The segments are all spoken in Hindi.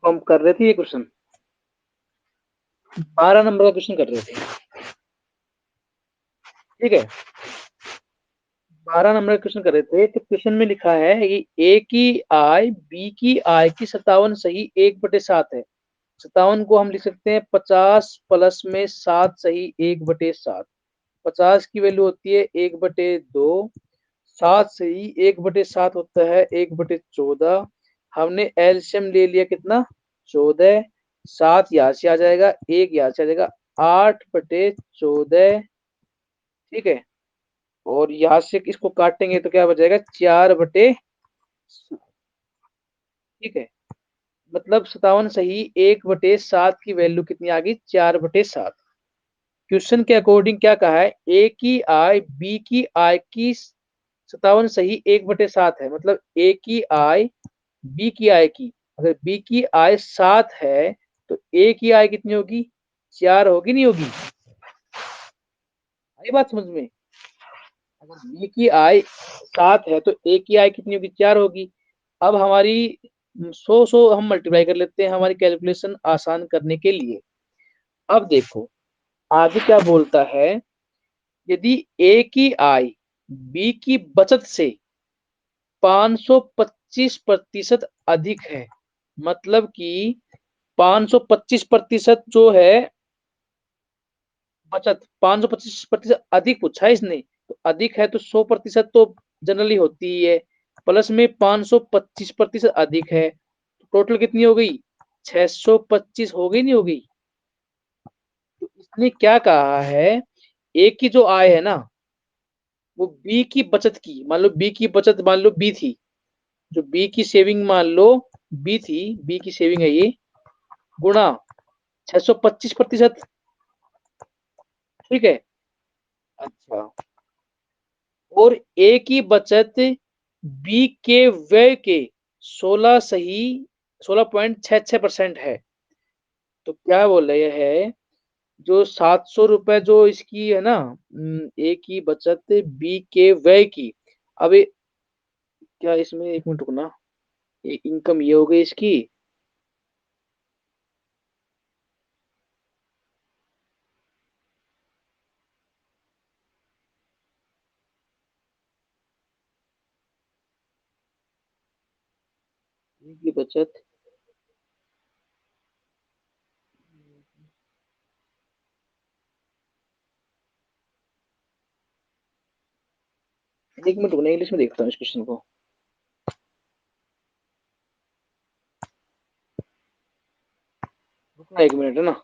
देखो हम कर रहे थे ये क्वेश्चन 12 नंबर का क्वेश्चन कर रहे थे। ठीक है, 12 नंबर का क्वेश्चन कर रहे थे। तो क्वेश्चन में लिखा है कि ए की आय बी की आय की 57 सही 1/7 है। 57 को हम लिख सकते हैं 50 प्लस में 7 सही 1/7। 50 की वैल्यू होती है 1/2। 7 सही 1/7 होता है 1/14। हमने एलसीएम ले लिया कितना, 14। 7 यहाँ से आ जाएगा, 1 यहाँ से आ जाएगा, 8/14। ठीक है, और यहाँ से इसको काटेंगे तो क्या बचेगा, 4/7। ठीक है, मतलब 57 सही 1/7 की वैल्यू कितनी आ गई, 4/7। क्वेश्चन के अकॉर्डिंग क्या कहा है, ए की आय बी की आय की 57 सही 1/7 है। मतलब ए की आय बी की आय की, अगर बी की आय 7 है तो ए की आय कितनी होगी, 4 होगी, नहीं होगी? आई बात समझ में? अगर बी की आय 7 है तो ए की आय कितनी होगी, 4 होगी। अब हमारी 100 हम मल्टीप्लाई कर लेते हैं हमारी कैलकुलेशन आसान करने के लिए। अब देखो आगे क्या बोलता है, यदि ए की आय बी की बचत से 525% अधिक है, मतलब कि 525% जो है बचत, 525% अधिक पूछा है इसने, तो अधिक है तो 100% तो जनरली होती ही है, प्लस में 525% अधिक है, टोटल कितनी हो गई, 625 हो गई, नहीं हो गई? तो इसने क्या कहा है, ए की जो आय है ना, वो बी की बचत की, मान लो बी की बचत मान लो बी थी, जो बी की सेविंग मान लो बी थी, बी की सेविंग है ये, गुणा 625%। ठीक है, अच्छा, और ए की बचत बी के व्यय के 16 सही 16.66% है। तो क्या बोल रहे हैं, जो 700 रुपए जो इसकी है ना, ए की बचत बी के व्यय की, अब क्या इसमें, एक मिनट रुकना, ये इनकम ये हो गई इसकी, ए की बचत, एक मिनट रुकना, इंग्लिश में देखता हूँ इस क्वेश्चन को। रुकना एक मिनट, है ना।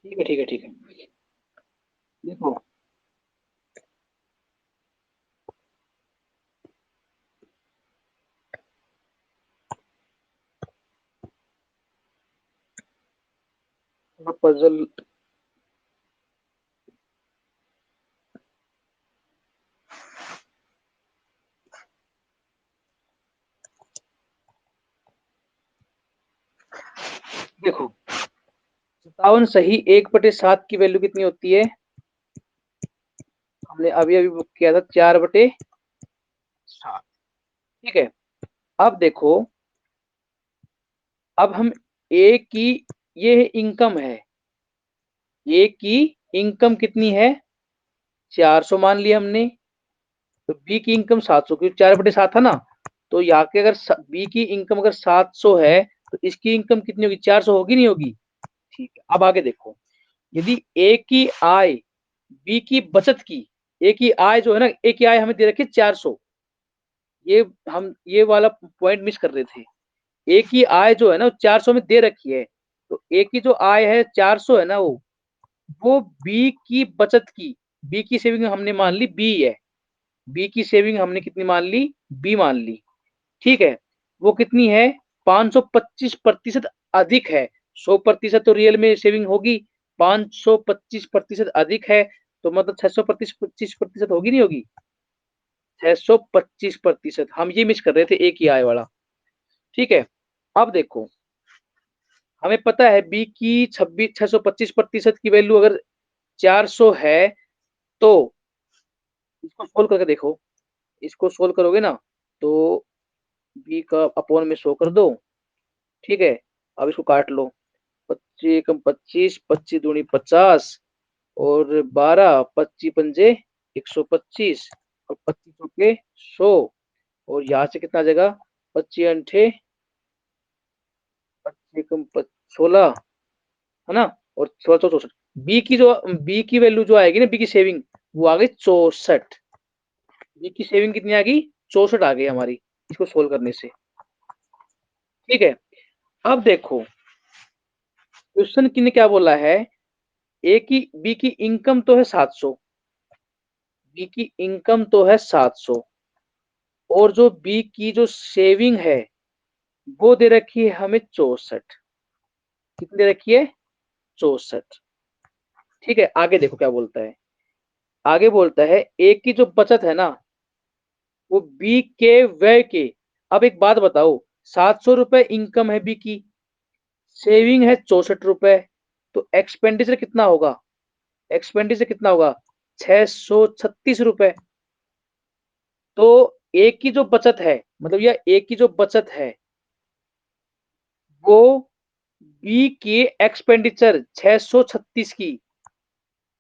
ठीक है, ठीक है, ठीक है, देखो, पजल, देखो 57 सही 1/7 की वैल्यू कितनी होती है, हमने अभी अभी बुक किया था 4/7। ठीक है, अब देखो, अब हम ए की, ये इनकम है, ए की इनकम कितनी है, 400 मान लिया हमने, तो बी की इनकम 700, क्योंकि 4/7 था ना, तो यहाँ के अगर बी की इनकम अगर 700 है तो इसकी इनकम कितनी होगी, 400 होगी, नहीं होगी? ठीक है, अब आगे देखो, यदि ए की आय बी की बचत की ए की आय जो है ना, ए की आय हमें दे रखी है 400। ये हम ये वाला पॉइंट मिस कर रहे थे। ए की आय जो है ना 400 में दे रखी है। तो ए की जो आय है 400 है ना, वो बी की बचत की, बी की सेविंग हमने मान ली बी है। बी की सेविंग हमने कितनी मान ली? बी मान ली। ठीक है। वो कितनी है? 525% अधिक है। 100% तो रियल में सेविंग होगी, 525% अधिक है, तो मतलब 625% होगी, नहीं होगी? 625%। हम ये मिस कर रहे थे, एक ही आय वाला। ठीक है। अब देखो, हमें पता है बी की 625% की वैल्यू अगर 400 है, तो इसको सोल्व करके देखो। इसको सोल्व करोगे ना, तो बी का अपॉन में 100 कर दो। ठीक है। अब इसको काट लो। 25 एकम 25, 25 दूनी 50 और 12, 25 पंजे 125 और 25 चौके 100। और यहाँ से कितना आ जाएगा? 25 अंठे 25 एकम 16, है ना? और 16 64। बी की वैल्यू जो आएगी ना, बी की सेविंग, वो आ गई 64। बी की सेविंग कितनी आ गई? 64 आ गई हमारी, इसको सोल्व करने से। ठीक है। अब देखो, क्वेश्चन की ने क्या बोला है, ए की बी की इनकम तो है 700, बी की इनकम तो है 700, और जो बी की जो सेविंग है वो दे रखी है हमें 64। कितनी दे रखी है? 64। ठीक है। आगे देखो क्या बोलता है। आगे बोलता है ए की जो बचत है ना, वो बी के व्यय के। अब एक बात बताओ, 700 रुपए इनकम है बी की, सेविंग है 64 रुपए, तो एक्सपेंडिचर कितना होगा? एक्सपेंडिचर कितना होगा? 636 रुपए। तो ए की जो बचत है, मतलब यह ए की जो बचत है, वो बी की एक्सपेंडिचर 636 की,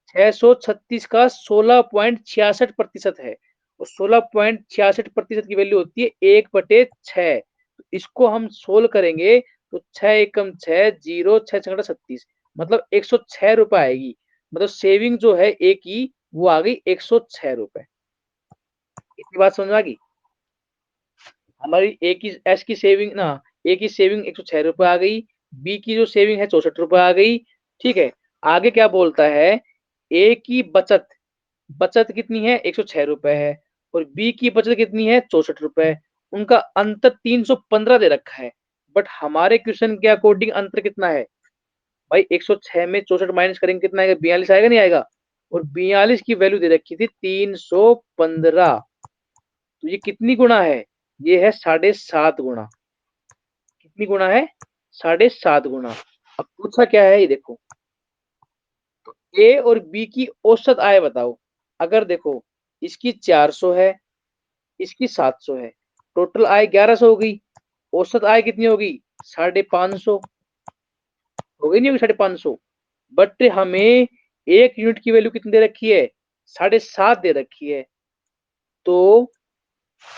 636 का 16.66% है। और 16.66% की वैल्यू होती है 1/6। तो इसको हम सोल्व करेंगे, तो 6 एकम 6, 0, 6 मतलब 106 रुपए आएगी। मतलब सेविंग जो है ए की, वो आ गई 106 रुपए। इतनी बात समझ में आ गई? हमारी ए की एस की सेविंग ना, ए की सेविंग 106 रुपए आ गई, बी की जो सेविंग है 64 रुपए आ गई। ठीक है। आगे क्या बोलता है, ए की बचत, बचत कितनी है? 106 रुपए है। और बी की बचत कितनी है? 64 रुपए। उनका अंतर 315 दे रखा है। बट हमारे क्वेश्चन के अकॉर्डिंग अंतर कितना है भाई? 106 में 64 माइनस करेंगे कितना आएगा? 42 आएगा, नहीं आएगा? और 42 की वैल्यू दे रखी थी 315। तो ये कितनी गुना है? ये है 7.5 गुना। कितनी गुना है? 7.5 गुना। अब पूछा क्या है, ये देखो, ए और बी की औसत आय बताओ। अगर देखो, इसकी 400 है, इसकी 700 है, टोटल आय 1100 हो गई। औसत आय कितनी होगी? 550 हो गई, नहीं होगी 550? बट हमें एक यूनिट की वैल्यू कितनी दे रखी है? 7.5 दे रखी है। तो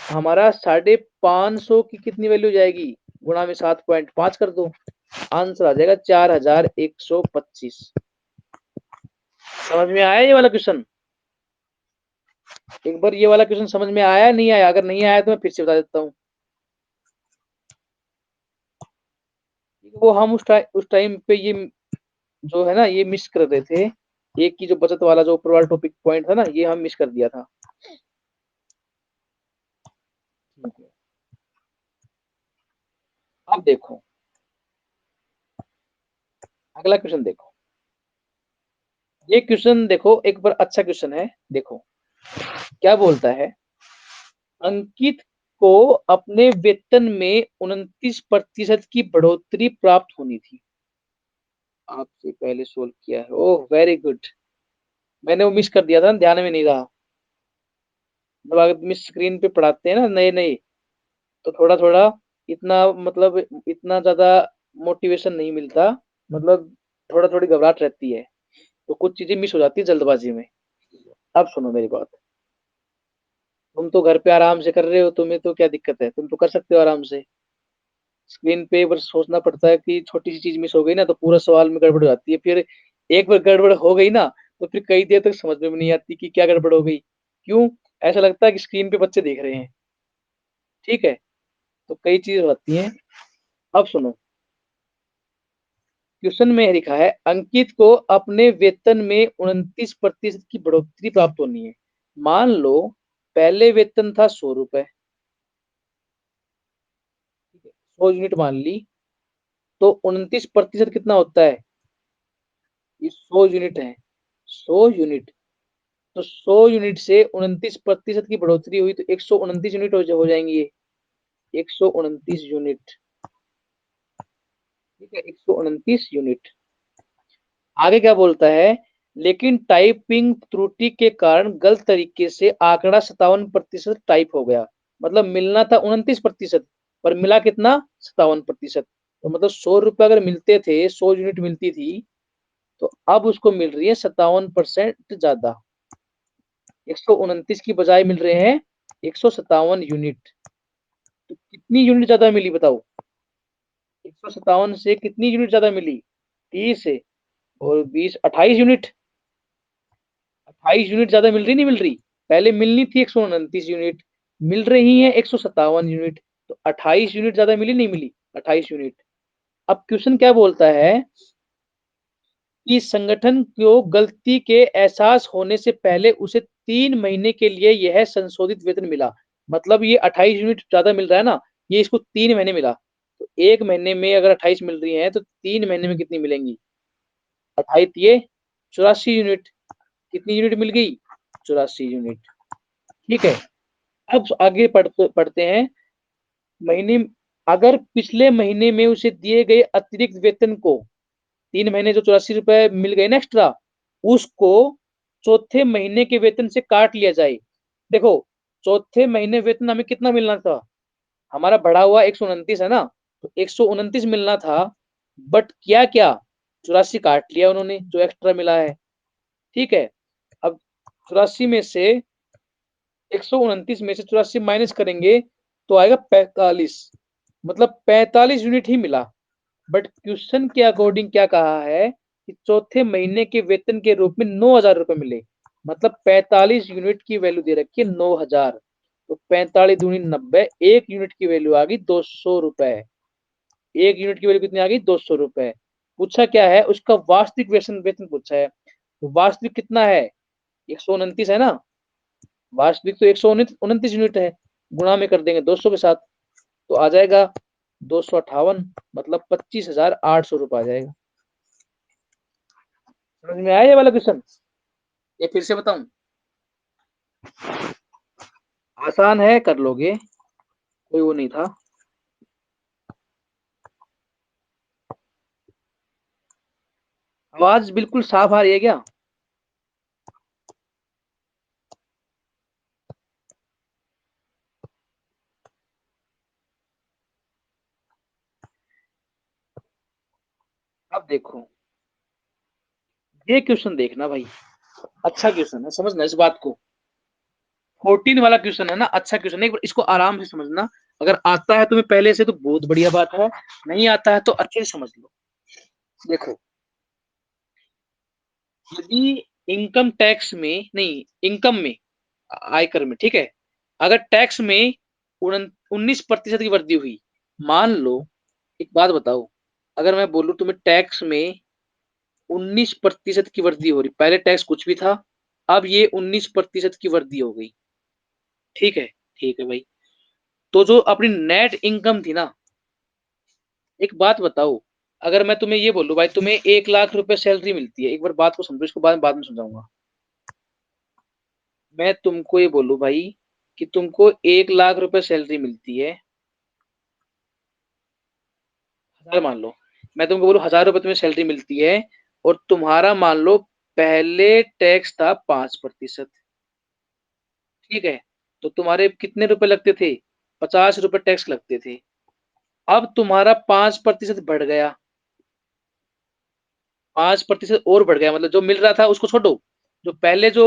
हमारा 550 की कितनी वैल्यू जाएगी? गुणा में 7.5 कर दो, आंसर आ जाएगा 4125। समझ में आया ये वाला क्वेश्चन? एक बार ये वाला क्वेश्चन समझ में आया, नहीं आया? अगर नहीं आया तो मैं फिर से बता देता हूँ। वो हम उस टाइम पे ये जो है ना, ये मिस कर रहे थे। एक की जो बचत वाला जो ऊपर वाला टॉपिक पॉइंट था ना, ये हम मिस कर दिया था। ठीक है। अब देखो, अगला क्वेश्चन देखो। ये क्वेश्चन देखो, एक बार अच्छा क्वेश्चन है। देखो क्या बोलता है, अंकित को अपने वेतन में 29% की बढ़ोतरी प्राप्त होनी थी। आपसे पहले सोल्व किया है, ओह वेरी गुड। मैंने वो मिस कर दिया था, ध्यान में नहीं रहा। जब अगर मिस स्क्रीन पे पढ़ाते हैं ना नए नए, तो थोड़ा थोड़ा इतना, मतलब इतना ज्यादा मोटिवेशन नहीं मिलता। मतलब थोड़ा थोड़ी घबराहट रहती है, तो कुछ चीजें मिस हो जाती है जल्दबाजी में। अब सुनो मेरी बात। तुम तो घर पे आराम से कर रहे हो, तुम्हें तो क्या दिक्कत है? तुम तो कर सकते हो आराम से। स्क्रीन पे बस सोचना पड़ता है कि छोटी सी चीज मिस हो गई ना, तो पूरा सवाल में गड़बड़ हो जाती है। फिर एक बार गड़बड़ हो गई ना, तो फिर कई देर तक समझ में भी नहीं आती कि क्या गड़बड़ हो गई। क्यों? ऐसा लगता है कि स्क्रीन पे बच्चे देख रहे हैं, ठीक है? तो कई चीज़ें होती हैं। अब सुनो, क्वेश्चन में लिखा है अंकित को अपने वेतन में 29% की बढ़ोतरी प्राप्त होनी है। मान लो पहले वेतन था 100 रुपए, 100 यूनिट मान ली, तो 29% कितना होता है? ये 100 यूनिट है, 100 यूनिट। तो 100 यूनिट से 29% की बढ़ोतरी हुई तो 129 यूनिट हो जाएंगी ये, 129 यूनिट। ठीक है, 129 यूनिट। आगे क्या बोलता है, लेकिन टाइपिंग त्रुटि के कारण गलत तरीके से आंकड़ा 57% टाइप हो गया। मतलब मिलना था 29%, पर मिला कितना? 57%। तो मतलब 100 रुपए अगर मिलते थे, 100 यूनिट मिलती थी, तो अब उसको मिल रही है 57% ज्यादा। 129 की बजाय मिल रहे हैं 157 यूनिट। तो कितनी यूनिट ज्यादा मिली बताओ? 157 से कितनी यूनिट ज्यादा मिली? 30 से। और 20, 28 यूनिट। 28 यूनिट ज्यादा मिल रही नहीं मिल रही? पहले मिलनी थी 129 यूनिट, मिल रही है 157 यूनिट। तो 28 यूनिट ज्यादा मिली नहीं मिली? 28 यूनिट। अब क्वेश्चन क्या बोलता है कि संगठन को गलती के एहसास होने से पहले उसे 3 महीने के लिए यह संशोधित वेतन मिला। मतलब ये 28 यूनिट ज्यादा मिल रहा है ना, ये इसको 3 महीने मिला। तो 1 महीने में अगर 28 मिल रही है तो 3 महीने में कितनी मिलेंगी? 28 ये 84 यूनिट। कितनी यूनिट मिल गई? 84 यूनिट। ठीक है। अब आगे पढ़ते पढ़ते हैं। महीने अगर पिछले महीने में उसे दिए गए अतिरिक्त वेतन को, 3 महीने जो 84 रुपए मिल गए ना एक्स्ट्रा, उसको चौथे महीने के वेतन से काट लिया जाए। देखो, चौथे महीने वेतन हमें कितना मिलना था? हमारा बढ़ा हुआ 129 है ना, तो 129 मिलना था। बट क्या क्या, 84 काट लिया उन्होंने जो एक्स्ट्रा मिला है। ठीक है। अब 84 में से 129 में से 84 माइनस करेंगे तो आएगा 45। मतलब 45 यूनिट ही मिला। बट क्वेश्चन के अकॉर्डिंग क्या कहा है कि चौथे महीने के वेतन के रूप में 9,000 रुपए मिले। मतलब 45 यूनिट की वैल्यू दे रखी है 9,000। तो 45 दूनी 90, 1 यूनिट की वैल्यू आ गई 200 रुपए। 1 यूनिट की वैल्यू कितनी आ गई? 200 रुपए। पूछा क्या है? उसका वास्तविक वेतन वेतन पूछा है। तो वास्तविक कितना है? 129 है ना, वास्तविक तो 129 यूनिट है। गुणा में कर देंगे 200 के साथ, तो आ जाएगा 258। मतलब 25,800 रुपये आ जाएगा। समझ में आया ये वाला क्वेश्चन? ये फिर से बताऊं? आसान है, कर लोगे, कोई वो नहीं था। आवाज बिल्कुल साफ आ रही है क्या? अब देखो, ये क्वेश्चन देखना भाई, अच्छा क्वेश्चन है, समझना इस बात को। 14 वाला क्वेश्चन है ना, अच्छा क्वेश्चन है, एक बार इसको आराम से समझना। अगर आता है तुम्हें पहले से तो बहुत बढ़िया बात है, नहीं आता है तो अच्छे से समझ लो। देखो, यदि इनकम टैक्स में नहीं, इनकम में, आयकर में, ठीक है, अगर टैक्स में 19% की वृद्धि हुई, मान लो, एक बात बताओ, अगर मैं बोलूं तुम्हें टैक्स में 19% की वृद्धि हो रही, पहले टैक्स कुछ भी था, अब ये 19% की वृद्धि हो गई। ठीक है, ठीक है भाई। तो जो अपनी नेट इनकम थी ना, एक बात बताओ, अगर मैं तुम्हें ये बोलूं भाई तुम्हें 1 लाख रुपए सैलरी मिलती है, एक बार बात को समझो, इसको बाद में समझाऊंगा। मैं तुमको ये बोलूं भाई कि तुमको 1 लाख रुपए सैलरी मिलती है, हजार मान लो, मैं तुमको बोलूं 1,000 रुपए तुम्हें सैलरी मिलती है, और तुम्हारा मान लो पहले टैक्स था 5%। ठीक है, तो तुम्हारे कितने रुपए लगते थे? 50 रुपए टैक्स लगते थे। अब तुम्हारा 5% बढ़ गया, 5% और बढ़ गया, मतलब जो मिल रहा था उसको छोड़ो, जो पहले जो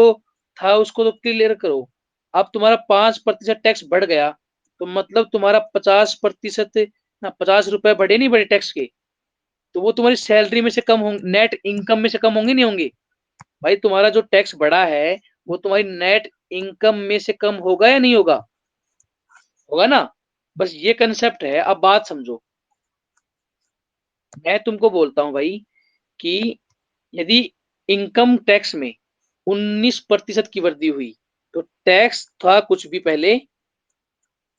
था उसको तो क्लियर करो। अब तुम्हारा 5% टैक्स बढ़ गया, तो मतलब तुम्हारा 50%, ना 50 रुपए बढ़े नहीं बढ़े टैक्स के, तो वो तुम्हारी सैलरी में से कम होंगे, नेट इनकम में से कम होंगे नहीं होंगे? भाई तुम्हारा जो टैक्स बढ़ा है वो तुम्हारी नेट इनकम में से कम होगा या नहीं होगा? होगा ना? बस ये कंसेप्ट है, अब बात समझो। मैं तुमको बोलता हूँ भाई कि यदि इनकम टैक्स में 19% की वृद्धि हुई, तो टैक्स था कुछ भी पहले,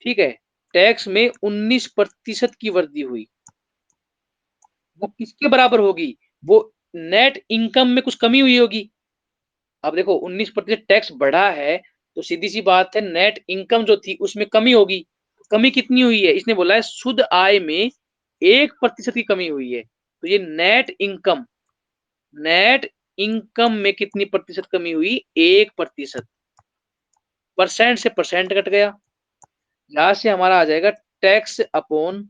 ठीक है? टैक्स में 19% की वृद्धि हुई, वो किसके बराबर होगी? वो नेट इनकम में कुछ कमी हुई होगी। अब देखो 19% टैक्स बढ़ा है, तो सीधी-सी बात है नेट इनकम जो थी उसमें कमी होगी। कमी कितनी हुई है? इसने बोला है शुद्ध आय में 1% की कमी हुई है। तो ये नेट इनकम में कितनी प्रतिशत कमी हुई? 1%। परसेंट से परसेंट कट गया। यहाँ से हमारा आ जाएगा टैक्स अपॉन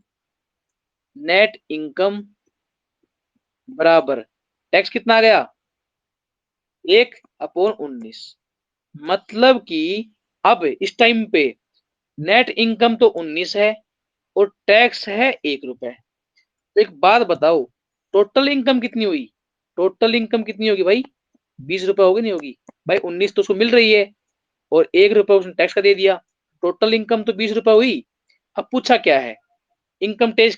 नेट इनकम बराबर टैक्स कितना आ गया? 1/19। मतलब कि अब इस टाइम पे नेट इनकम तो 19 है और टैक्स है 1 रुपए। तो एक बात बताओ, टोटल इनकम कितनी हुई? टोटल इनकम कितनी होगी भाई? 20 रुपए होगी नहीं होगी? भाई 19 तो उसको मिल रही है और 1 रुपए उसने टैक्स का दे दिया। टोटल इनकम तो 20 रुपए हुई। अब पूछा क्या है? इनकम टैक्स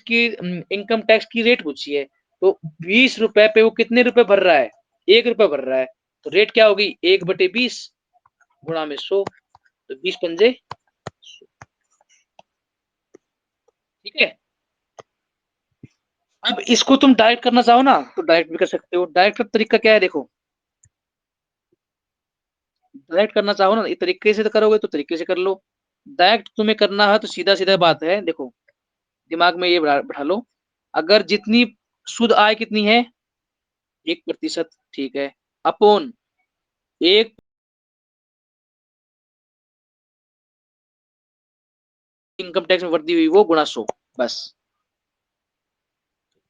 की रेट पूछी है। तो 20 रुपए पे वो कितने रुपए भर रहा है? 1 रुपए भर रहा है। तो रेट क्या होगी? 1/20 गुणा में 100। तो 20 पंजे, ठीक है? अब इसको तुम डायरेक्ट करना चाहो ना तो डायरेक्ट भी कर सकते हो। डायरेक्ट का तरीका क्या है देखो, डायरेक्ट करना चाहो ना इस तरीके से तो करोगे तो तरीके से कर लो। डायरेक्ट तुम्हें करना है तो सीधा सीधा बात है, देखो दिमाग में ये बैठा लो। अगर जितनी शुद्ध आय कितनी है? 1%, ठीक है, अपॉन एक इनकम टैक्स में वृद्धि हुई वो गुणा 100। बस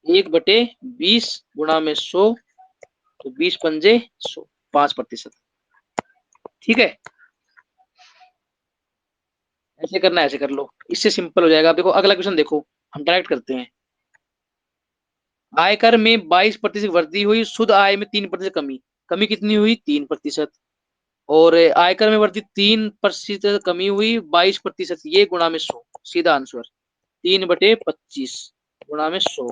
1/20 गुणा में 100। तो 20 पंजे 100, 5%। ठीक है, ऐसे करना है, ऐसे कर लो, इससे सिंपल हो जाएगा। अब देखो अगला क्वेश्चन देखो, हम डायरेक्ट करते हैं। आयकर में 22% वृद्धि हुई, शुद्ध आय में 3% कमी। कमी कितनी हुई? 3%। और आयकर में वृद्धि 3% कमी हुई, 22%, ये गुणा में 100। सीधा आंसर 3/25 गुणा में 100।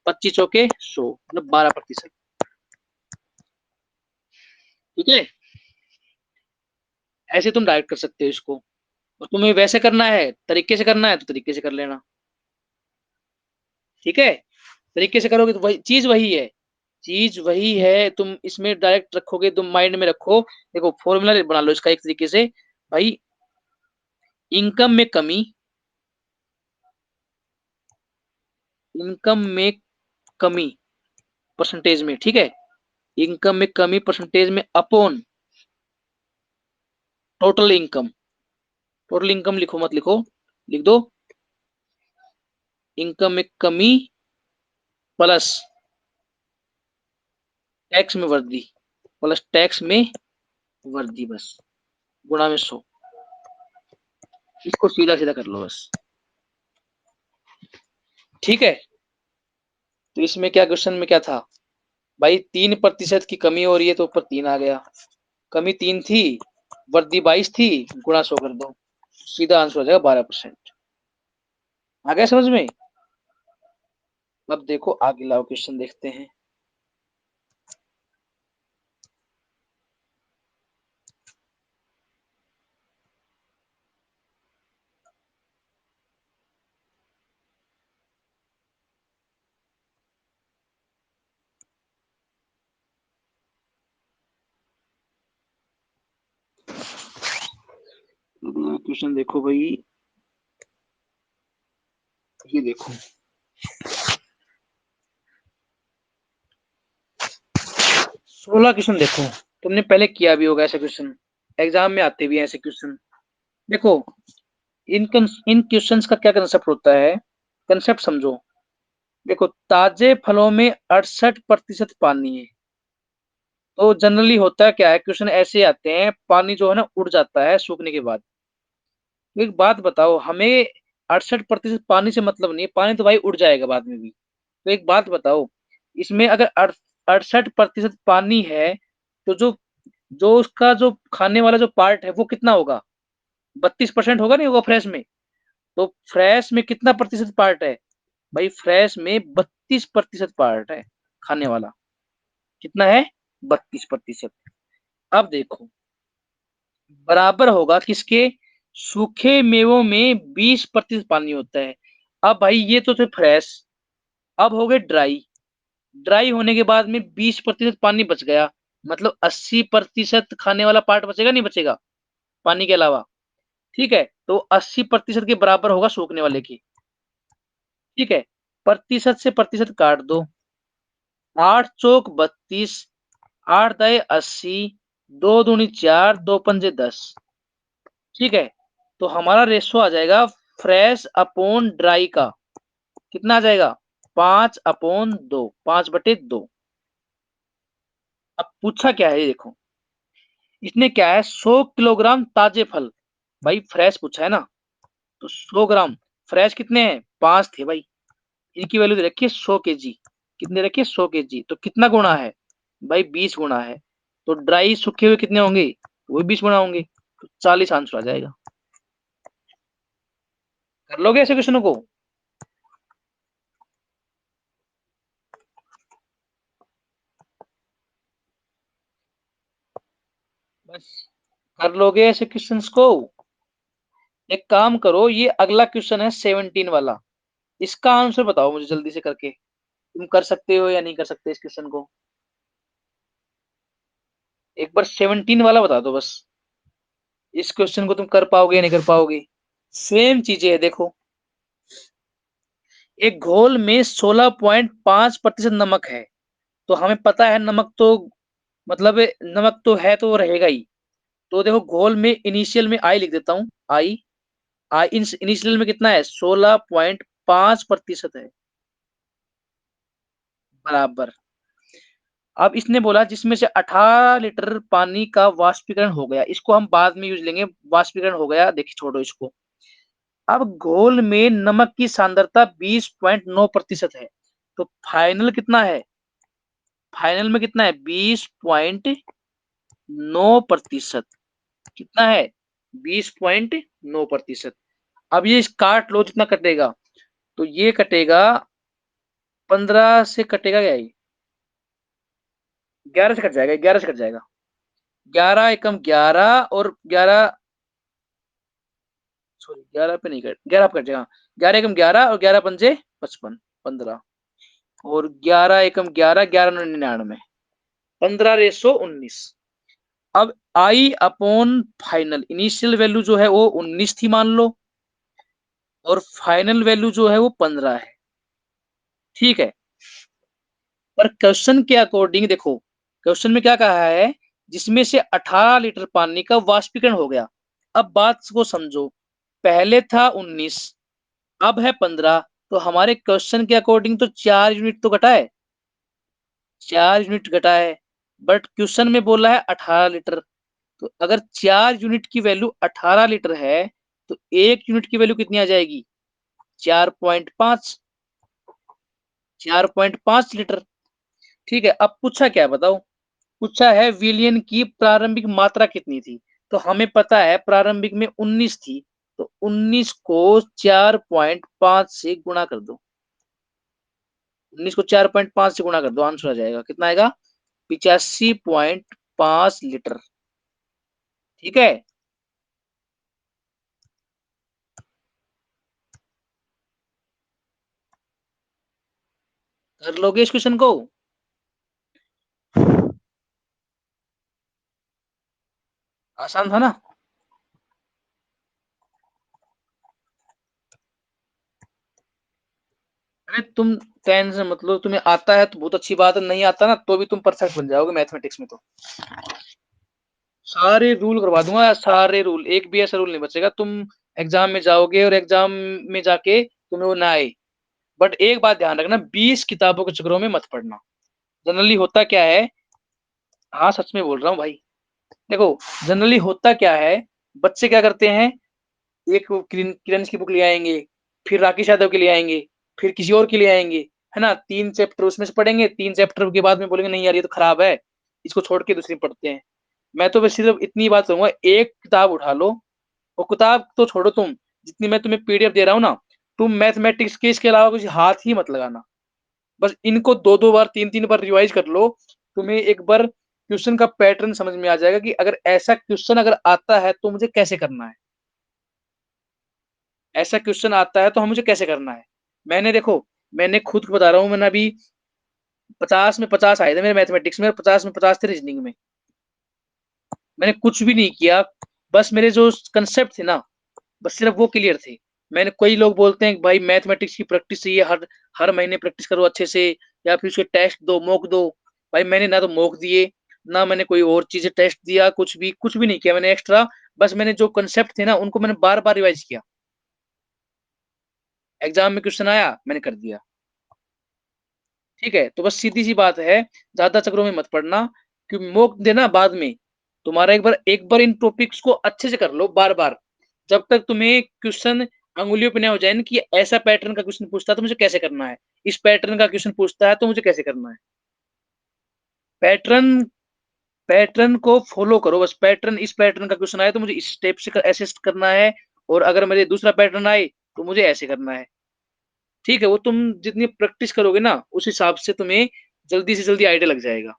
25 चौके 100, मतलब 12%। ठीक है, ऐसे तुम डायरेक्ट कर सकते हो इसको। और तुम्हें वैसे करना है, तरीके से करना है तो तरीके से कर लेना। ठीक है, तरीके से करोगे तो वही चीज वही है। चीज वही है, तुम इसमें डायरेक्ट रखोगे, तुम माइंड में रखो। देखो फॉर्मूला बना लो इसका एक तरीके से। भाई इनकम में कमी, इनकम में कमी परसेंटेज में, ठीक है, इनकम में कमी परसेंटेज में upon total income. Total income लिखो मत लिखो, लिख दो इनकम में कमी प्लस टैक्स में वृद्धि, प्लस टैक्स में वृद्धि, बस गुणा में 100। इसको सीधा सीधा कर लो बस। ठीक है, तो इसमें क्या, क्वेश्चन में क्या था भाई? 3% की कमी हो रही है तो ऊपर 3 आ गया। कमी 3 थी, वृद्धि 22 थी, गुणा 100 कर दो, सीधा आंसर हो जाएगा 12%। आ गया समझ में? अब देखो आगे लाओ, क्वेश्चन देखते हैं। क्वेश्चन देखो भाई, ये देखो 16 क्वेश्चन देखो। तुमने पहले किया भी होगा ऐसे क्वेश्चन, एग्जाम में आते भी हैं ऐसे क्वेश्चन। देखो इन क्वेश्चंस का क्या कंसेप्ट होता है, कंसेप्ट समझो। देखो ताजे फलों में 68% पानी है। तो जनरली होता है क्या है, क्वेश्चन ऐसे आते हैं, पानी जो है ना उड़ जाता है सूखने के बाद। तो एक बात बताओ, हमें 68% पानी से मतलब नहीं है, पानी तो भाई उड़ जाएगा बाद में भी। तो एक बात बताओ, इसमें अगर 68% पानी है, तो जो जो उसका जो खाने वाला जो पार्ट है वो कितना होगा? 32% होगा, नहीं होगा फ्रेश में? तो फ्रेश में कितना प्रतिशत पार्ट है? भाई फ्रेश में 32% पार्ट है खाने वाला। कितना है? 32%। अब देखो, बराबर होगा किसके? सूखे मेवों में 20% पानी होता है। अब भाई ये तो थे फ्रेश, अब हो गए ड्राई। ड्राई होने के बाद में 20% पानी बच गया, मतलब 80% खाने वाला पार्ट बचेगा, नहीं बचेगा? पानी के अलावा, ठीक है? तो 80% के बराबर होगा सूखने वाले की, ठीक है? प्रतिशत से प्रतिशत काट दो, 8 चौक 32, 8 दाएँ 80, 2 दूनी 4, 2 पंजे 10, ठीक है? तो हमारा रेशो आ जाएगा फ्रेश अपॉन ड्राई का, कितना आ जाएगा? 5/2, 5/2। अब पूछा क्या है ये देखो, इसने क्या है 100 किलोग्राम ताजे फल, भाई फ्रेश पूछा है ना, तो 100 ग्राम, फ्रेश कितने हैं? 5 थे भाई, इनकी वैल्यू दे रखी है 100 केजी, कितने रखी है? 100 केजी, तो कितना गुणा है? भाई 20 गुणा है, तो ड्राई सूखे हुए कितने होंगे? वो भी 20 गुणा होंगे, तो 40 आंसर आ जाएगा। कर लोगे ऐसे क्वेश्चनों को? बस कर लोगे ऐसे क्वेश्चंस को? एक काम करो, ये अगला क्वेश्चन है 17 वाला, इसका आंसर बताओ मुझे जल्दी से करके, तुम कर सकते हो या नहीं कर सकते इस क्वेश्चन को? एक बार 17 वाला बता दो बस, इस क्वेश्चन को तुम कर पाओगे या नहीं कर पाओगे? सेम चीजें है देखो, एक घोल में 16.5% नमक है, तो हमें पता है नमक तो, मतलब नमक तो है तो वो रहेगा ही। तो देखो घोल में इनिशियल में आई लिख देता हूँ, आई, आई इनिशियल में कितना है? 16.5% है, बराबर। अब इसने बोला जिसमें से 18 लीटर पानी का वाष्पीकरण हो गया, इसको हम बाद में यूज लेंगे, वाष्पीकरण हो गया, देखिए छोड़ो इसको। अब घोल में नमक की सांद्रता 20.9% है, तो फाइनल कितना है? फाइनल में कितना है? 20.9%। कितना है? 20.9%। अब ये काट लो, जितना कटेगा, तो ये कटेगा 15 से, कटेगा क्या ये? 11 से कट जाएगा, 11 से कट जाएगा। 11 एकम 11 और 11, सॉरी 11 पे नहीं कट, 11 पे कट जाएगा। 11 एकम 11 और 11 पंजे 55, 15 और 11 एकम 11, 11 99, 15:19। अब आई अपॉन फाइनल, इनिशियल वैल्यू जो है वो 19 थी मान लो, और फाइनल वैल्यू जो है वो 15 है, ठीक है? पर क्वेश्चन के अकॉर्डिंग देखो, क्वेश्चन में क्या कहा है? जिसमें से 18 लीटर पानी का वाष्पीकरण हो गया। अब बात को समझो, पहले था 19, अब है 15, तो हमारे क्वेश्चन के अकॉर्डिंग तो 4 यूनिट तो घटा है, 4 यूनिट घटा है, बट क्वेश्चन में बोला है 18 लीटर। तो अगर 4 यूनिट की वैल्यू 18 लीटर है, तो 1 यूनिट की वैल्यू कितनी आ जाएगी? 4.5, 4.5 लीटर, ठीक है? अब पूछा क्या है बताओ? पूछा है विलयन की प्रारंभिक मात्रा कितनी थी, तो हमें पता है प्रारंभिक में 19 थी, तो 19 को 4.5 से गुणा कर दो, 19 को 4.5 से गुणा कर दो, आंसर आ जाएगा, कितना आएगा? 85.5 लीटर, ठीक है? कर लोगे इस क्वेश्चन को? आसान था ना? अरे तुम टेंशन मत लो, तुम्हें आता है तो बहुत अच्छी बात है, नहीं आता ना तो भी तुम परफेक्ट बन जाओगे मैथमेटिक्स में। तो सारे रूल करवा दूंगा, सारे रूल, एक भी ऐसा रूल नहीं बचेगा। तुम एग्जाम में जाओगे और एग्जाम में जाके तुम्हें वो ना आए। बट एक बात ध्यान रखना, 20 किताबों के चक्करों में मत पड़ना। जनरली होता क्या है, हाँ सच में बोल रहा हूँ भाई, देखो जनरली होता क्या है, बच्चे क्या करते हैं, एक वो किरण की बुक ले आएंगे, फिर राकेश यादव के ले आएंगे, फिर किसी और के ले आएंगे, है ना? 3 चैप्टर उसमें से पढ़ेंगे, 3 चैप्टर के बाद में बोलेंगे नहीं यार ये तो खराब है, इसको छोड़ के दूसरी पढ़ते हैं। मैं तो बस सिर्फ इतनी बात कहूँगा, एक किताब उठा लो, वो किताब तो छोड़ो तुम, जितनी मैं तुम्हें पीडीएफ दे रहा हूँ ना, तुम मैथमेटिक्स के इसके अलावा कुछ हाथ ही मत लगाना। बस इनको 2-2 बार, 3-3 बार रिवाइज़ कर लो, तुम्हें एक बार क्वेश्चन का पैटर्न समझ में आ जाएगा कि अगर ऐसा क्वेश्चन अगर आता है तो मुझे कैसे करना है? ऐसा क्वेश्चन आता है तो मुझे कैसे करना है? मैंने देखो, मैंने खुद बता रहा हूँ, मैंने अभी 50 में 50 आए थे मेरे मैथमेटिक्स में और 50 में 50 थे रीज़निंग में। मैंने कुछ भी नहीं किया, बस मेरे जो कांसेप्ट थे ना, बस सिर्फ वो क्लियर थे। मैंने कई लोग बोलते हैं कि भाई मैथमेटिक्स की प्रैक्टिस चाहिए, हर हर महीने प्रैक्टिस करो अच्छे से या फिर उसके टेस्ट दो, मॉक दो। भाई मैंने ना तो मॉक दिए, ना मैंने कोई और चीज़ें टेस्ट दिया, कुछ भी नहीं किया मैंने एक्स्ट्रा। बस मैंने जो कांसेप्ट थे ना, उनको मैंने बार-बार रिवाइज़ किया। एग्ज़ाम में क्वेश्चन आया, मैंने कर दिया। ठीक है? तो बस सीधी-सी बात है, ज़्यादा चक्करों में मत पड़ना कि मॉक देना बाद में। तुम्हारा एक बार इन टॉपिक्स को अच्छे से कर लो बार-बार, जब तक तुम्हें क्वेश्चन अंगुलियों पे ना हो जाए ना कि ऐसा पैटर्न का क्वेश्चन पूछता है तो मुझे कैसे करना है? इस पैटर्न का क्वेश्चन पूछता है तो मुझे कैसे करना है? पैटर्न पैटर्न को फ़ॉलो करो बस। पैटर्न इस पैटर्न का क्वेश्चन आया तो मुझे इस स्टेप से ऐसे करना है और अगर मुझे दूसरा पैटर्न आए तो मुझे ऐसे करना है। ठीक है? वो तुम जितनी प्रैक्टिस करोगे ना, उस हिसाब से तुम्हें जल्दी से जल्दी आइडिया लग जाएगा।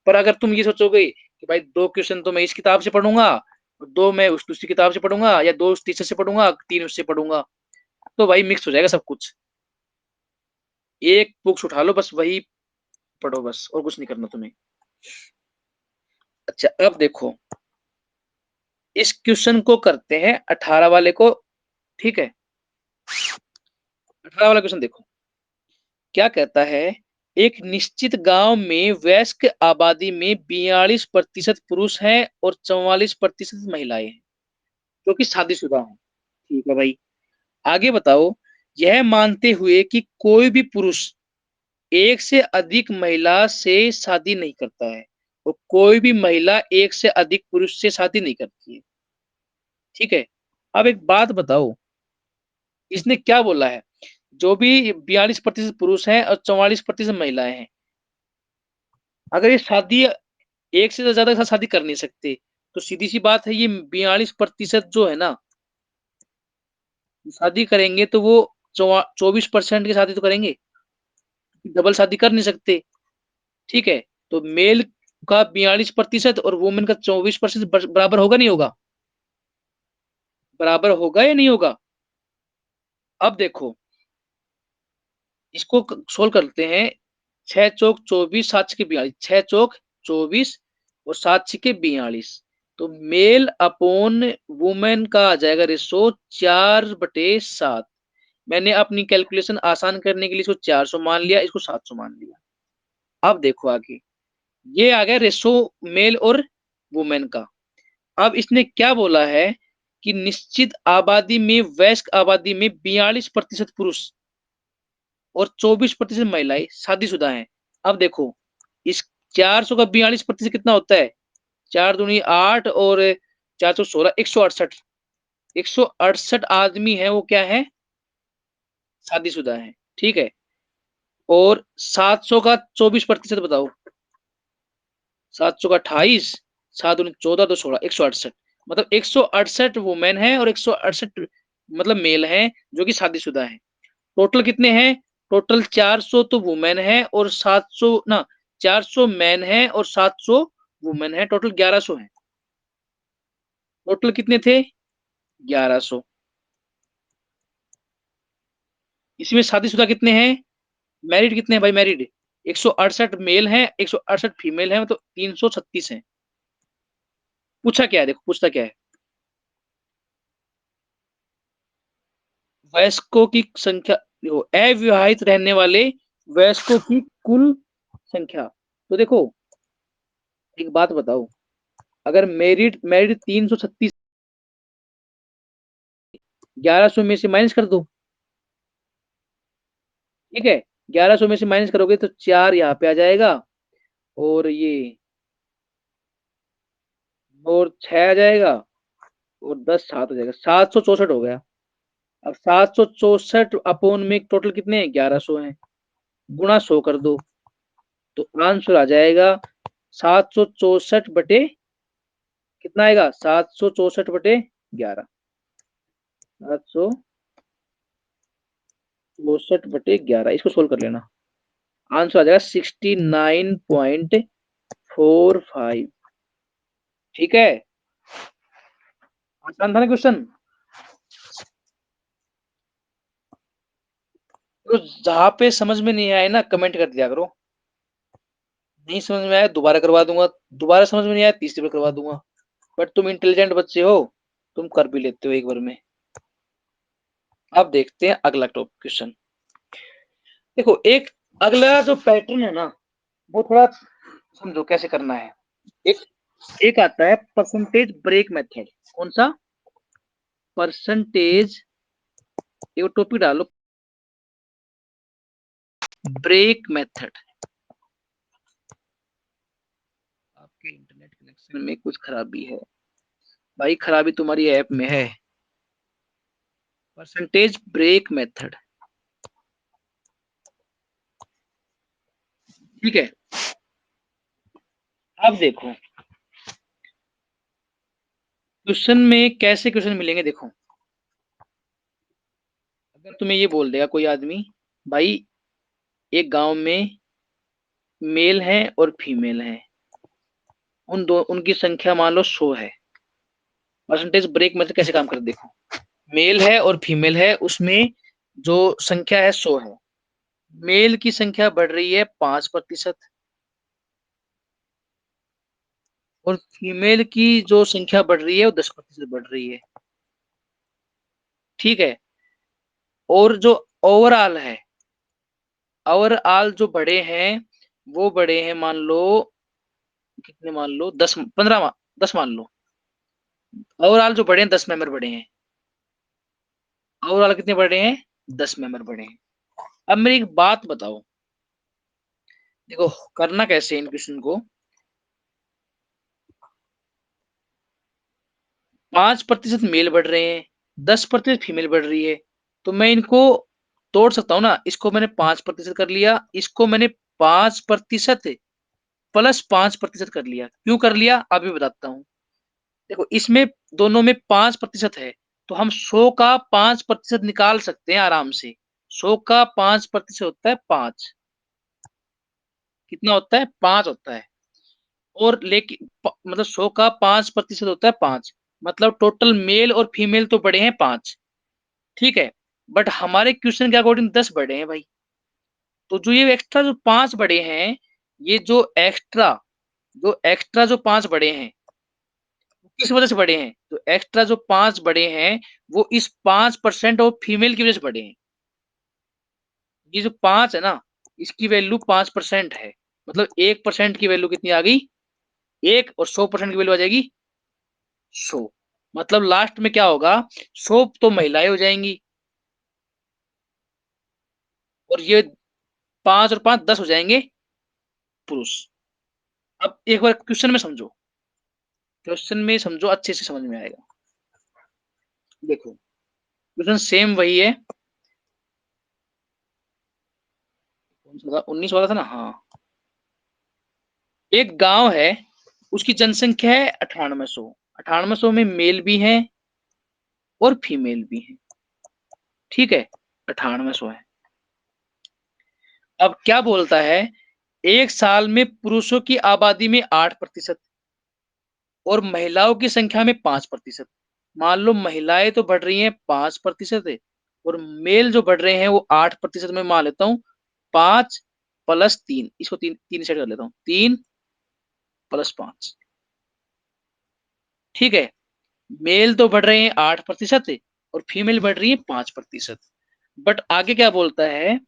पर अगर तुम ये सोचोगे कि भाई 2 क्वेश्चन तो मैं इस किताब से पढ़ूँगा, 2 मैं उस दूसरी किताब से पढ़ूँगा या 2 उस टीचर से पढ़ूँगा, 3 उससे पढ़ूँगा, तो भाई मिक्स हो जाएगा सब कुछ। एक बुक्स उठा लो बस वही पढ़ो बस और कुछ नहीं करना तुम्हें। अच्छा अब देखो, इस क्वेश्चन को करते हैं 18 वाले को, ठीक है? 18 वाला क्वेश्चन देखो, क्या कहता है, एक निश्चित गाँव में वयस्क आबादी में 42% पुरुष हैं और 44% महिलाएँ हैं, जो कि शादीशुदा हैं। ठीक है भाई। आगे बताओ, यह मानते हुए कि कोई भी पुरुष एक से अधिक महिला से शादी नहीं करता है और कोई भी महिला एक से अधिक पुरुष से शादी नहीं करती है। ठीक है? अब एक बात बताओ, इसने क्या बोला है? जो भी 42% पुरुष हैं और 44% महिलाएँ हैं, अगर ये शादी एक से ज़्यादा के साथ शादी कर नहीं सकते, तो सीधी-सी बात है ये 42% जो है ना, शादी करेंगे तो वो 24% की शादी तो करेंगे, डबल शादी कर नहीं सकते। ठीक है? तो मेल का 42% और वुमेन का 24% बराबर होगा नहीं होगा? बराबर होगा या नहीं होगा? अब देखो, इसको सोल्व करते हैं। 6 चौक 24, 7 छके 42, 6 चौक 24 और 7 छके 42। तो मेल अपॉन वुमेन का आ जाएगा रेशो 4/7। मैंने अपनी कैलकुलेशन आसान करने के लिए इसको 400 मान लिया, इसको 700 मान लिया। अब देखो आगे, ये आ गया रेशो मेल और वुमेन का। अब इसने क्या बोला है कि निश्चित आबादी में वयस्क आबादी में 42% पुरुष और 24% महिलाएं शादीशुदा हैं। अब देखो, इस 400 का 42% कितना होता है? 4 दूनी 8 और 4 सौ 16, 168। 168 आदमी है वो क्या है? शादीशुदा है। ठीक है? और 700 का 24% बताओ। 700 का 28, 7 दूनी 14, 2 16, 168। मतलब 168 वुमेन है और 168 मतलब मेल हैं जो कि शादीशुदा हैं। टोटल कितने हैं? टोटल 400 तो वुमेन है और 700 ना 400 मेन है और 700 वुमेन है, टोटल 1100 है। टोटल कितने थे? 1100। इसमें शादीशुदा कितने हैं? मैरिड कितने हैं भाई मैरिड? 168 मेल हैं, 168 फीमेल हैं, मतलब 336 हैं। पूछा क्या है, देखो पूछता क्या है? वयस्कों की संख्या, देखो अविवाहित रहने वाले वयस्कों की कुल संख्या। तो देखो, एक बात बताओ, अगर मैरिड मैरिड 336, 1100 में से माइनस कर दो। ठीक है? 1100 में से माइनस करोगे तो 4 यहाँ पे आ जाएगा और ये और 6 आ जाएगा और 10 7 हो जाएगा, 764 हो गया। अब 764 अपॉन में टोटल कितने हैं? 1100 हैं। गुणा 100 कर दो तो आंसर आ जाएगा 764/1100। कितना आएगा 764/11, 764/11, इसको सोल्व कर लेना, आंसर आ जाएगा 69.45। ठीक है, आसान था ना क्वेश्चन। तो जहां पे समझ में नहीं आए ना कमेंट कर दिया करो, नहीं समझ में आया दोबारा करवा दूंगा, दोबारा समझ में नहीं आया तीसरी बार करवा दूंगा। बट तुम इंटेलिजेंट बच्चे हो, तुम कर भी लेते हो एक बार में। अब देखते हैं अगला टॉप क्वेश्चन। देखो एक अगला जो पैटर्न है ना, वो थोड़ा समझो कैसे करना है। एक एक आता है परसेंटेज ब्रेक मेथड। कौन सा? परसेंटेज, एक टॉपिक डालो, ब्रेक मेथड। आपके इंटरनेट कनेक्शन में कुछ खराबी है भाई, खराबी तुम्हारी ऐप में है। परसेंटेज ब्रेक मेथड, ठीक है। अब देखो क्वेश्चन में कैसे क्वेश्चन मिलेंगे। देखो अगर तुम्हें ये बोल देगा कोई आदमी, भाई एक गांव में मेल है और फीमेल है, उन दो उनकी संख्या मान लो 100 है। परसेंटेज ब्रेक मेथड कैसे काम करते देखो, मेल है और फीमेल है, उसमें जो संख्या है 100 है। मेल की संख्या बढ़ रही है 5%, और फीमेल की जो संख्या बढ़ रही है वो 10% बढ़ रही है। ठीक है, और जो ओवरऑल है, ओवरऑल जो बड़े हैं वो बड़े हैं, मान लो कितने, मान लो 10 15, 10 मान लो। ओवरऑल जो बड़े हैं 10 मेंबर बड़े हैं। ओवरऑल कितने बड़े हैं? 10 मेंबर बड़े हैं। अब मेरी एक बात बताओ, देखो करना कैसे इन क्वेश्चन को। 5% मेल बढ़ रहे हैं, 10% फीमेल बढ़ रही है, तो मैं इनको तोड़ सकता हूँ ना। इसको मैंने 5% कर लिया, इसको मैंने 5% प्लस 5% कर लिया। क्यों कर लिया अभी बताता हूँ। देखो इसमें दोनों में 5% है, तो हम 100 का 5% निकाल सकते हैं आराम से। 100 का 5% होता है 5। कितना होता है? 5 होता है। और लेकिन मतलब 100 का 5% होता है 5, मतलब टोटल मेल और फीमेल तो बड़े हैं 5। ठीक है, बट हमारे क्वेश्चन के अकॉर्डिंग 10 बड़े हैं भाई। तो जो ये एक्स्ट्रा जो 5 बड़े हैं, ये जो एक्स्ट्रा जो 5 बड़े हैं, किस वजह से बड़े हैं? तो एक्स्ट्रा जो 5 बड़े हैं, वो इस 5% और फीमेल की वजह से बड़े हैं। ये जो 5 है ना, इसकी वैल्यू 5% है। मतलब 1% की वैल्यू कितनी आ गई? 1, और 100% की वैल्यू आ जाएगी 100। मतलब लास्ट में क्या होगा? 100 तो महिलाएं हो जाएंगी, और ये 5 और 5 10 हो जाएंगे पुरुष। अब एक बार क्वेश्चन में समझो, क्वेश्चन में समझो, अच्छे से समझ में आएगा। देखो क्वेश्चन सेम वही है। कौन सा था? 19 वाला था ना? हाँ। एक गांव है, उसकी जनसंख्या है 9800। 9800 में मेल भी है और फीमेल भी है। ठीक है, 9800 है। अब क्या बोलता है, एक साल में पुरुषों की आबादी में 8% और महिलाओं की संख्या में 5%। मान लो महिलाएं तो बढ़ रही हैं 5% है, और मेल जो बढ़ रहे हैं वो 8%। में मान लेता हूँ 5 + 3, इसको तीन तीन सेट कर लेता हूँ, 3 + 5। ठीक है, मेल तो बढ़ रहे हैं 8% और फीमेल बढ़ रही है 5%। बट आगे क्या बोलता है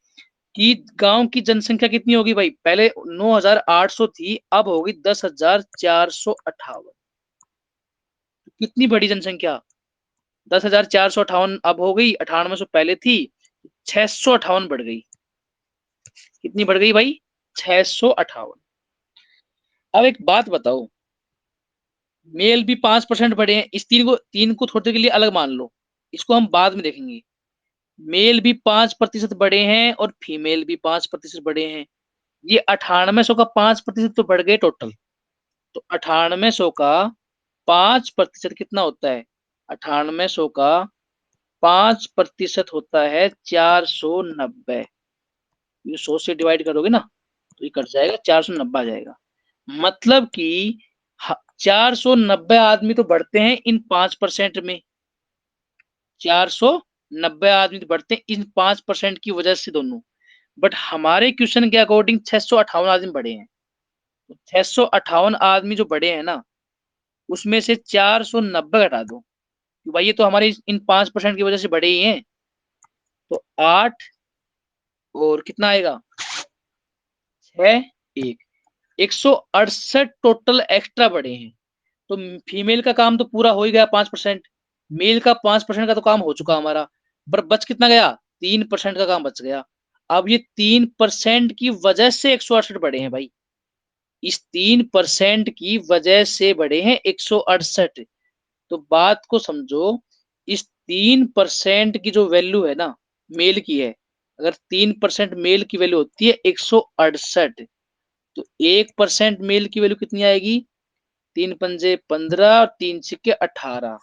कि गांव की जनसंख्या कितनी होगी भाई? पहले 9800 थी, अब होगी 10,458। कितनी बड़ी जनसंख्या? 10,458 अब हो गई, 9800 पहले थी, 658 बढ़ गई। कितनी बढ़ गई भाई? 658। अब एक बात बताओ, मेल भी 5% बढ़े हैं, इस तीन को थोड़ी देर के लिए अलग मान लो, इसको हम बाद में देखेंगे। मेल भी 5% बढ़े हैं और फीमेल भी 5% बढ़े हैं। ये 9800 का 5% तो बढ़ गए टोटल। तो 9800 का 5% कितना होता है? 9800 का 5% होता है 490। ये 100 से डिवाइड करोगे ना तो ये कट जाएगा, 490 आ जाएगा। मतलब कि 490 आदमी तो बढ़ते हैं इन 5% में, 490 आदमी तो बढ़ते हैं इन 5% की वजह से दोनों। बट हमारे क्वेश्चन के अकॉर्डिंग 658 आदमी बढ़े हैं। 658 आदमी जो बढ़े हैं ना, उसमें से 490 घटा दो, कि भाई ये तो हमारे इन 5% की वजह से बढ़े ही हैं। तो 8 और कितना आएगा, 6, 1, 168 टोटल एक्स्ट्रा बढ़े हैं। तो फीमेल का काम तो पूरा हो ही गया 5%, मेल का 5% का तो काम हो चुका हमारा, पर बच कितना गया, 3% का काम बच गया। अब ये 3% की वजह से 168 बढ़े हैं भाई, इस 3% की वजह से बढ़े हैं 168। तो बात को समझो, इस 3% की जो वैल्यू है ना, मेल की है, अगर 3% मेल की वैल्यू होती है 168, तो 1% मेल की वैल्यू कितनी आएगी, 3 पंजे 15 और 3 छिक्के 18।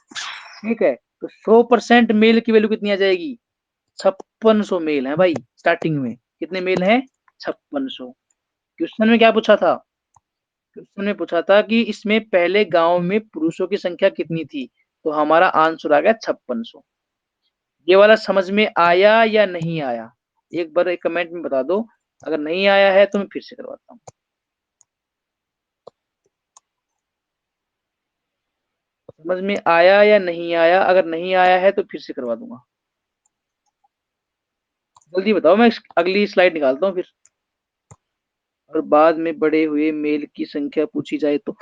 ठीक है, तो 100% मेल की वैल्यू कितनी आ जाएगी, 5600 मेल है भाई। स्टार्टिंग में कितने मेल हैं, 5600। क्वेश्चन में क्या पूछा था, क्वेश्चन में पूछा था कि इसमें पहले गांव में पुरुषों की संख्या कितनी थी, तो हमारा आंसर आ गया 5600। ये वाला समझ में आया या नहीं आया, एक बार एक कमेंट में बता दो। अगर नहीं आया है तो मैं फिर से करवाता हूँ। समझ में आया या नहीं आया, अगर नहीं आया है तो फिर से करवा दूंगा। जल्दी बताओ, मैं अगली स्लाइड निकालता हूँ फिर। और बाद में बड़े हुए मेल की संख्या पूछी जाए तो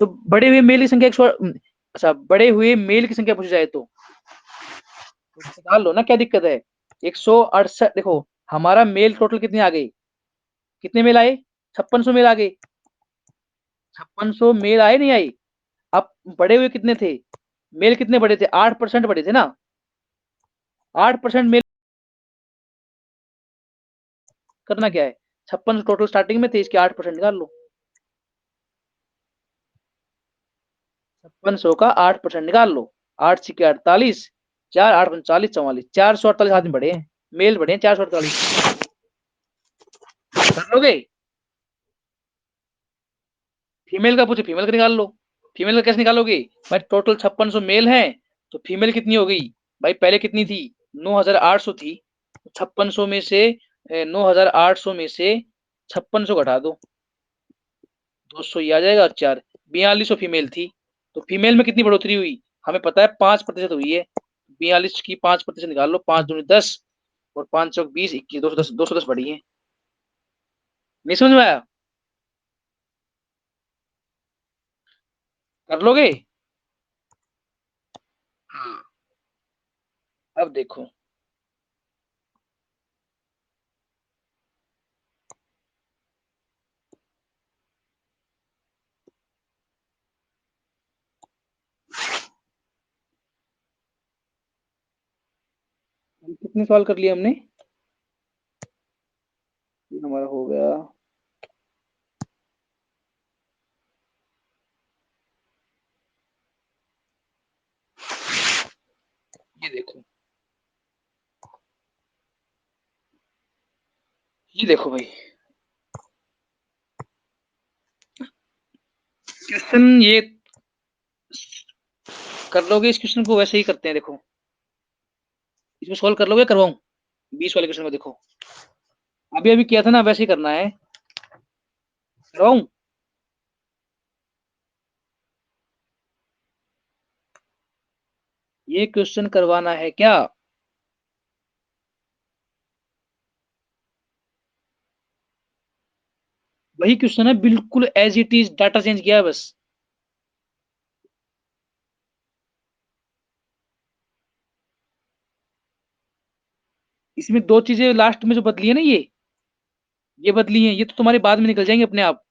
बड़े हुए मेल की संख्या 100, अच्छा बड़े हुए मेल की संख्या पूछी जाए तो निकाल लो ना, क्या दिक्कत है। 168 देखो, हमारा मेल टोटल कितने आ गए, कितने मेल आए, 5600 मेल आ गए, 5600 मेल आए नहीं आई। अब बड़े हुए कितने थे, मेल कितने बड़े थे, 8% बड़े थे ना, 8% मेल। करना क्या है, 5600 टोटल स्टार्टिंग में थे, इसके 8% निकाल लो। 5600 का 8% निकाल लो, 8 छिके 48, 4 8 45 44, 448 आदमी बढ़े हैं, मेल बढ़े हैं 448। कर लोगे, फीमेल का पूछे, फीमेल का निकाल लो। फीमेल का कैसे निकालोगे भाई, टोटल 5600 मेल है, तो फीमेल कितनी हो गई भाई, पहले कितनी थी, 9800 थी। 5600 में से 9800 में से 5600 घटा दो, 200 ही आ जाएगा, और 4 4200 फीमेल थी। तो फीमेल में कितनी बढ़ोतरी हुई, हमें पता है 5% हुई है। 42 की 5% निकाल लो, 5 दूनी 10 और 5 चौक 20, 21, 210, 210 बढ़ी है। नहीं समझ में आया, कर लोगे। हाँ, अब देखो, कितने सवाल कर लिए हमने, हमारा हो गया, ये देखो, ये देखो भाई, क्वेश्चन ये कर लोगे, इस क्वेश्चन को वैसे ही करते हैं, देखो इसमें सॉल्व कर लोगे, करवाऊं 20 वाले क्वेश्चन को, देखो अभी अभी किया था ना, वैसे ही करना है, करवाऊं। ये क्वेश्चन करवाना है क्या, वही क्वेश्चन है बिल्कुल as it is, data change किया है बस। इसमें दो चीजें लास्ट में जो बदली है ना, ये बदली है, ये तो तुम्हारे बाद में निकल जाएंगे अपने आप।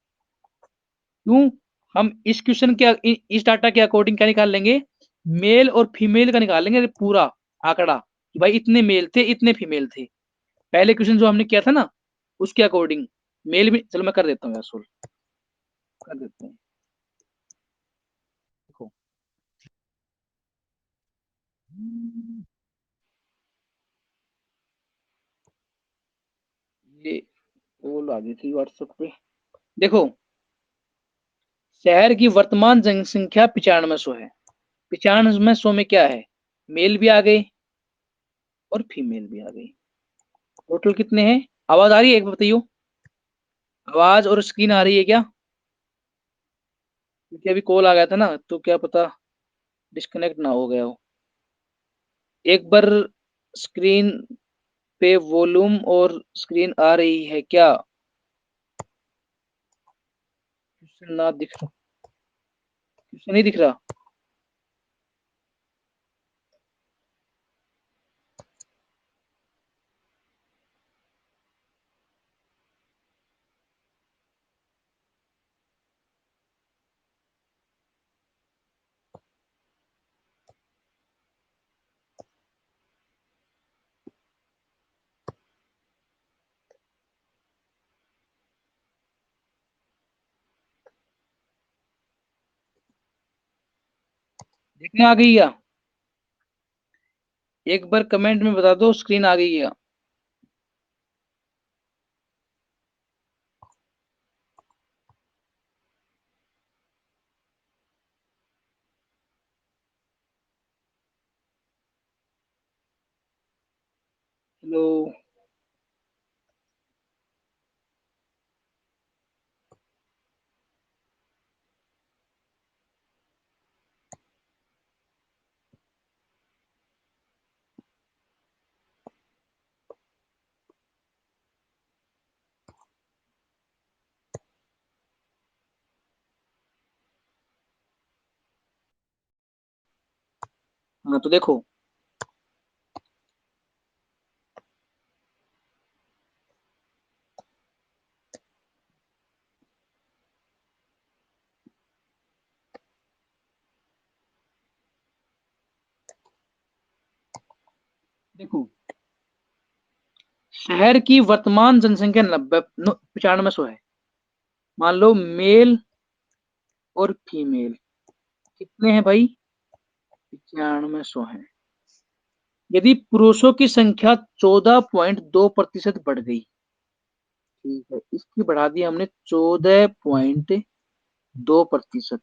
क्यों, हम इस क्वेश्चन के इस डाटा के अकॉर्डिंग क्या निकाल लेंगे, मेल और फीमेल का निकाल लेंगे पूरा आंकड़ा, कि भाई इतने मेल थे इतने फीमेल थे। पहले क्वेश्चन जो हमने किया था ना, उसके अकॉर्डिंग मेल भी, चलो मैं कर देता हूँ यार, सोल्व कर देते हैं। ये कॉल आ गई थी व्हाट्सएप पे। देखो, शहर की वर्तमान जनसंख्या 9500 है। 9500 में क्या है, मेल भी आ गए और फीमेल भी आ गई। टोटल कितने हैं? आवाज आ रही है, एक बार बताइयो। आवाज और स्क्रीन आ रही है क्या? क्योंकि अभी कॉल आ गया था ना, तो क्या पता डिस्कनेक्ट ना हो गया हो। एक बार स्क्रीन पे वॉल्यूम और स्क्रीन आ रही है क्या? क्वेश्चन ना दिख रहा, क्वेश्चन नहीं दिख रहा। देखने आ गई क्या? एक बार कमेंट में बता दो स्क्रीन आ गई क्या? हेलो। हाँ तो देखो, देखो शहर की वर्तमान जनसंख्या 9500 है। मान लो मेल और फीमेल कितने हैं भाई? 9500 है। यदि पुरुषों की संख्या 14.2% बढ़ गई, ठीक है, इसकी बढ़ा दी हमने 14.2%,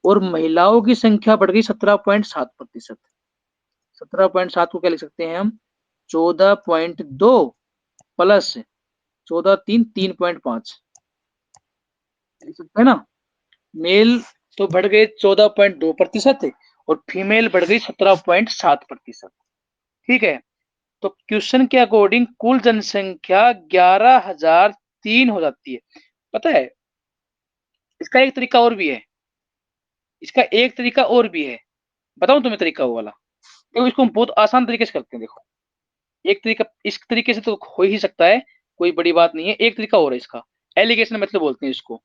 और महिलाओं की संख्या बढ़ गई 17.7%। 17.7 को क्या लिख सकते हैं हम? 14.2 प्लस 14 3 3.5 लिख सकते हैं ना। मेल तो बढ़ गए 14.2% और फीमेल बढ़ गई 17.7%। ठीक है, तो क्वेश्चन के अकॉर्डिंग कुल जनसंख्या 11,003 हो जाती है। पता है, इसका एक तरीका और भी है। इसका एक तरीका और भी है, बताऊं तुम्हें तरीका वो वाला? देखो, इसको हम बहुत आसान तरीके से करते हैं। देखो, एक तरीका इस तरीके से तो हो ही सकता है, कोई बड़ी बात नहीं है। एक तरीका और है इसका, एलिगेशन मेथड बोलते हैं इसको।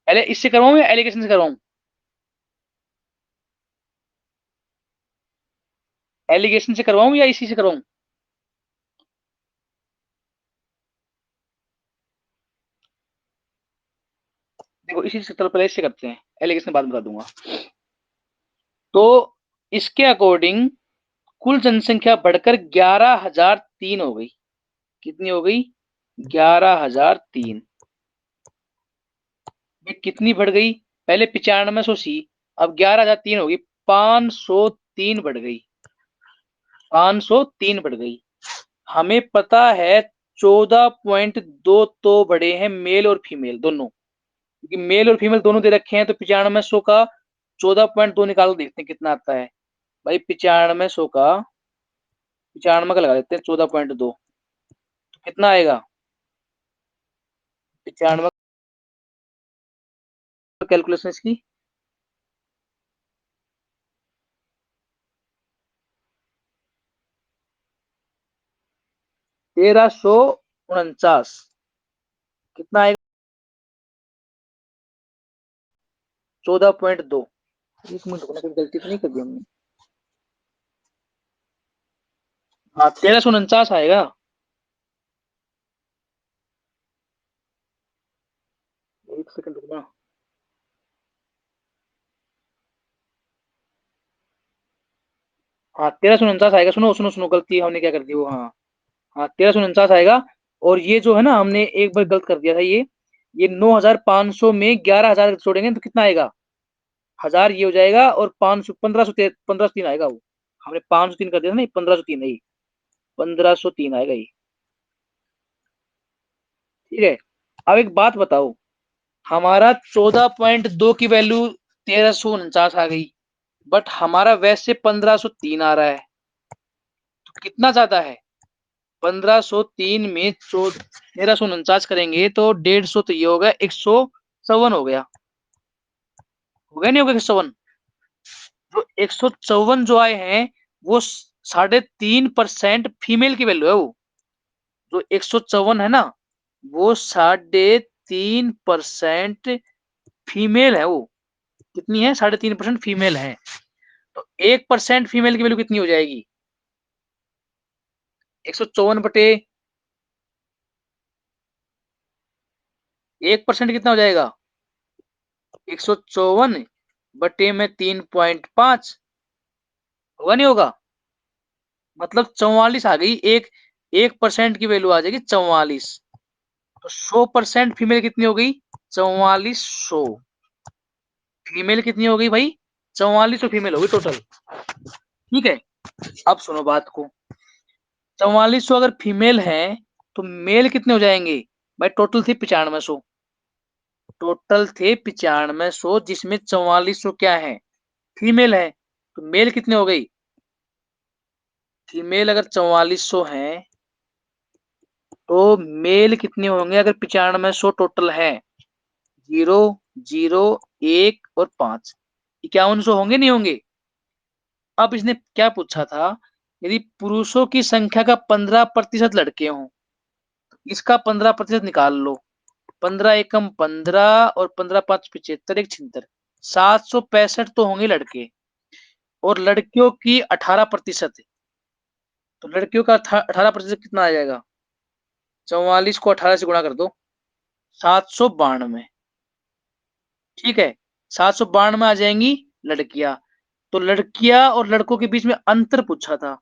पहले इससे करवाऊं या एलिगेशन से करवाऊं? एलिगेशन से करवाऊं या इसी से करवाऊं? देखो, इसी से चलो, पहले इससे करते हैं, एलिगेशन बाद में बता दूंगा। तो इसके अकॉर्डिंग कुल जनसंख्या बढ़कर 11,003 हो गई। कितनी हो गई? 11,003। ये कितनी बढ़ गई? पहले 9500 सी, अब 11,003 हो गई। 503 बढ़ गई। 503 बढ़ गई। हमें पता है 14.2 तो बड़े हैं मेल और फीमेल दोनों, क्योंकि मेल और फीमेल दोनों दे रखे हैं। तो 9500 का 14.2 निकाल देखते हैं कितना आता है। भाई 9500 का 95 का लगा देते हैं 14.2, तो कितना आएगा? 95 कैलकुलेशन इसकी। 1349। कितना आएगा? 14.2। एक मिनट रुकना, कोई गलती तो नहीं कर दी हमने? हाँ, 1349 आएगा। एक सेकंड रुकना। हाँ, 1349 आएगा। सुनो सुनो सुनो, गलती हमने क्या कर दी वो, हाँ। हाँ, 1349 आएगा। और ये जो है ना, हमने एक बार गलत कर दिया था ये 9,500 में 11,000 जोड़ेंगे तो कितना आएगा? 1000 ये हो जाएगा और 500 1503 आएगा वो। हमने 503 कर दिया था ना, 1503 है ये, 1503 आएगा ये। ठीक है। अब एक बात बताओ, हमारा 14.2 की वैल्यू 1349 आ गई, बट हमारा वैसे 1503 आ रहा है, तो कितना ज्यादा है? 1503 में 1349 करेंगे तो 150, तो ये होगा 154 हो गया। हो गया नहीं होगा 154? जो 154 जो आए हैं वो 3.5% फीमेल की वैल्यू है वो। जो 154 है ना, वो 3.5% फीमेल है वो। कितनी है? 3.5% फीमेल है। तो 1% फीमेल की वैल्यू कितनी हो जाएगी? 154 बटे 1% कितना हो जाएगा? 154 बटे में 3.5 होगा नहीं होगा? मतलब 44 आ गई। 1% की वैल्यू आ जाएगी 44। तो 100% फीमेल कितनी हो गई? 4400। फीमेल कितनी हो गई भाई? 4400 फीमेल हो गई टोटल। ठीक है। अब सुनो बात को, 4400 अगर फीमेल है तो मेल कितने हो जाएंगे? भाई टोटल थे 9500। टोटल थे 9500 जिसमें 4400 क्या है? फीमेल है। तो मेल कितने हो गई? फीमेल अगर 4400 है तो मेल कितने होंगे अगर 9500 टोटल है? 0, 0, 1 और 5, 5100 होंगे नहीं होंगे? अब इसने क्या पूछा था, यदि पुरुषों की संख्या का 15% लड़के हों, इसका 15% निकाल लो। 15 एकम 15 और 15 पांच 75, एक 76, 765 तो होंगे लड़के, और लड़कियों की 18%। तो लड़कियों का 18% कितना आ जाएगा? 44 को 18 से गुणा कर दो, 792। ठीक है। 792 आ जाएंगी लड़कियां। तो लड़कियां और लड़कों के बीच में अंतर पूछा था,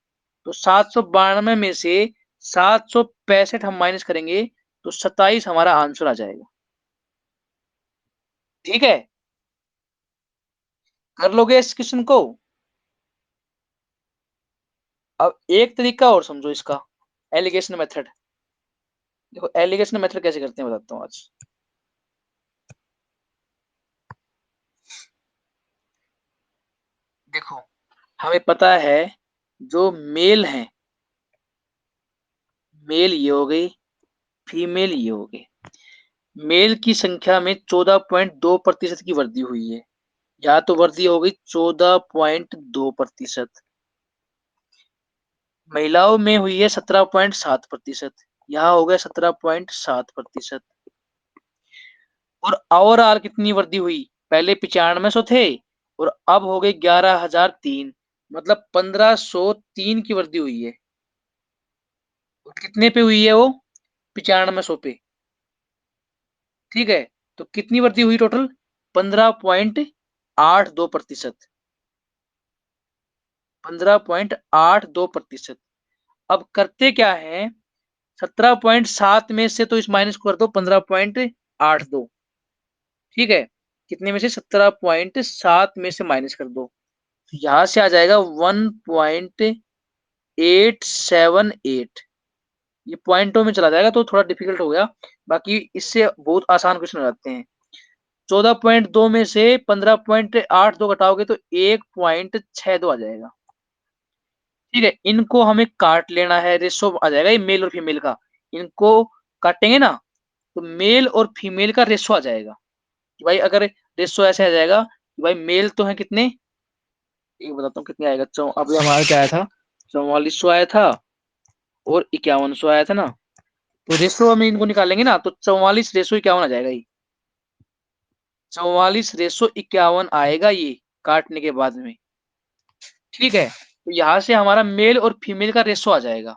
तो 792 में से 765 हम माइनस करेंगे तो 27 हमारा आंसर आ जाएगा। ठीक है। कर लोगे इस क्वेश्चन को? अब एक तरीका और समझो इसका, एलिगेशन मेथड। देखो एलिगेशन मेथड कैसे करते हैं बताता हूँ आज। देखो, हमें पता है जो मेल है, मेल ये हो गई, फीमेल ये हो गई। मेल की संख्या में 14.2% की वृद्धि हुई है। यहाँ तो वृद्धि हो गई 14.2%। महिलाओं में हुई है 17.7%। यहाँ हो गया 17.7%। और ओवरऑल कितनी वृद्धि हुई? पहले 9500 थे और अब हो गए 11,003, मतलब 1503 की वृद्धि हुई है। और कितने पे हुई है वो? 9500 पे। ठीक है। तो कितनी वृद्धि हुई टोटल? 15.82%। 15.82%। अब करते क्या है, 17.7 में से तो इस माइनस को कर दो 15.82। ठीक है। कितने में से? 17.7 में से माइनस कर दो, तो यहां से आ जाएगा 1.878। ये पॉइंटों में चला जाएगा तो थोड़ा डिफिकल्ट हो गया, बाकी इससे बहुत आसान क्वेश्चन हो जाते हैं। 14.2 में से 15.82 घटाओगे तो 1.62 आ जाएगा। ठीक है। इनको हमें काट लेना है, रेशो आ जाएगा ये मेल और फीमेल का। इनको काटेंगे ना तो मेल और फीमेल का रेशो आ जाएगा। कि भाई अगर रेशो ऐसे आ जाएगा कि भाई मेल तो है कितने, एक बताता हूँ कितने आएगा। अभी हमारा क्या आया था? 4400 आया था और 5100 आया था ना। तो रेशो हम इनको निकालेंगे ना तो 44 रेशो 51 आ जाएगा ये। 44 रेशो 51 आएगा ये काटने के बाद में। ठीक है। तो यहाँ से हमारा मेल और फीमेल का रेशो आ जाएगा।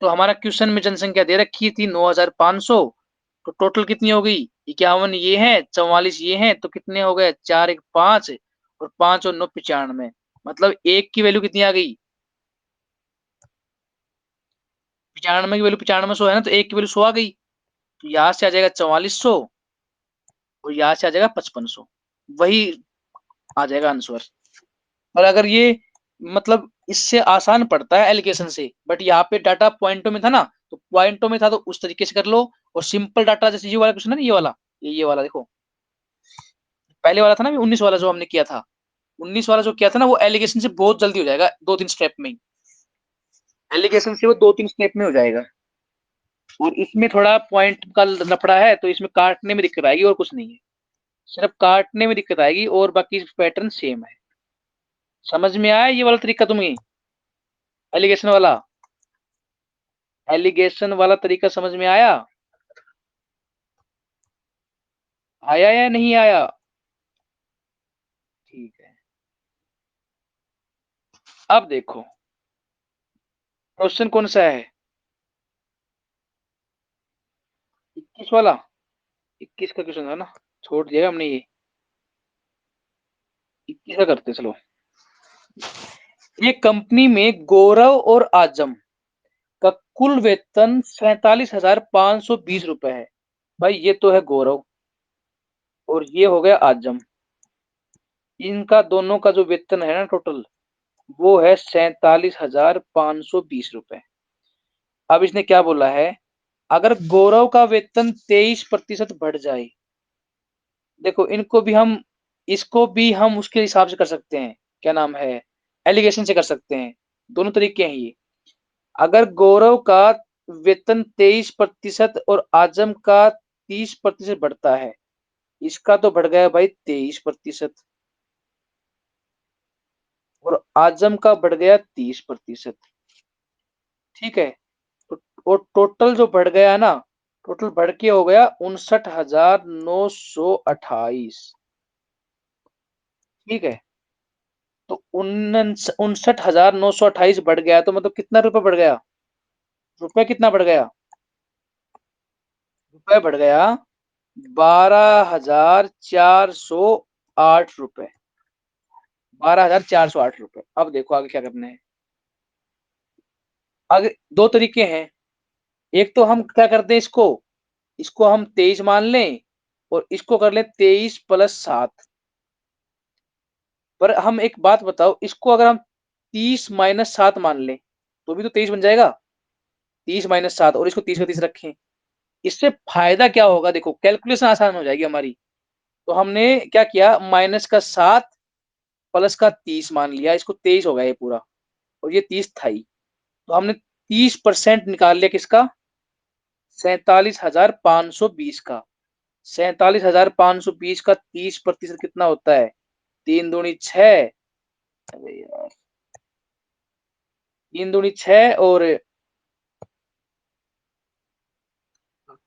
तो हमारा क्वेश्चन में जनसंख्या दे रखी थी 9,500, तो टोटल कितनी हो गई? 51 ये है, 44 ये है, तो कितने हो गए? 4 1 5 और 5 और 9 95। मतलब एक की वैल्यू कितनी आ गई? 95 की वैल्यू 9500 है ना, तो 1 की वैल्यू 100 आ गई। तो यहाँ से आ जाएगा 4400 और यहाँ से आ जाएगा 5500। वही आ जाएगा आंसर। और अगर ये मतलब इससे आसान पड़ता है एलिगेशन से, बट यहाँ पे डाटा पॉइंटों में था ना, तो पॉइंटों में था तो उस तरीके से कर लो। और सिंपल डाटा जैसे ये वाला क्वेश्चन है ना, ये वाला, ये वाला देखो, पहले वाला था ना 19 वाला जो हमने किया था, 19 वाला जो किया था ना, वो एलिगेशन से बहुत जल्दी हो जाएगा, 2-3 स्टेप में ही। एलिगेशन से वो 2-3 स्टेप में हो जाएगा। और इसमें थोड़ा पॉइंट का लफड़ा है, तो इसमें काटने में दिक्कत आएगी और कुछ नहीं है। सिर्फ काटने में दिक्कत आएगी और बाकी पैटर्न सेम है। समझ में आया ये वाला तरीका तुम्हें? एलिगेशन वाला, एलिगेशन वाला तरीका समझ में आया? आया या नहीं आया? ठीक है। अब देखो क्वेश्चन कौन सा है? 21 वाला। 21 का क्वेश्चन था ना, छोड़ दिया हमने ये। 21 का करते चलो। एक कंपनी में गौरव और आजम का कुल वेतन 47,520 रुपए है। भाई ये तो है गौरव और ये हो गया आजम। इनका दोनों का जो वेतन है ना टोटल, वो है 47,520 रुपए। अब इसने क्या बोला है, अगर गौरव का वेतन 23% बढ़ जाए। देखो इनको भी हम, इसको भी हम उसके हिसाब से कर सकते हैं, क्या नाम है, एलिगेशन से कर सकते हैं। दोनों तरीके हैं ये। अगर गौरव का वेतन 23% और आजम का 30% बढ़ता है, इसका तो बढ़ गया भाई 23% और आजम का बढ़ गया 30%। ठीक है। तो और टोटल जो बढ़ गया ना, टोटल बढ़ के हो गया 59,928। ठीक है। तो 59,928 बढ़ गया, तो मतलब कितना रुपए बढ़ गया? रुपए कितना बढ़ गया? रुपए बढ़ गया 12,408 रुपए। 12,408 रुपए। अब देखो आगे क्या करना है। आगे दो तरीके हैं। एक तो हम क्या करते हैं, इसको इसको हम 23 मान लें और इसको कर लें 23+7। पर हम एक बात बताओ, इसको अगर हम 30-7 मान लें तो भी तो 23 बन जाएगा। 30-7 और इसको 30 का 30 रखें, इससे फायदा क्या होगा? देखो कैलकुलेशन आसान हो जाएगी हमारी। तो हमने क्या किया, -7 प्लस का 30 मान लिया, इसको 23 हो गया ये पूरा और ये 30 था ही। तो हमने 30% निकाल लिया किसका, 47,520 का। 47,520 का 30% कितना होता है? 3 दूनी 6। अरे यार, 3 दूनी 6 और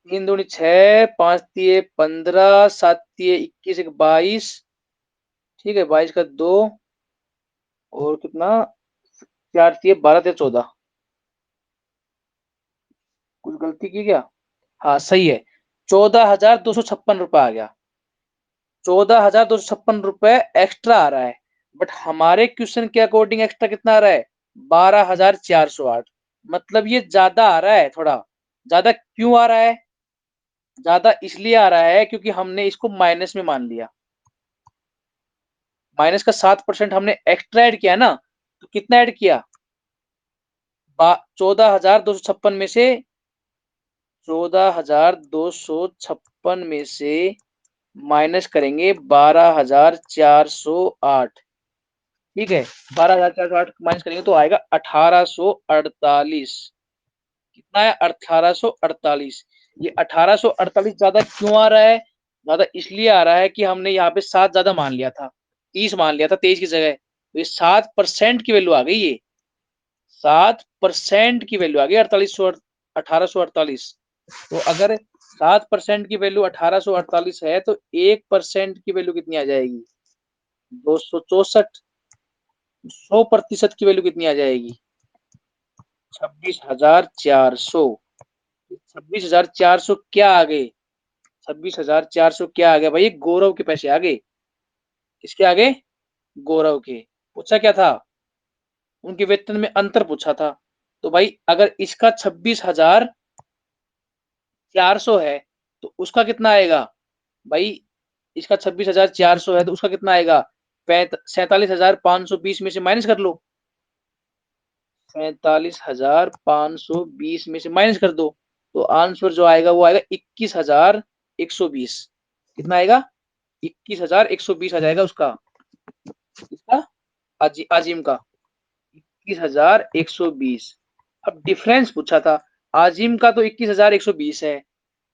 3 दूनी 6, 5 तिये 15, 7 तिये 21, 22। ठीक है, 22 का 2 और कितना, 4 तिये 12 तिये 14। कुछ गलती की क्या? हाँ सही है। 14,256 रुपए आ गया। 14,256 रुपए एक्स्ट्रा आ रहा है। बट हमारे क्वेश्चन के अकॉर्डिंग एक्स्ट्रा कितना आ रहा है? 12,408। मतलब ये ज्यादा आ रहा है थोड़ा। ज्यादा क्यों आ रहा है? ज्यादा इसलिए आ रहा है क्योंकि हमने इसको माइनस में मान लिया। माइनस का 7% हमने एक्स्ट्रा ऐड किया ना, तो कितना ऐड किया? 14,256 में से, 14,256 में से माइनस करेंगे 12,408। ठीक है। 12,408 माइनस करेंगे तो आएगा 1848। कितना है? 1848। ये 1848 ज्यादा क्यों आ रहा है? ज्यादा इसलिए आ रहा है कि हमने यहाँ पे 7 ज्यादा मान लिया था, 30 मान लिया था 23 की जगह। तो ये 7% की वैल्यू आ गई। ये 7% की वैल्यू आ गई 1848। तो अगर 7% की वैल्यू 1848 है तो 1% की वैल्यू कितनी आ जाएगी? 264। 100% की वैल्यू कितनी आ जाएगी? 26,400। 26,400 क्या आ गए? 26,400 क्या आ गया भाई? गौरव के पैसे आ गए। किसके आगे? गौरव के। पूछा क्या था? उनके वेतन में अंतर पूछा था। तो भाई अगर इसका 26,400 है तो उसका कितना आएगा भाई? इसका 26,400 है तो उसका कितना आएगा? 47,520 में से माइनस कर लो। 47,520 में से माइनस कर दो तो आंसर जो आएगा वो आएगा 21,120। कितना आएगा? 21,120 आ जाएगा उसका, इसका आजिम का 21,120। अब डिफरेंस पूछा था, आजिम का तो 21,120 है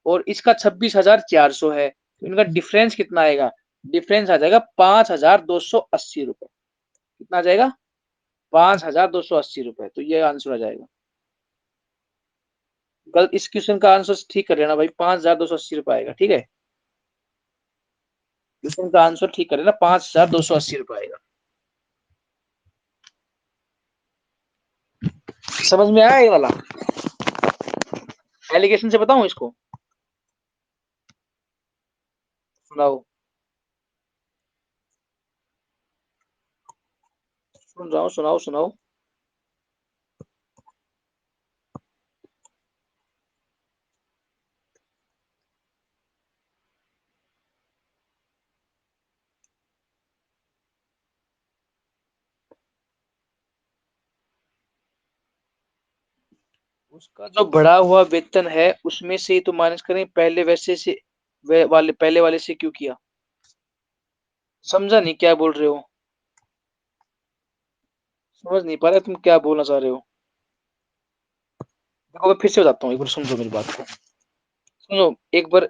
और इसका 26,400 है, तो इनका डिफरेंस कितना आएगा? डिफरेंस आ जाएगा 5,280 रुपए। कितना आ जाएगा? 5,280 रुपए। तो ये आंसर आ जाएगा। गलत, इस क्वेश्चन का आंसर ठीक कर लेना भाई, 5,280 रुपए आएगा। ठीक है, क्वेश्चन का आंसर ठीक कर लेना, 5,280 रुपए आएगा। समझ में आया ये वाला? एलिगेशन से बताऊं इसको? सुनाओ। सुन रहा हूँ, सुनाओ सुनाओ। उसका जो बढ़ा हुआ वेतन है उसमें से ही तो माइनस करें, पहले वैसे से वाले पहले वाले से क्यों किया? समझा नहीं क्या बोल रहे हो? समझ नहीं पा रहे तुम क्या बोलना चाह रहे हो? देखो मैं फिर से बताता हूँ, एक बार समझो मेरी बात को। सुनो एक बार।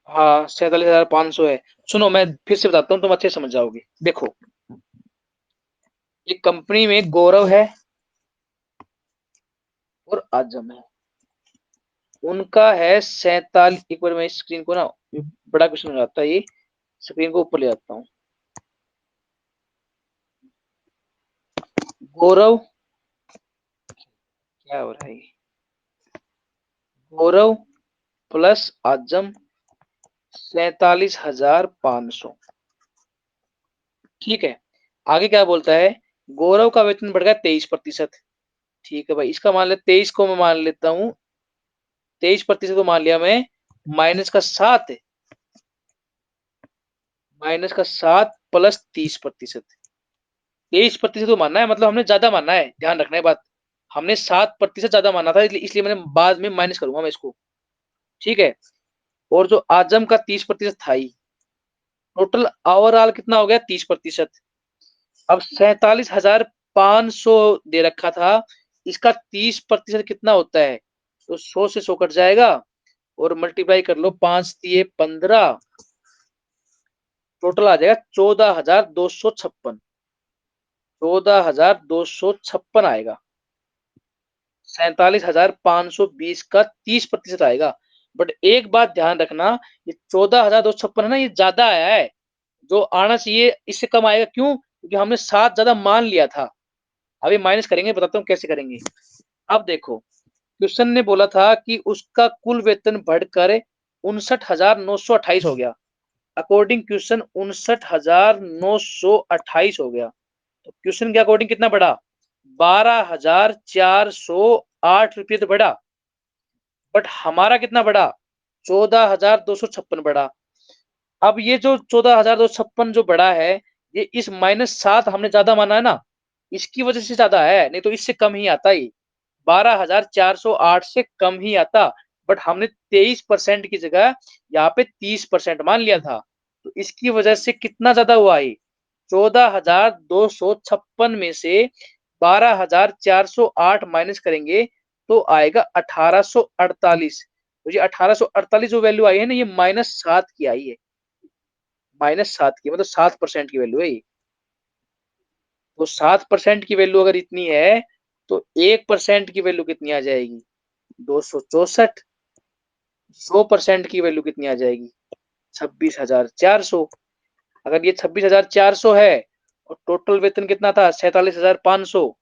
हाँ, 47,500 है। सुनो मैं फिर से बताता हूँ, तुम अच्छे से समझ जाओगे। देखो, एक कंपनी में गौरव है और आजम है। उनका है 47। एक बार मैं इस स्क्रीन को ना, बड़ा क्वेश्चन हो जाता है ये, स्क्रीन को ऊपर ले जाता हूँ। गौरव, क्या हो रहा है ये? गौरव प्लस आजम 47,500। ठीक है, आगे क्या बोलता है? गौरव का वेतन बढ़ गया 23%। ठीक है भाई, इसका मान ले 23 को मैं मान लेता हूँ, 23% को मान लिया मैं, माइनस का 7, प्लस 30%। 23% को मानना है, मतलब हमने ज्यादा मानना है, ध्यान रखना है बात। हमने 7% ज्यादा माना था, इसलिए मैंने बाद में माइनस करूंगा मैं इसको। ठीक है, और जो आजम का 30% था ही, टोटल ओवरऑल कितना हो गया? 30%। अब 47,500 दे रखा था, इसका 30% कितना होता है? तो 100 से 100 कट जाएगा और मल्टीप्लाई कर लो, 5 दिए 15, टोटल आ जाएगा 14,256। 14,256 आएगा। 47,520 का 30% आएगा। बट एक बात ध्यान रखना, ये 14,256 है ना, ये ज्यादा आया है। जो आना चाहिए इससे कम आएगा। क्यों? क्योंकि हमने 7 ज्यादा मान लिया था। अभी माइनस करेंगे, बताता हूँ कैसे करेंगे। अब देखो, क्वेश्चन ने बोला था कि उसका कुल वेतन बढ़कर 59,928 हो गया। अकॉर्डिंग क्वेश्चन 59,928 हो गया। तो क्वेश्चन के अकॉर्डिंग कितना बढ़ा? 12,408 रुपये तो बढ़ा। बट हमारा कितना बढ़ा? 14,256 बढ़ा। अब ये जो 14,256 जो बढ़ा है, ये इस -7 हमने ज्यादा माना है ना, इसकी वजह से ज्यादा है, नहीं तो इससे कम ही आता ही। 12,408 से कम ही आता। बट हमने 23% की जगह यहाँ पे 30% मान लिया था, तो इसकी वजह से कितना ज्यादा हुआ है? 14,256 में से 12,408 माइनस करेंगे तो आएगा 1,848। तो ये 1,848 जो वैल्यू आई है ना, ये -7 की आई है। -7 की मतलब 7% की वैल्यू है ये। तो 7% की वैल्यू अगर इतनी है, तो 1% की वैल्यू कितनी आ जाएगी? 264। 100% की वैल्यू कितनी आ जाएगी? 26,400। अगर ये 26,400 है और टोटल वेतन कितना था? 47,500।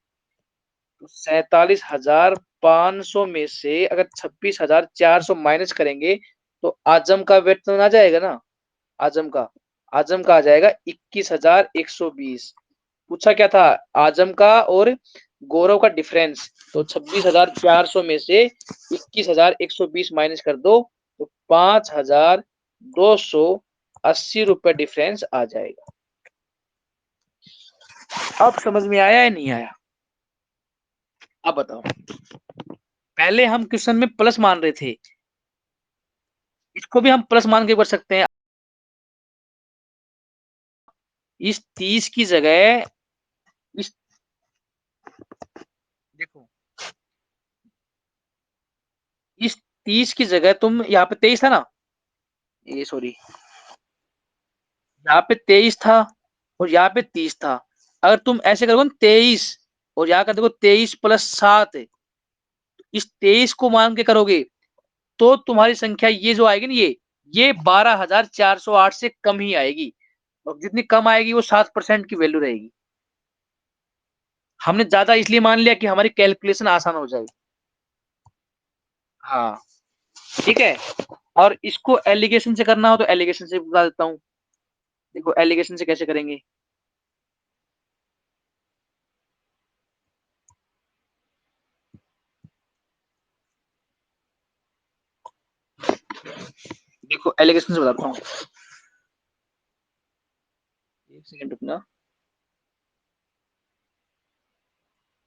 तो 47,500 में से अगर 26,400 माइनस करेंगे तो आजम का वेतन आ जाएगा ना। आजम का आ जाएगा 21,120। पूछा क्या था? आजम का और गौरव का डिफरेंस, तो 26,400 में से 21,120 माइनस कर दो तो 5,280 रुपए डिफरेंस आ जाएगा। अब समझ में आया या नहीं आया? अब बताओ, पहले हम क्वेश्चन में प्लस मान रहे थे, इसको भी हम प्लस मान के कर सकते हैं। इस 30 की जगह इस देखो, इस 30 की जगह तुम यहाँ पे 23 था ना, ये सॉरी, यहाँ पे 23 था और यहाँ पे 30 था। अगर तुम ऐसे करोगे ना 23 और यहाँ कर देखो 23 प्लस 7, इस 23 को मान के करोगे तो तुम्हारी संख्या ये जो आएगी ना, ये 12,408 से कम ही आएगी, और जितनी कम आएगी वो 7% की वैल्यू रहेगी। हमने ज्यादा इसलिए मान लिया कि हमारी कैलकुलेशन आसान हो जाए। हाँ, ठीक है। और इसको एलिगेशन से करना हो तो एलिगेशन से बता देता हूँ। देखो एलिगेशन से कैसे करेंगे। देखो एलिगेशन से बताता हूँ, एक सेकंड रुकना।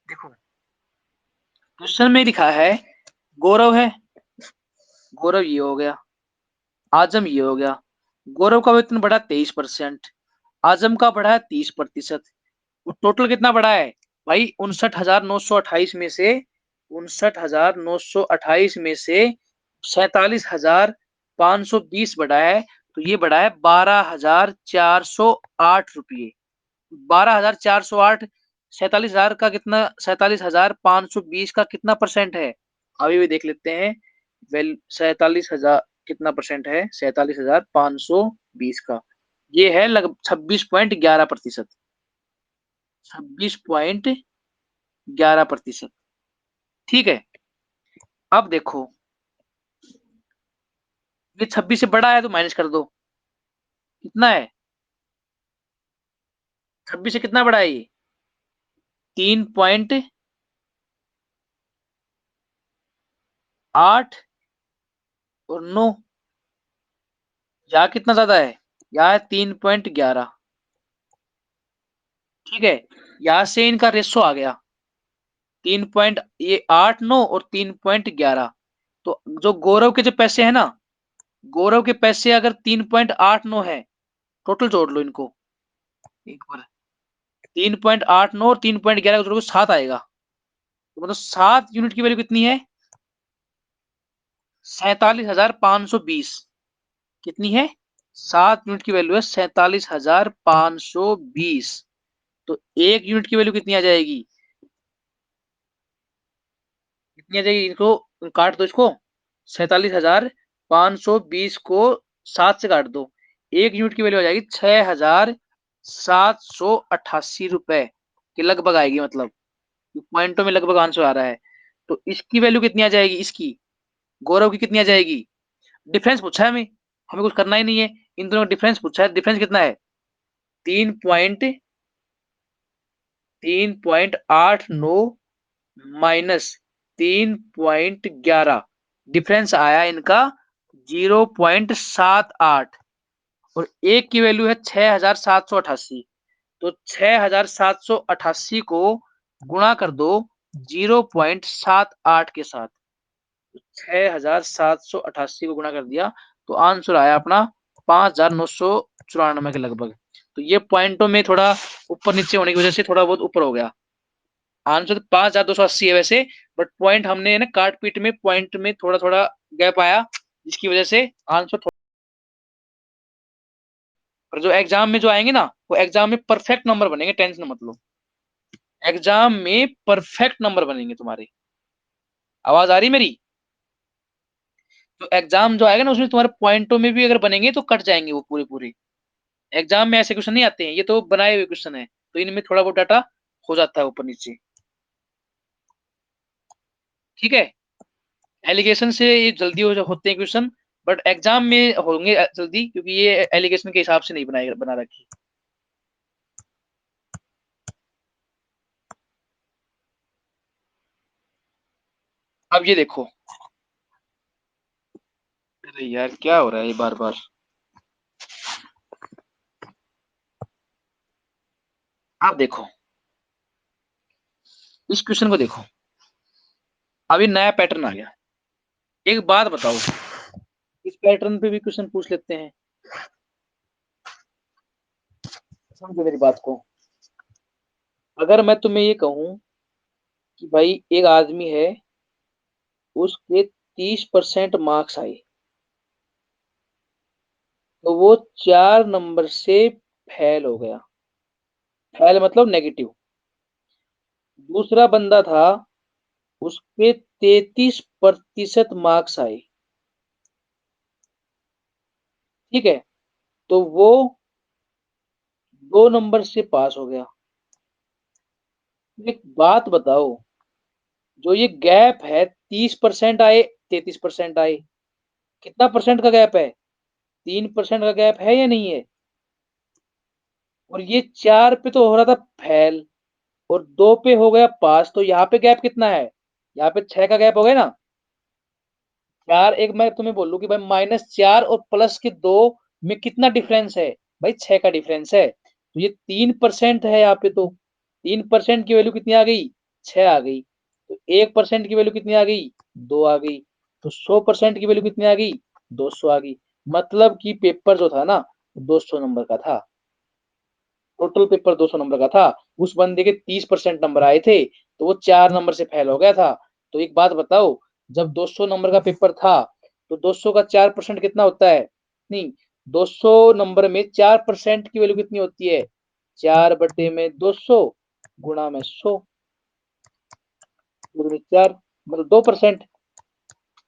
देखो क्वेश्चन में लिखा है गौरव है, गौरव ये हो गया, आजम ये हो गया। गौरव का वेतन बढ़ा 23%, आजम का बढ़ा है 30%। टोटल कितना बढ़ा है भाई? 59,928 में से 59,928 में से 47,520 बढ़ा है, तो ये बढ़ा है 12,408 रुपये। 12,408 47,000 का कितना, 47,520 का कितना परसेंट है? अभी भी देख लेते हैं। वेल 47,000 कितना परसेंट है? 47,520 का ये है लगभग 26.11%। 26.11%। ठीक है। अब देखो, ये 26 से बड़ा है तो माइनस कर दो, कितना है? 26 से कितना बड़ा है ये? 3.8 और 9, यहाँ कितना ज्यादा है? यहाँ 3.11। ठीक है, यहाँ से इनका रेशो आ गया 3.89 और 3.11। तो जो गौरव के जो पैसे है ना, गौरव के पैसे अगर 3.89 है, टोटल जोड़ लो इनको एक बार, 3.89 और 3.11 जोड़ोगे 7 आएगा। तो मतलब 7 यूनिट की वैल्यू कितनी है? 47,520। कितनी है? 7 यूनिट की वैल्यू है 47,520। तो एक यूनिट की वैल्यू कितनी आ जाएगी? कितनी आ जाएगी? इनको काट दो इसको, 47,520 को 7 से काट दो, एक यूनिट की वैल्यू आ जाएगी 6,788 रुपए के लगभग आएगी। मतलब पॉइंटों में लगभग आंसर आ रहा है। तो इसकी वैल्यू कितनी आ जाएगी? इसकी, गौरव की कितनी आ जाएगी? डिफरेंस पूछा है हमें, हमें कुछ करना ही नहीं है। इन दोनों का डिफरेंस पूछा है, डिफरेंस कितना है? 3.89 माइनस 3.11, डिफरेंस आया इनका 0.78। और एक की वैल्यू है 6,788। तो 6,788 को गुणा कर दो 0.78 के साथ। 6,788 को गुणा कर दिया तो आंसर आया अपना 5,994 के लगभग। तो ये पॉइंटों में थोड़ा ऊपर नीचे होने की वजह से थोड़ा बहुत ऊपर हो गया। आंसर तो 5,280 है वैसे, बट पॉइंट हमने ना काट पीट में पॉइंट में थोड़ा थोड़ा गैप आया, जिसकी वजह से आंसर थोड़ा। पर जो एग्जाम में जो आएंगे ना, वो एग्जाम में परफेक्ट नंबर बनेंगे, टेंशन मत लो। एग्जाम में परफेक्ट नंबर बनेंगे तुम्हारे। आवाज आ रही मेरी? तो एग्जाम जो आएगा ना उसमें तुम्हारे पॉइंटों में भी अगर बनेंगे तो कट जाएंगे वो पूरे पूरे। एग्जाम में ऐसे क्वेश्चन नहीं आते हैं, ये तो बनाए हुए क्वेश्चन है, तो इनमें थोड़ा बहुत डाटा हो जाता है ऊपर नीचे। ठीक है, एलिगेशन से ये जल्दी होते हैं क्वेश्चन, बट एग्जाम में होंगे जल्दी, क्योंकि ये एलिगेशन के हिसाब से नहीं बनाए बना रखी। अब ये देखो, अरे यार क्या हो रहा है ये बार बार। आप देखो, इस क्वेश्चन को देखो, अभी नया पैटर्न आ गया। एक बात बताओ, इस पैटर्न पे भी क्वेश्चन पूछ लेते हैं, समझो मेरी बात को। अगर मैं तुम्हें ये कहूं कि भाई एक आदमी है, उसके 30% मार्क्स आए, तो वो 4 नंबर से फेल हो गया। फेल मतलब नेगेटिव। दूसरा बंदा था, उसके 33% मार्क्स आए, ठीक है, तो वो 2 नंबर से पास हो गया। एक बात बताओ, जो ये गैप है, 30% आए, 33% आए, कितना परसेंट का गैप है? 3% का गैप है या नहीं है? और ये 4 पे तो हो रहा था फेल, और 2 पे हो गया पास, तो यहाँ पे गैप कितना है? यहाँ पे 6 का गैप हो गया ना। 4, एक मैं तुम्हें बोलूं कि भाई -4 और +2 में कितना डिफरेंस है? भाई 6 का डिफरेंस है, तो ये 3% है यहाँ पे। तो 3% की वैल्यू कितनी आ गई? 6 आ गई। तो 1% की वैल्यू कितनी आ गई? 2 आ गई। तो 100% की वैल्यू कितनी आ गई? 200 आ गई। मतलब कि पेपर जो था ना, 200 नंबर का था। टोटल पेपर 200 नंबर का था। उस बंदे के 30% नंबर आए थे, तो वो 4 नंबर से फेल हो गया था। तो एक बात बताओ, जब 200 नंबर का पेपर था, तो 200 का 4% कितना होता है? नहीं, 200 नंबर में 4% की वैल्यू कितनी होती है? 4/200 गुणा में 100, 4 मतलब 2%।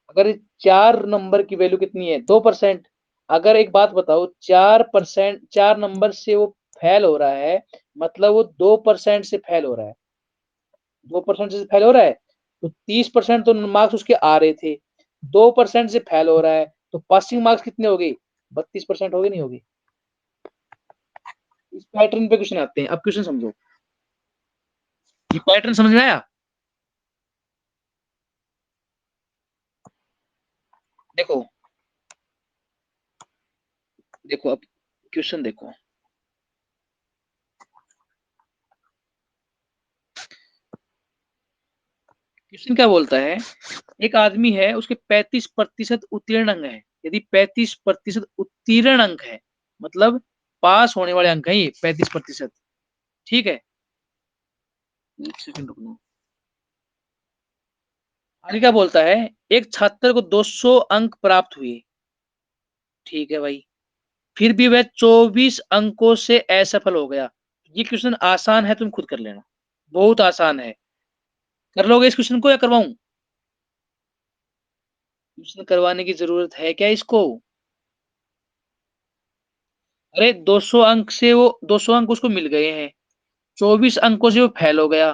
अगर 4 नंबर की वैल्यू कितनी है? 2%। अगर एक बात बताओ, 4%, 4 नंबर से वो फेल हो रहा है, मतलब वो 2% से फेल हो रहा है। 2% से फेल हो रहा है, तो 30% तो मार्क्स उसके आ रहे थे, 2% से फेल हो रहा है, तो पासिंग मार्क्स कितने हो गए? 32% हो गए, नहीं होगी? इस पैटर्न पे क्वेश्चन आते हैं। अब क्वेश्चन समझो, ये पैटर्न समझ में आया? देखो, देखो अब क्वेश्चन देखो। क्वेश्चन क्या बोलता है? एक आदमी है, उसके 35% उत्तीर्ण अंक है। यदि 35% उत्तीर्ण अंक है, मतलब पास होने वाले अंक है ये 35%, ठीक है। एक सेकंड रुकना। आगे क्या बोलता है? एक छात्र को 200 अंक प्राप्त हुए, ठीक है भाई, फिर भी वह 24 अंकों से असफल हो गया। ये क्वेश्चन आसान है, तुम खुद कर लेना, बहुत आसान है। कर लोगे इस क्वेश्चन को या करवाऊं? क्वेश्चन करवाने की जरूरत है क्या इसको? अरे 200 अंक से वो 200 अंक उसको मिल गए हैं, 24 अंकों से वो फेल हो गया,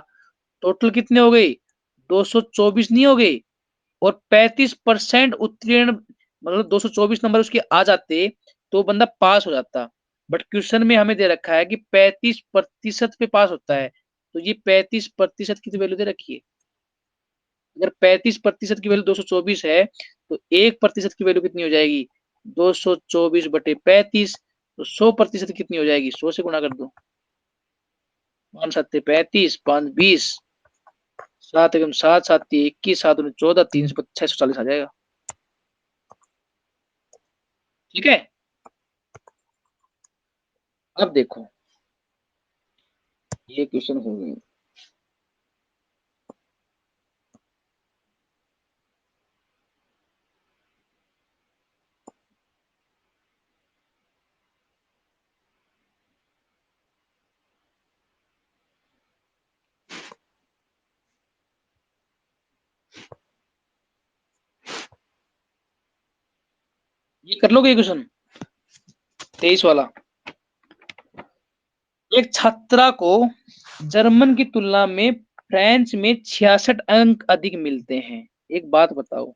टोटल कितने हो गए? 224 नहीं हो गए? और 35% उत्तीर्ण, मतलब 224 नंबर उसके आ जाते, तो बंदा पास हो जाता। बट क्वेश्चन में हमें दे रखा है कि 35% पे पास होता है, तो ये 35% की तो वैल्यू दे रखी है। अगर 35% की वैल्यू 224 है, तो 1% की वैल्यू कितनी हो जाएगी? 224/35। तो 100% कितनी हो जाएगी? 100 से गुणा कर दो। 5 7 35, 5 20, 7 1 7, 7 3 21, 7 19 14, 640 आ जाएगा। ठीक है। अब देखो, ये क्वेश्चन हो गए। ये कर लोगे क्वेश्चन 23 वाला? एक छात्रा को जर्मन की तुलना में फ्रेंच में 66 अंक अधिक मिलते हैं। एक बात बताओ,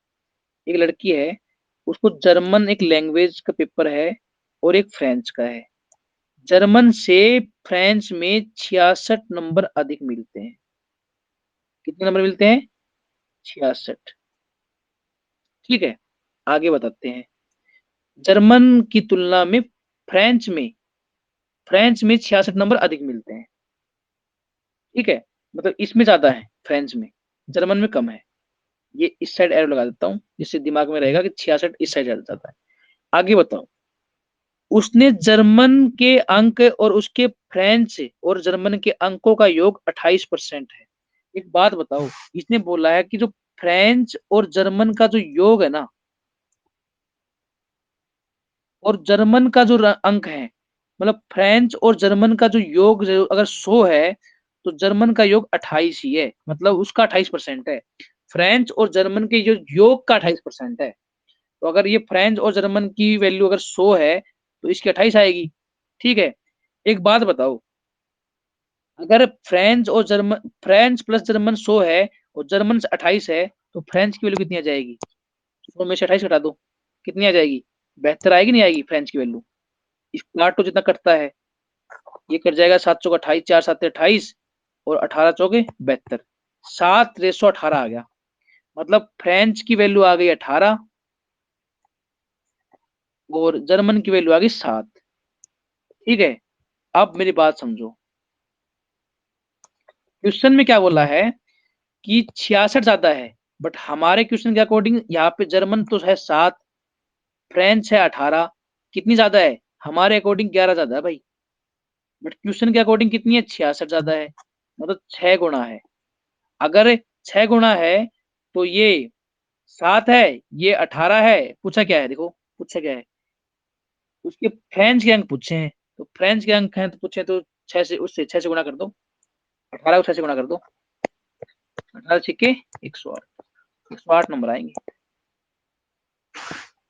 एक लड़की है, उसको जर्मन एक लैंग्वेज का पेपर है, और एक फ्रेंच का है। जर्मन से फ्रेंच में 66 नंबर अधिक मिलते हैं। कितने नंबर मिलते हैं? 66। ठीक है, आगे बताते हैं। जर्मन की तुलना में फ्रेंच में फ्रेंच में 66 नंबर अधिक मिलते हैं। ठीक है, मतलब इसमें ज़्यादा है फ्रेंच में, जर्मन में कम है। ये इस साइड एरो लगा देता हूँ, जिससे दिमाग में रहेगा कि 66 इस साइड जाता है। आगे बताओ। उसने जर्मन के अंक और उसके फ्रेंच और जर्मन के अंकों का योग 28% है। एक बात बताओ, इसने बोला है कि जो फ्रेंच और जर्मन का जो योग है ना, और जर्मन का जो अंक है, मतलब फ्रेंच और जर्मन का जो योग अगर 100 है, तो जर्मन का योग 28 ही है, मतलब उसका 28% है। फ्रेंच और जर्मन के जो योग का 28% है। तो अगर ये फ्रेंच और जर्मन की वैल्यू अगर 100 है, तो इसकी 28 आएगी। ठीक है, एक बात बताओ, अगर फ्रेंच प्लस जर्मन 100 है और जर्मन से 28 है, तो फ्रेंच की वैल्यू कितनी आ जाएगी? 100 में से 28 घटा दो, कितनी आ जाएगी? 72 आएगी, नहीं आएगी फ्रेंच की वैल्यू? इस काटो जितना कटता है, ये कट जाएगा। 7 चौक 28, 4 7 28 और 18 चौके 72, 7/18 आ गया। मतलब फ्रेंच की वैल्यू आ गई 18 और जर्मन की वैल्यू आ गई 7। ठीक है, अब मेरी बात समझो। क्वेश्चन में क्या बोला है कि 66 ज्यादा है, बट हमारे क्वेश्चन के अकॉर्डिंग यहाँ पे जर्मन तो है 7, फ्रेंच है 18, कितनी ज्यादा है? हमारे अकॉर्डिंग 11 ज्यादा है भाई, बट क्वेश्चन के अकॉर्डिंग कितनी है? 66 ज्यादा है, मतलब 6 गुना है। अगर 6 गुना है, तो ये 7 है, ये 18 है। पूछा क्या है? देखो पूछा क्या है, उसके फ्रेंच के अंक पूछे हैं। तो फ्रेंच के अंक हैं तो पूछे, तो 6 से, उससे 6 से गुणा कर दो, 18 को 6 से गुणा कर दो, 18 छिक्के 108, 108 नंबर आएंगे।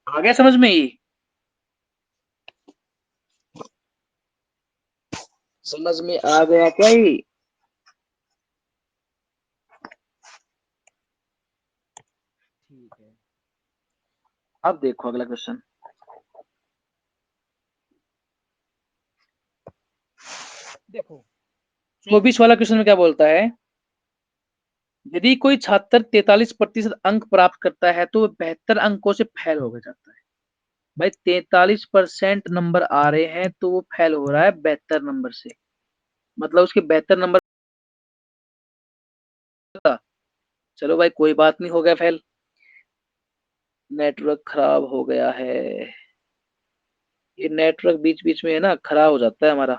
आ गया समझ में? ये समझ में आ गया क्या ये? ठीक है, अब देखो अगला क्वेश्चन। देखो 24 वाला क्वेश्चन में क्या बोलता है, यदि कोई छात्र 43% अंक प्राप्त करता है तो वह 72 अंकों से फेल हो जाता है। भाई 43% नंबर आ रहे हैं तो वो फेल हो रहा है 72 नंबर से, मतलब उसके 72 नंबर था। चलो भाई कोई बात नहीं, हो गया फेल। नेटवर्क खराब हो गया है। ये नेटवर्क बीच बीच में है ना खराब हो जाता है हमारा।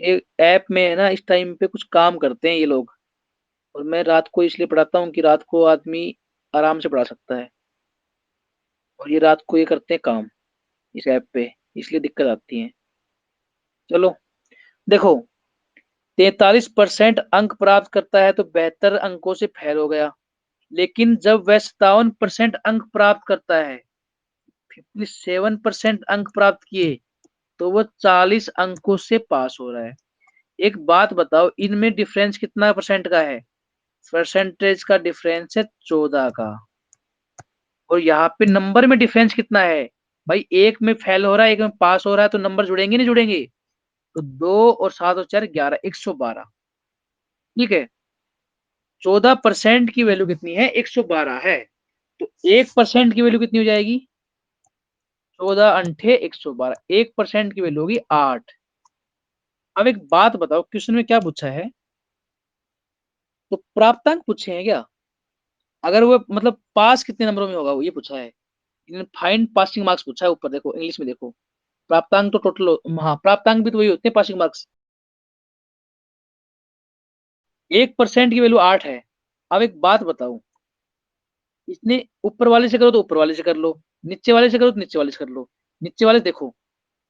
ये ऐप में है ना, इस टाइम पे कुछ काम करते हैं ये लोग। और मैं रात को इसलिए पढ़ाता हूँ कि रात को आदमी आराम से पढ़ा सकता है, और ये रात को ये करते हैं काम इस ऐप पे, इसलिए दिक्कत आती है। चलो देखो, 43% अंक प्राप्त करता है तो 72 अंकों से फेल हो गया। लेकिन जब वह 57% अंक प्राप्त करता है, 57% अंक प्राप्त किए, तो वो 40 अंकों से पास हो रहा है। एक बात बताओ, इनमें डिफरेंस कितना परसेंट का है? परसेंटेज का डिफरेंस है 14 का। और यहाँ पे नंबर में डिफरेंस कितना है? भाई एक में फेल हो रहा है, एक में पास हो रहा है, तो नंबर जुड़ेंगे नहीं जुड़ेंगे? तो 2 और 7 और 4 11, 112। ठीक है, 14% की वैल्यू कितनी है? 112 है। तो 1% की वैल्यू कितनी हो जाएगी? 14 × 112, 1% की वैल्यू होगी 8। अब एक बात बताओ, क्वेश्चन में क्या पूछा है? तो प्राप्तांक पूछे हैं क्या? अगर वो मतलब पास कितने नंबरों में होगा, वो ये पूछा है। इन्होंने फाइंड पासिंग मार्क्स पूछा है, ऊपर देखो इंग्लिश में देखो। प्राप्तांक तो टोटल, हाँ प्राप्तांक भी तो वही होते हैं, पासिंग मार्क्स। 1% की वैल्यू 8 है। अब एक बात बताओ, इसने ऊपर वाले से करो तो ऊपर वाले से कर लो, नीचे वाले से करो तो नीचे वाले से कर लो। नीचे वाले देखो,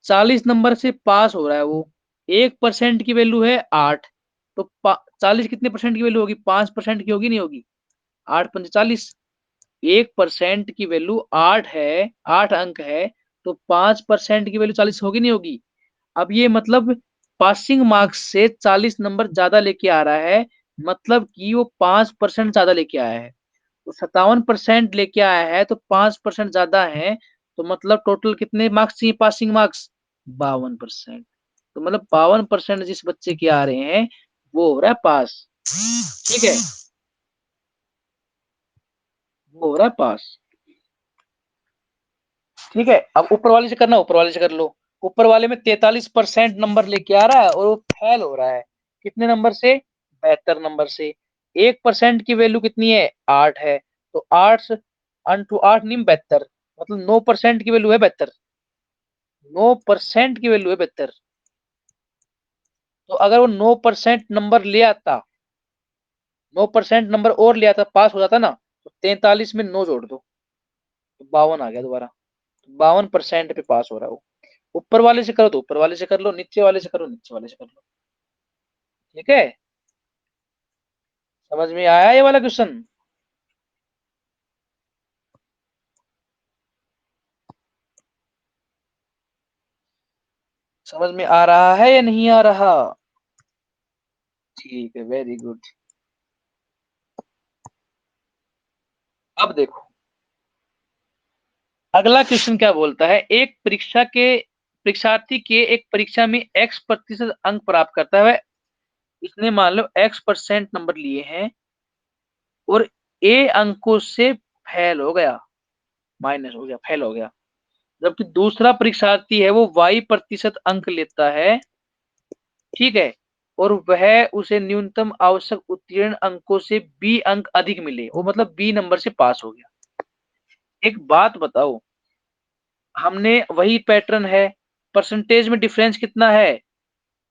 40 नंबर से पास हो रहा है वो, 1% की वैल्यू है 8। तो 40 कितने परसेंट की वैल्यू होगी? 5% की होगी, नहीं होगी? 8 पंच 40, 1% की वैल्यू 8 है, 8 अंक है, तो 5% की वैल्यू 40 होगी, नहीं होगी? अब ये मतलब पासिंग मार्क्स से 40 नंबर ज्यादा लेके आ रहा है, मतलब कि वो 5% ज्यादा लेके आया है। तो 57% लेके आया है, तो 5% ज्यादा है, तो मतलब टोटल कितने मार्क्स चाहिए पासिंग मार्क्स? 52%। तो मतलब 52% जिस बच्चे के आ रहे हैं, वो हो रहा है पास। ठीक है, वो हो रहा है पास। ठीक है, अब ऊपर वाले से करना, ऊपर वाले से कर लो। ऊपर वाले में 43% नंबर लेके आ रहा है और वो फेल हो रहा है। कितने नंबर से? 72 नंबर से। 1% की वैल्यू कितनी है? 8 है। तो 8 अंटू 8 नहीं 72, मतलब 9% की वैल्यू है 72। 9% की वैल्यू है 72। तो अगर वो 9% नंबर ले आता, 9% नंबर और ले आता, पास हो जाता ना, तो 43 में 9 जोड़ दो, तो 52 आ गया दोबारा। 52% पे पास हो रहा है वो। ऊपर वाले से करो तो ऊपर वाले से कर लो, नीचे वाले से करो नीचे वाले से कर लो। ठीक है, समझ में आया ये वाला क्वेश्चन? समझ में आ रहा है या नहीं आ रहा? ठीक है, वेरी गुड। अब देखो, अगला क्वेश्चन क्या बोलता है। एक परीक्षार्थी के एक परीक्षा में x% अंक प्राप्त करता है। इसने मान लो x% नंबर लिए हैं और a अंकों से फेल हो गया, माइनस हो गया, फेल हो गया। जबकि दूसरा परीक्षार्थी है वो y% अंक लेता है, ठीक है, और वह उसे न्यूनतम आवश्यक उत्तीर्ण अंकों से b अंक अधिक मिले, वो मतलब b नंबर से पास हो गया। एक बात बताओ, हमने वही पैटर्न है, परसेंटेज में डिफरेंस कितना है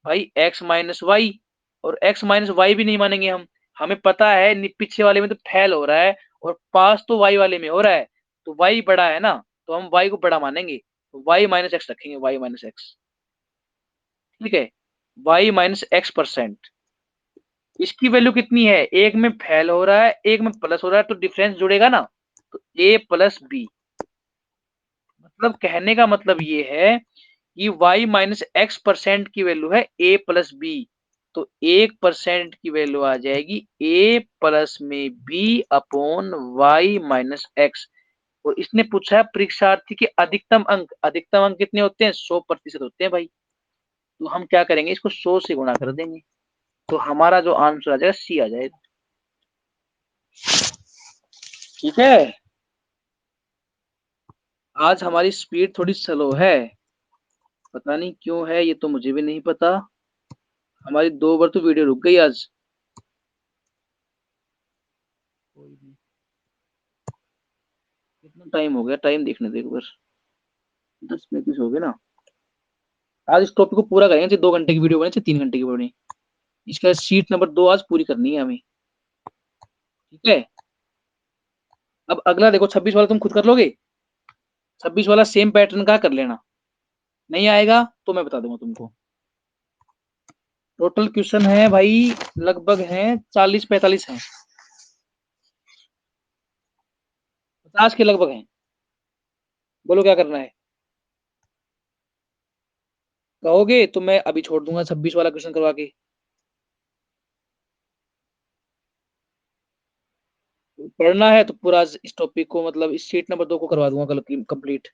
भाई? x minus y. और x माइनस वाई भी नहीं मानेंगे हम। हमें पता है पीछे वाले में तो फेल हो रहा है और पास तो y वाले में हो रहा है, तो y बड़ा है ना, तो हम y को बड़ा मानेंगे, तो y माइनस एक्स रखेंगे, y माइनस एक्स। ठीक है, y माइनस x%। इसकी वैल्यू कितनी है? एक में फेल हो रहा है, एक में प्लस हो रहा है, तो डिफरेंस जुड़ेगा ना, तो a प्लस बी। मतलब कहने का मतलब ये है कि y माइनस x% की वैल्यू है a प्लस बी। तो 1% की वैल्यू आ जाएगी a प्लस में b upon y minus x. और इसने पूछा है परीक्षार्थी के अधिकतम अंक। अधिकतम अंक कितने होते हैं? 100% होते हैं भाई। तो हम क्या करेंगे, इसको 100 से गुणा कर देंगे, तो हमारा जो आंसर आ जाएगा सी आ जाएगा। ठीक है, आज हमारी स्पीड थोड़ी स्लो है, पता नहीं क्यों है, ये तो मुझे भी नहीं पता। हमारी 2 बार तो वीडियो रुक गई आज। कितना टाइम हो गया? टाइम देखने दे एक बार। 10:35 हो गए ना। आज इस टॉपिक को पूरा करेंगे, चाहे 2 घंटे की वीडियो बने चाहे 3 घंटे की बने। इसका शीट नंबर 2 आज पूरी करनी है हमें। ठीक है, अब अगला देखो, 26 वाला तुम खुद कर लोगे। 26 वाला सेम पैटर्न का कर लेना, नहीं आएगा तो मैं बता दूंगा तुमको। टोटल क्वेश्चन है भाई, लगभग है 40-45 है, 50 के लगभग है। बोलो क्या करना है? कहोगे तो मैं अभी छोड़ दूंगा 26 वाला क्वेश्चन करवा के। पढ़ना है तो पूरा इस टॉपिक को, मतलब इस शीट नंबर 2 को करवा दूंगा कल कंप्लीट।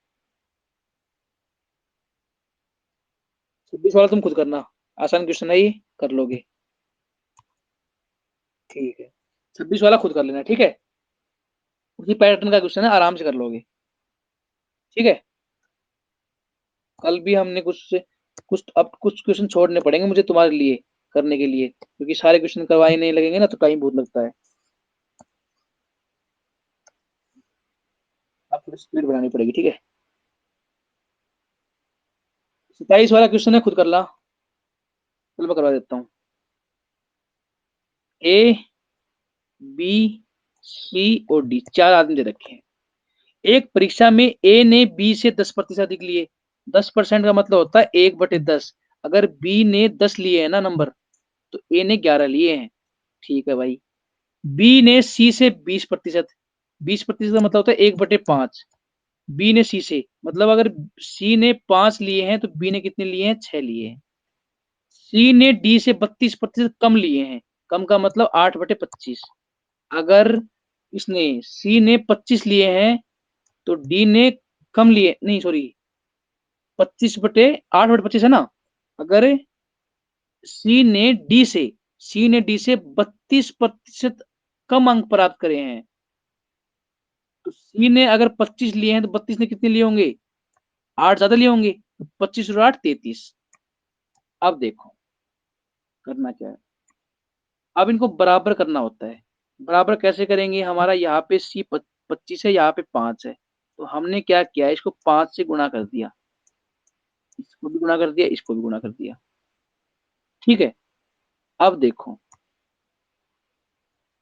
26 वाला तुम खुद करना, आसान क्वेश्चन है ये, कर लोगे। ठीक है, 26 वाला खुद कर लेना, ठीक है। उसी पैटर्न का क्वेश्चन है, आराम से कर लोगे। ठीक है, कल भी हमने कुछ अब कुछ क्वेश्चन छोड़ने पड़ेंगे मुझे तुम्हारे लिए, करने के लिए, क्योंकि सारे क्वेश्चन करवाए नहीं लगेंगे ना तो टाइम बहुत लगता है। अब थोड़ी स्पीड बढ़ानी पड़ेगी, ठीक है। 27 वाला क्वेश्चन है, खुद कर ला। चलो मैं करवा देता हूँ। ए, बी, सी और डी, 4 आदमी दे रखे हैं। एक परीक्षा में ए ने बी से 10% अधिक लिए। 10% का मतलब होता है 1/10। अगर बी ने 10 लिए है ना नंबर, तो ए ने 11 लिए हैं। ठीक है भाई। बी ने सी से 20%। 20% का मतलब होता है 1/5। बी ने सी से, मतलब अगर सी ने 5 लिए हैं तो बी ने कितने लिए हैं? 6 लिए हैं। सी ने डी से 32% कम लिए हैं। कम का मतलब 8/25। अगर इसने सी ने 25 लिए हैं तो डी ने कम लिए, नहीं सॉरी, 25/8/25 है ना। अगर सी ने डी से सी ने डी से 32% कम अंक प्राप्त करे हैं, तो सी ने अगर 25 लिए हैं तो 32 ने कितने लिए होंगे? 8 ज्यादा लिए होंगे, तो 25 और 8 33। अब देखो करना क्या है, अब इनको बराबर करना होता है। बराबर कैसे करेंगे, हमारा यहाँ पे सी 25 है, यहाँ पे 5 है, तो हमने क्या किया, इसको 5 से गुणा कर दिया, इसको भी गुणा कर दिया, इसको भी गुणा कर दिया। ठीक है, अब देखो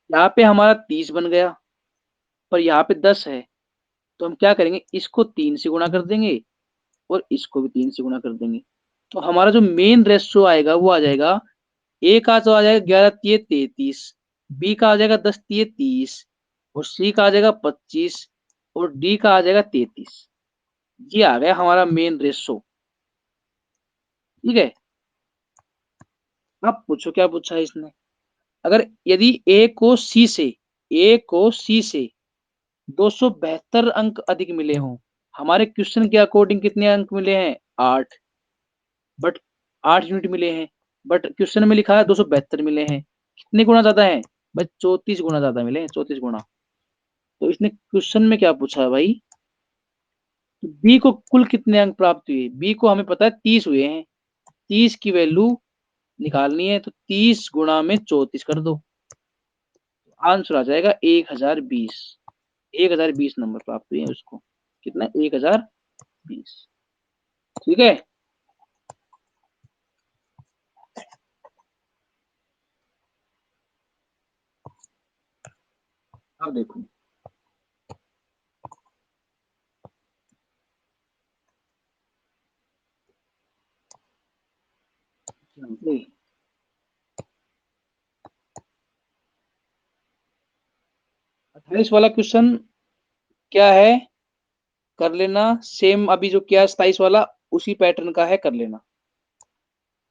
यहाँ पे हमारा 30 बन गया, पर यहाँ पे 10 है, तो हम क्या करेंगे, इसको 3 से गुणा कर देंगे और इसको भी 3 से गुणा कर देंगे। तो हमारा जो मेन रेशियो आएगा वो आ जाएगा, ए का तो आ जाएगा 11 तिये 33, बी का आ जाएगा 10 तिये 30 और सी का आ जाएगा 25 और डी का आ जाएगा 33। ये आ गया हमारा मेन रेशियो। ठीक है, अब पूछो क्या पूछा है इसने। अगर यदि ए को सी से 272 अंक अधिक मिले हों, हमारे क्वेश्चन के अकॉर्डिंग कितने अंक मिले हैं, 8, बट 8 यूनिट मिले हैं, बट क्वेश्चन में लिखा है 272 मिले हैं। कितने गुना ज्यादा है भाई, 34 गुना ज्यादा मिले हैं, 34 गुना। तो इसने क्वेश्चन में क्या पूछा है भाई, बी को कुल कितने अंक प्राप्त हुए, बी को हमें पता है 30 हुए हैं, 30 की वैल्यू निकालनी है, तो 30 गुणा में 34 कर दो, आंसर आ जाएगा 1020। 1020 नंबर प्राप्त हुए हैं उसको, कितना, 1020। ठीक है, अब देखो, नहीं, 28 वाला क्वेश्चन क्या है, कर लेना सेम, अभी जो किया 27 वाला उसी पैटर्न का है, कर लेना।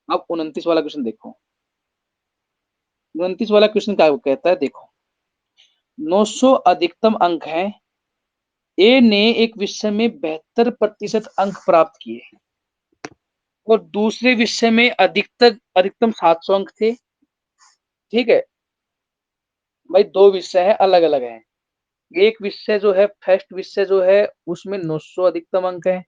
अब 29 वाला क्वेश्चन देखो, 29 वाला क्वेश्चन क्या कहता है, देखो 900 अधिकतम अंक है, ए ने एक विषय में 72% अंक प्राप्त किए और दूसरे विषय में अधिकतम 700 अंक थे। ठीक है भाई, दो विषय है, अलग अलग है। एक विषय जो है, फर्स्ट विषय जो है उसमें 900 अधिकतम अंक है,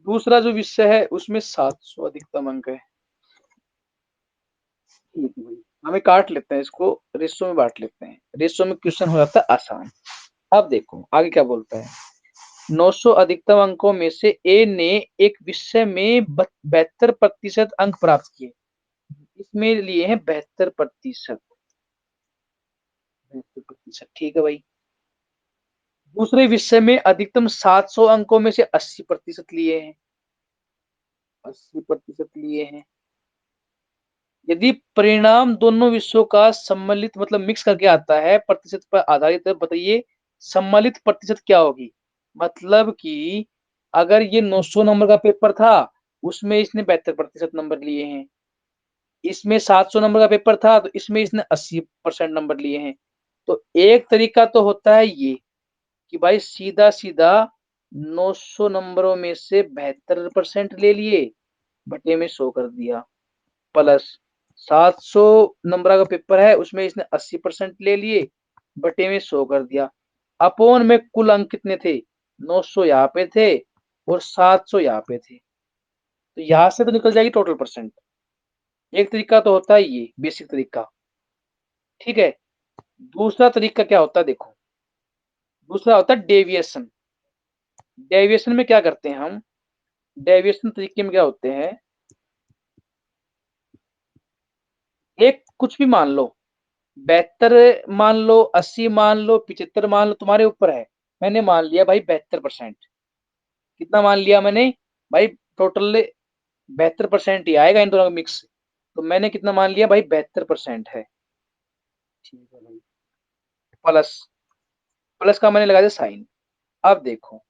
दूसरा जो विषय है उसमें 700 अधिकतम अंक है। ठीक है भाई, हमें काट लेते हैं इसको, रेशो में बांट लेते हैं, रेशो में क्वेश्चन हो जाता है आसान। अब देखो आगे क्या बोलता है, 900 अधिकतम अंकों में से ए ने एक विषय में 72% अंक प्राप्त किए, इसमें लिए हैं 72%। 72%, ठीक है भाई। दूसरे विषय में अधिकतम 700 अंकों में से 80% लिए हैं, 80% लिए हैं। यदि परिणाम दोनों विषयों का सम्मिलित मतलब मिक्स करके आता है प्रतिशत पर आधारित है, बताइए सम्मिलित प्रतिशत क्या होगी। मतलब कि अगर ये 900 नंबर का पेपर था, उसमें इसने 72% नंबर लिए हैं, इसमें 700 नंबर का पेपर था तो इसमें इसने 80% नंबर लिए हैं। तो एक तरीका तो होता है ये कि भाई सीधा सीधा 900 नंबरों में से 72% ले लिए, बटे में 100 कर दिया, प्लस 700 नंबर का पेपर है उसमें इसने 80% ले लिए, बटे में 100 कर दिया, अपोन में कुल अंक कितने थे, 900 यहाँ पे थे और 700 यहाँ पे थे, तो यहां से तो निकल जाएगी टोटल परसेंट। एक तरीका तो होता है ये बेसिक तरीका। ठीक है, दूसरा तरीका क्या होता है, देखो दूसरा होता है डेविएशन। डेविएशन में क्या करते हैं हम, डेविएशन तरीके में क्या होते हैं, एक कुछ भी मान लो, 72 मान लो, 80 मान लो, 75 मान लो, तुम्हारे ऊपर है। मैंने मान लिया भाई 72%, कितना मान लिया मैंने भाई, टोटल 72% ही आएगा इन दोनों का मिक्स, तो मैंने कितना मान लिया भाई, 72% है। ठीक है भाई, प्लस, प्लस का मैंने लगा दिया साइन। अब देखो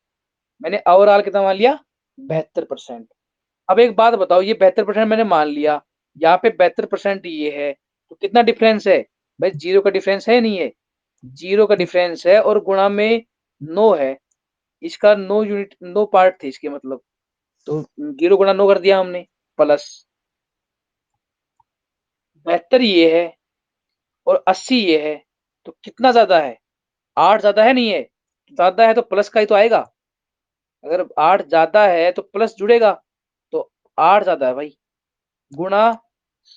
मैंने ओवरऑल कितना मान लिया, 72%। अब एक बात बताओ, ये 72% मैंने मान लिया, यहाँ पे 72% ये है, तो कितना डिफरेंस है भाई, जीरो का डिफरेंस है, नहीं है, जीरो का डिफरेंस है और गुणा में 9 है, इसका 9 यूनिट 9 पार्ट थे इसके, मतलब तो 0 गुणा 9 कर दिया हमने, प्लस 72 ये है और 80 ये है, तो कितना ज्यादा है, 8 ज्यादा है, नहीं है, ज्यादा है तो प्लस का ही तो आएगा, अगर 8 ज्यादा है तो प्लस जुड़ेगा, तो 8 ज्यादा है भाई, गुणा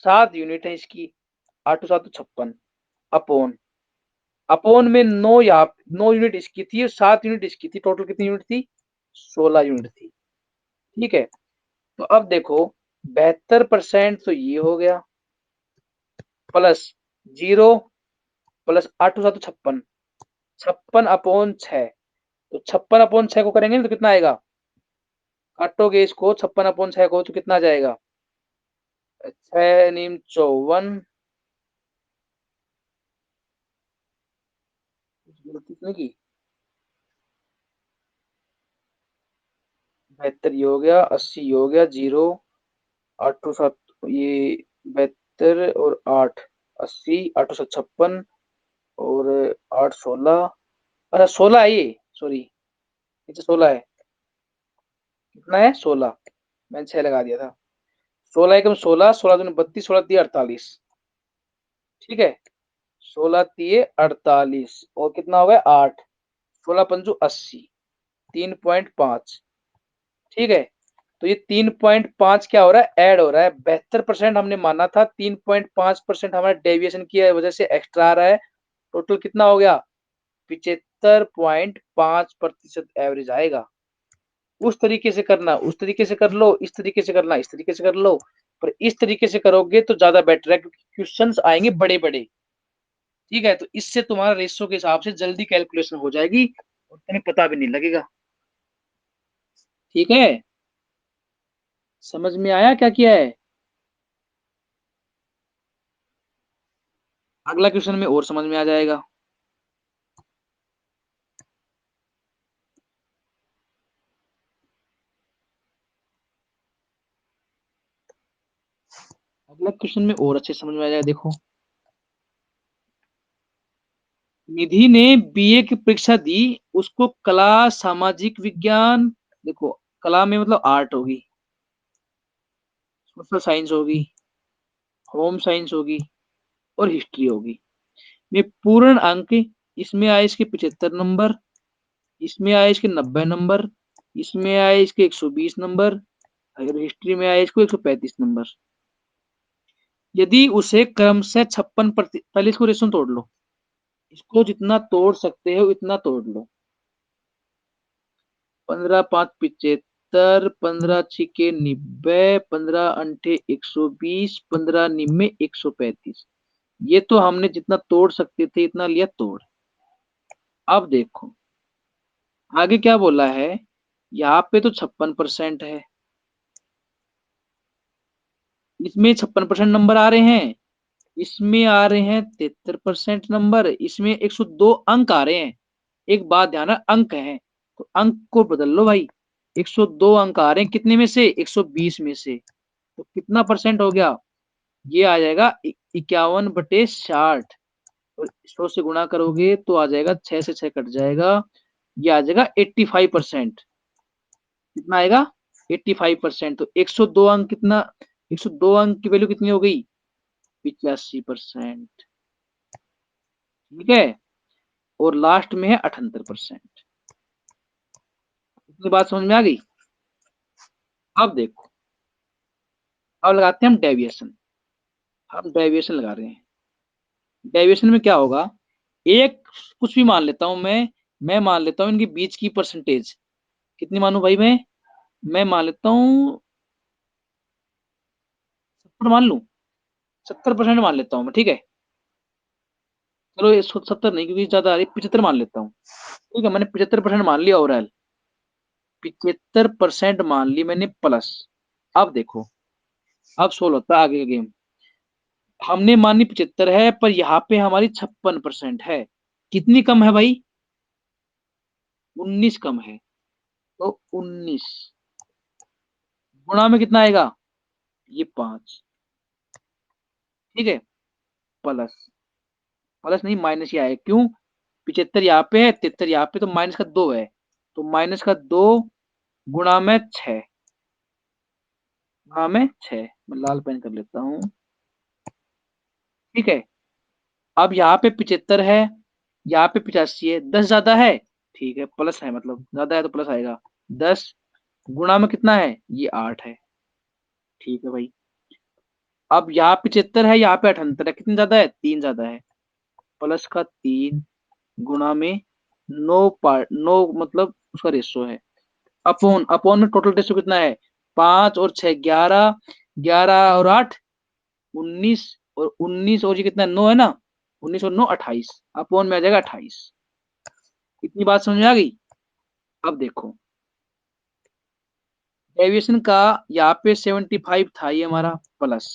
7 यूनिट है इसकी, 8 7 56, अपॉन अपॉन में 9 यहाँ 9 यूनिट इसकी थी और 7 यूनिट इसकी थी, टोटल कितनी यूनिट थी? 16 यूनिट थी। ठीक है, तो अब देखो 72% तो ये हो गया, प्लस 0 प्लस 8 7 56, 56/6, तो 56/6 को करेंगे ना तो कितना आएगा? काटोगे इसको 56/6 को तो कितना आ जाएगा? 6 नीम 54, गलती कितने की? 72 ये हो गया, 80 ये हो गया, 0 8 7 ये 72 और 8 80, 8 7 56 और 8 16, अच्छा 16 है ये, सॉरी ये तो 16 है, कितना है? 16, मैंने 6 लगा दिया था। 16 एकम 16, 16 दूनी 32, 16 तिये 48, ठीक है, 16 तिये 48 और कितना हो गया? 8, 16 पंचू 80, 3.5, ठीक है, तो ये 3.5 क्या हो रहा है? ऐड हो रहा है। 72% हमने माना था, 3.5% हमारा डेविएशन की वजह से एक्स्ट्रा आ रहा है। टोटल कितना हो गया? 75.5% एवरेज आएगा। उस तरीके से करना, उस तरीके से कर लो, इस तरीके से करना, इस तरीके से कर लो, पर इस तरीके से करोगे तो ज्यादा बेटर है क्योंकि क्वेश्चंस आएंगे बड़े बड़े। ठीक है, तो इससे तुम्हारा रेशो के हिसाब से जल्दी कैलकुलेशन हो जाएगी और तुम्हें पता भी नहीं लगेगा। ठीक है, समझ में आया क्या किया है? अगला क्वेश्चन में और समझ में आ जाएगा। अगला क्वेश्चन में और अच्छे समझ में आ जाएगा। देखो, निधि ने बीए की परीक्षा दी, उसको कला, सामाजिक विज्ञान, देखो कला में मतलब आर्ट होगी, सोशल साइंस होगी, होम साइंस होगी और हिस्ट्री होगी, में पूर्ण अंक इसमें आए इसके 75 नंबर, इसमें आए इसके 90 नंबर, इसमें आए इसके 120 नंबर, अगर हिस्ट्री में आए इसको 135 नंबर। यदि उसे क्रमशः 56 पहले इसको रेशो तोड़ लो, इसको जितना तोड़ सकते हो इतना तोड़ लो। 15 5 75, 15 छिके 90, 15 अंठे 120, 15 निम्मे 135। ये तो हमने जितना तोड़ सकते थे इतना लिया तोड़। अब देखो आगे क्या बोला है, यहाँ पे तो 56% है, इसमें 56% नंबर आ रहे हैं, इसमें आ रहे हैं 73% नंबर, इसमें 102 अंक आ रहे हैं। एक बात ध्यान है, अंक है तो अंक को बदल लो भाई। 102 अंक आ रहे हैं कितने में से? 120 में से, तो कितना परसेंट हो गया? ये आ जाएगा 51/60, और 100 से गुणा करोगे तो आ जाएगा, 6 से 6 कट जाएगा, ये आ जाएगा 85%। कितना आएगा? 85%। तो 102 अंक कितना, 102 अंक की वैल्यू कितनी हो गई? 85%। ठीक है, और लास्ट में है 78%। इतनी बात समझ में आ गई? अब देखो, अब लगाते हैं हम डेविएशन। हम डेविएशन लगा रहे हैं। डेविएशन में क्या होगा, एक कुछ भी मान लेता हूं मैं मान लेता हूं इनके बीच की परसेंटेज, कितनी मानू भाई? मैं मान लेता हूँ 70 मान लूं, 70% मान लेता हूँ मैं, ठीक है, चलो ये 70 नहीं क्योंकि ज्यादा आ रही, 75 मान लेता हूँ। ठीक है, मैंने 75% मान लिया ओवरऑल, 75% मान ली मैंने प्लस। अब देखो, अब सोल्व होता है आगे का गेम। हमने मानी 75 है पर यहाँ पे हमारी 56% है, कितनी कम है भाई? 19 कम है, तो 19 गुणा में कितना आएगा? ये 5, ठीक है, प्लस, प्लस नहीं माइनस ही आएगा, क्यों? 75 यहाँ पे है, 73 यहाँ पे, तो माइनस का 2 है, तो माइनस का 2 गुणा में 6, गुणा में 6, मैं लाल पेन कर लेता हूँ। ठीक है, अब यहाँ पे 75 है, यहाँ पे 85 है, 10 ज्यादा है, ठीक है, प्लस है, मतलब ज्यादा है तो प्लस आएगा, 10 गुणा में कितना है? ये 8 है। ठीक है भाई। अब यहाँ 75 है, यहाँ पे 78 है, कितनी ज़्यादा है? 3 ज़्यादा है। प्लस का 3 गुणा में 9 मतलब उसका रेशियो है। अपॉन अपॉन में टोटल रेशियो कितना है? 5 और 6 11, 11 और 8 19 और 19 और ये कितना है? 9 है ना? 19 और 9 28 अपॉन में आ जाएगा 28। इतनी बात समझ में आ गई? अब देखो डेविएशन का यहाँ पे 75 था ये हमारा प्लस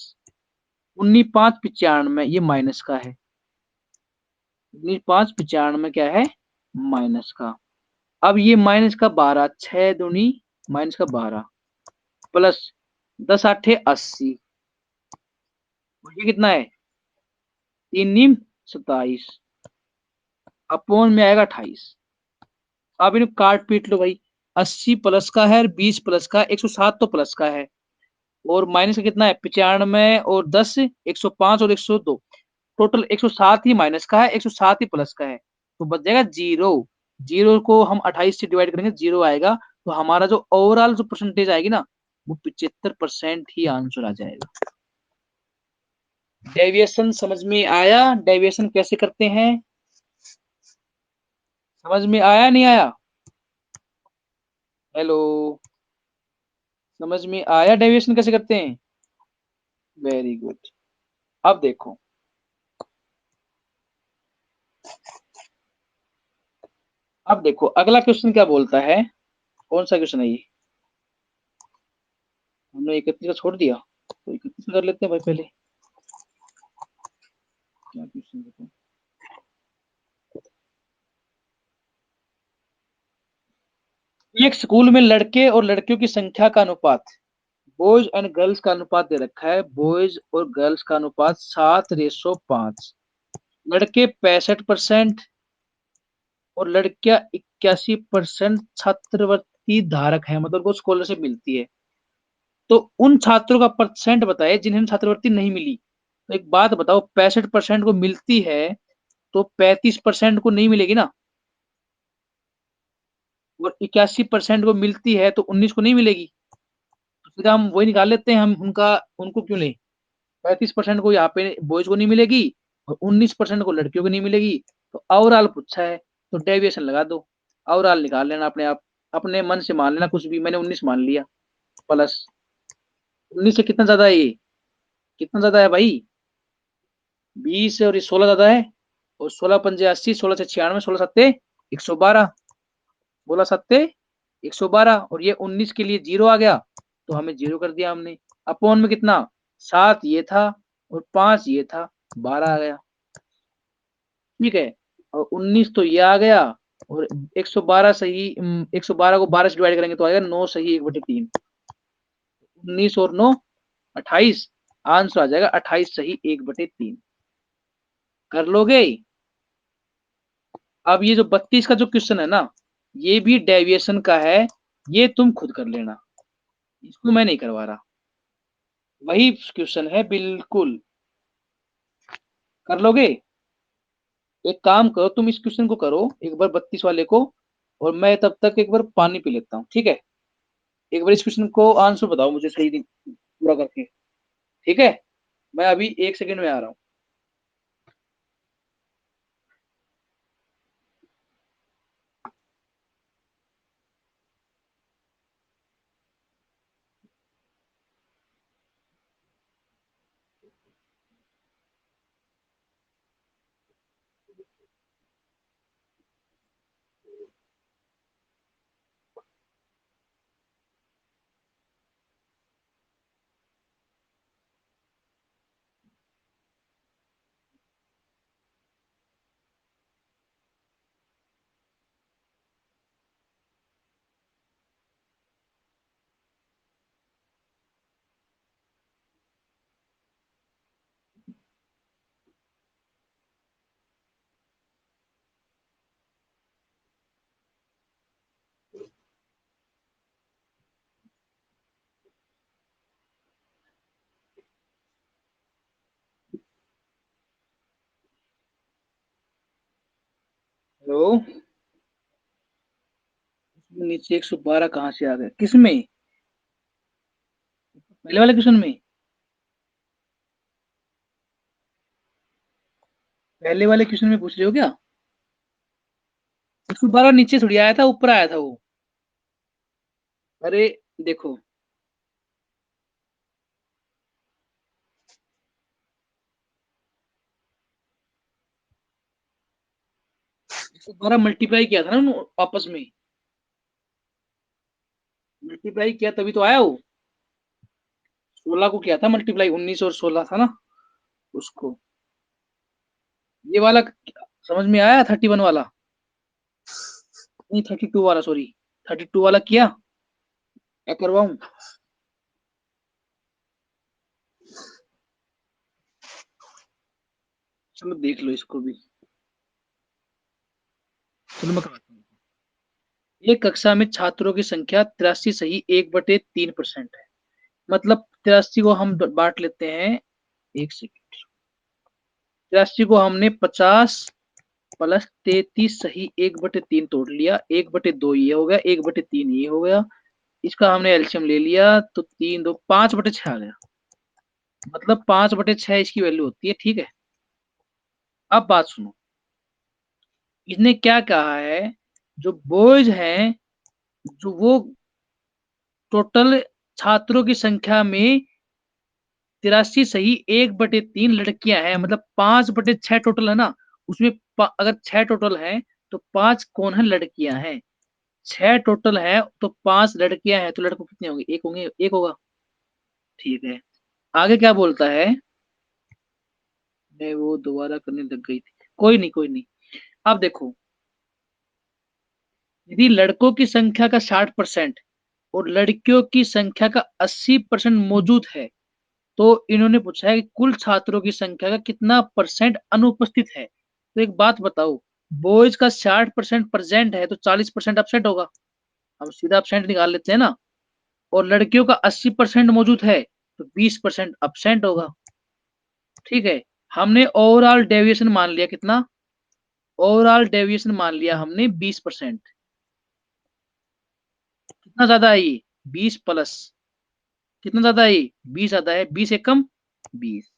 19 5 95 ये माइनस का है। 19 5 95 क्या है? माइनस का। अब ये माइनस का 12 6 दूनी माइनस का 12 प्लस 10 आठे 80 और ये कितना है? 3 नीम 27 अपॉन में आएगा 28। अब इन्हें काट पीट लो भाई। 80 प्लस का है और 20 प्लस का 107 तो प्लस का है और माइनस का कितना है? 95 और 10 105 और 102 टोटल 107 ही माइनस का है, 107 ही प्लस का है। तो बच जाएगा 0। 0 को हम 28 से डिवाइड करेंगे 0 आएगा। तो हमारा जो ओवरऑल जो परसेंटेज आएगी ना वो 75% ही आंसर आ जाएगा। डेविएशन समझ में आया? डेविएशन कैसे करते हैं? समझ में आया नहीं आया? हेलो, समझ में आया डेविएशन कैसे करते हैं? Very good. अब देखो अब देखो अगला क्वेश्चन क्या बोलता है। कौन सा क्वेश्चन है ये? हमने 31 का छोड़ दिया तो 31 कर लेते हैं भाई पहले। क्या क्वेश्चन देखो। एक स्कूल में लड़के और लड़कियों की संख्या का अनुपात बॉयज एंड गर्ल्स का अनुपात दे रखा है। बॉयज और गर्ल्स का अनुपात 7:5। लड़के 65% और लड़कियां 81% छात्रवृत्ति धारक है, मतलब उनको स्कॉलरशिप मिलती है। तो उन छात्रों का परसेंट बताए जिन्हें छात्रवृत्ति नहीं मिली। तो एक बात बताओ 65% को मिलती है तो 35% को नहीं मिलेगी ना, और 81% को मिलती है तो 19 को नहीं मिलेगी। तो फिर हम वही निकाल लेते हैं, हम उनका उनको क्यों लें? 35% को यहाँ पे बॉयज को नहीं मिलेगी और 19% को लड़कियों को नहीं मिलेगी। तो ओवरऑल पूछा है तो डेविएशन लगा दो। ओवरऑल निकाल लेना अपने आप, अपने मन से मान लेना कुछ भी। मैंने 19 मान लिया प्लस 19 से कितना ज्यादा है ये? कितना ज्यादा है भाई? 20 और ये 16 ज्यादा है। और 16 पंजे 80, 16 से 96, 16 सत्ते 112, 16 सत्ते 112 और ये 19 के लिए 0 आ गया तो हमें 0 कर दिया हमने। अपॉन में कितना? 7 ये था और 5 ये था, 12 आ गया। ठीक है। और 19 तो ये आ गया और 112 सही 112 को 12 से डिवाइड करेंगे तो आएगा 9 सही 1/3। 19 और 9 28। आंसर आ जाएगा 28 सही 1/3। कर लोगे? अब ये जो 32 का जो क्वेश्चन है ना ये भी डेविएशन का है। ये तुम खुद कर लेना, इसको मैं नहीं करवा रहा। वही क्वेश्चन है बिल्कुल। कर लोगे? एक काम करो तुम इस क्वेश्चन को करो एक बार 32 वाले को, और मैं तब तक एक बार पानी पी लेता हूँ, ठीक है? एक बार इस क्वेश्चन को आंसर बताओ मुझे सही पूरा करके। ठीक है, मैं अभी 1 सेकंड में आ रहा हूँ। हेलो, नीचे 112 कहाँ से आ गए, किसमें, पहले वाले क्वेश्चन में, पहले वाले क्वेश्चन में पूछ रहे हो क्या? 112 नीचे थोड़ी आया था, ऊपर आया था वो। अरे देखो, 112 मल्टीप्लाई किया था ना आपस में, मल्टीप्लाई किया तभी तो आया वो। 16 को किया था मल्टीप्लाई, 19 और 16 था ना उसको। ये वाला समझ में आया, 31 वाला, नहीं 32 वाला, सॉरी 32 वाला किया, क्या करवाऊं? चलो देख लो इसको भी, चलो मैं करवाता हूँ। एक कक्षा में छात्रों की संख्या 83 सही 1/3% है। मतलब 83 को हम बांट लेते हैं, एक सेकेंड, 83 को हमने 50 प्लस 33 सही 1/3 तोड़ लिया, 1/2 ये हो गया, 1/3 ये हो गया, इसका हमने एलसीएम ले लिया तो 3 2 5/6 आ गया। मतलब 5/6 इसकी वैल्यू होती है, ठीक है। अब बात सुनो, इसने क्या कहा है, जो बॉयज हैं, जो वो टोटल छात्रों की संख्या में 83 सही 1/3 लड़कियां हैं, मतलब 5/6 टोटल है ना, उसमें अगर 6 टोटल है तो 5 कौन है, लड़कियां हैं। 6 टोटल है तो 5 लड़कियां हैं, तो लड़कों कितने होंगे, एक होंगे, एक होगा, ठीक है। आगे क्या बोलता है, मैं वो दोबारा करने लग गई थी, कोई नहीं कोई नहीं। अब देखो, यदि लड़कों की संख्या का 60% और लड़कियों की संख्या का 80% मौजूद है, तो इन्होंने पूछा है कि कुल छात्रों की संख्या का कितना परसेंट अनुपस्थित है। तो एक बात बताओ, बॉयज का 60% प्रेजेंट है तो 40% अपसेंट होगा, हम सीधा अपसेंट निकाल लेते हैं ना। और लड़कियों का 80% मौजूद है तो 20% अपसेंट होगा, ठीक है। हमने ओवरऑल डेविएशन मान लिया कितना, ओवरऑल डेविएशन मान लिया हमने 20%। कितना ज्यादा है ये, 20 प्लस, कितना ज्यादा है ये, 20 ज्यादा है, 20 एक कम 20,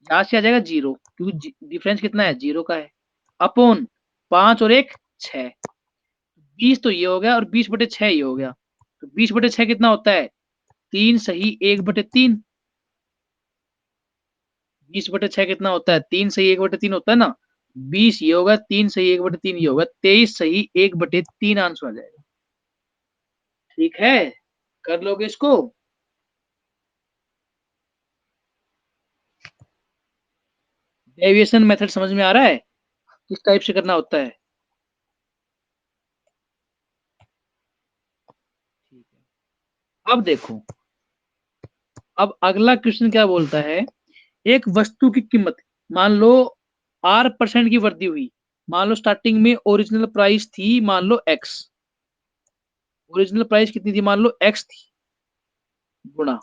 यहाँ से आ जाएगा 0, क्योंकि डिफरेंस कितना है, 0 का है, अपॉन 5 और 1 6, 20 तो ये हो गया और 20/6 ये हो गया, तो 20/6 कितना होता है, 3 सही 1/3, 20/6 कितना होता है, 3 सही 1/3 होता है ना, 20 ये होगा, 3 सही 1/3 ये होगा, 23 सही 1/3 आंसर आ जाएगा, ठीक है। कर लोगे इसको? डेविएशन मेथड समझ में आ रहा है, किस टाइप से करना होता है? ठीक है। अब देखो, अब अगला क्वेश्चन क्या बोलता है, एक वस्तु की कीमत, मान लो R% की वृद्धि हुई, मान लो स्टार्टिंग में ओरिजिनल प्राइस थी, मान लो एक्स, ओरिजिनल प्राइस कितनी थी, मान लो एक्स थी, गुणा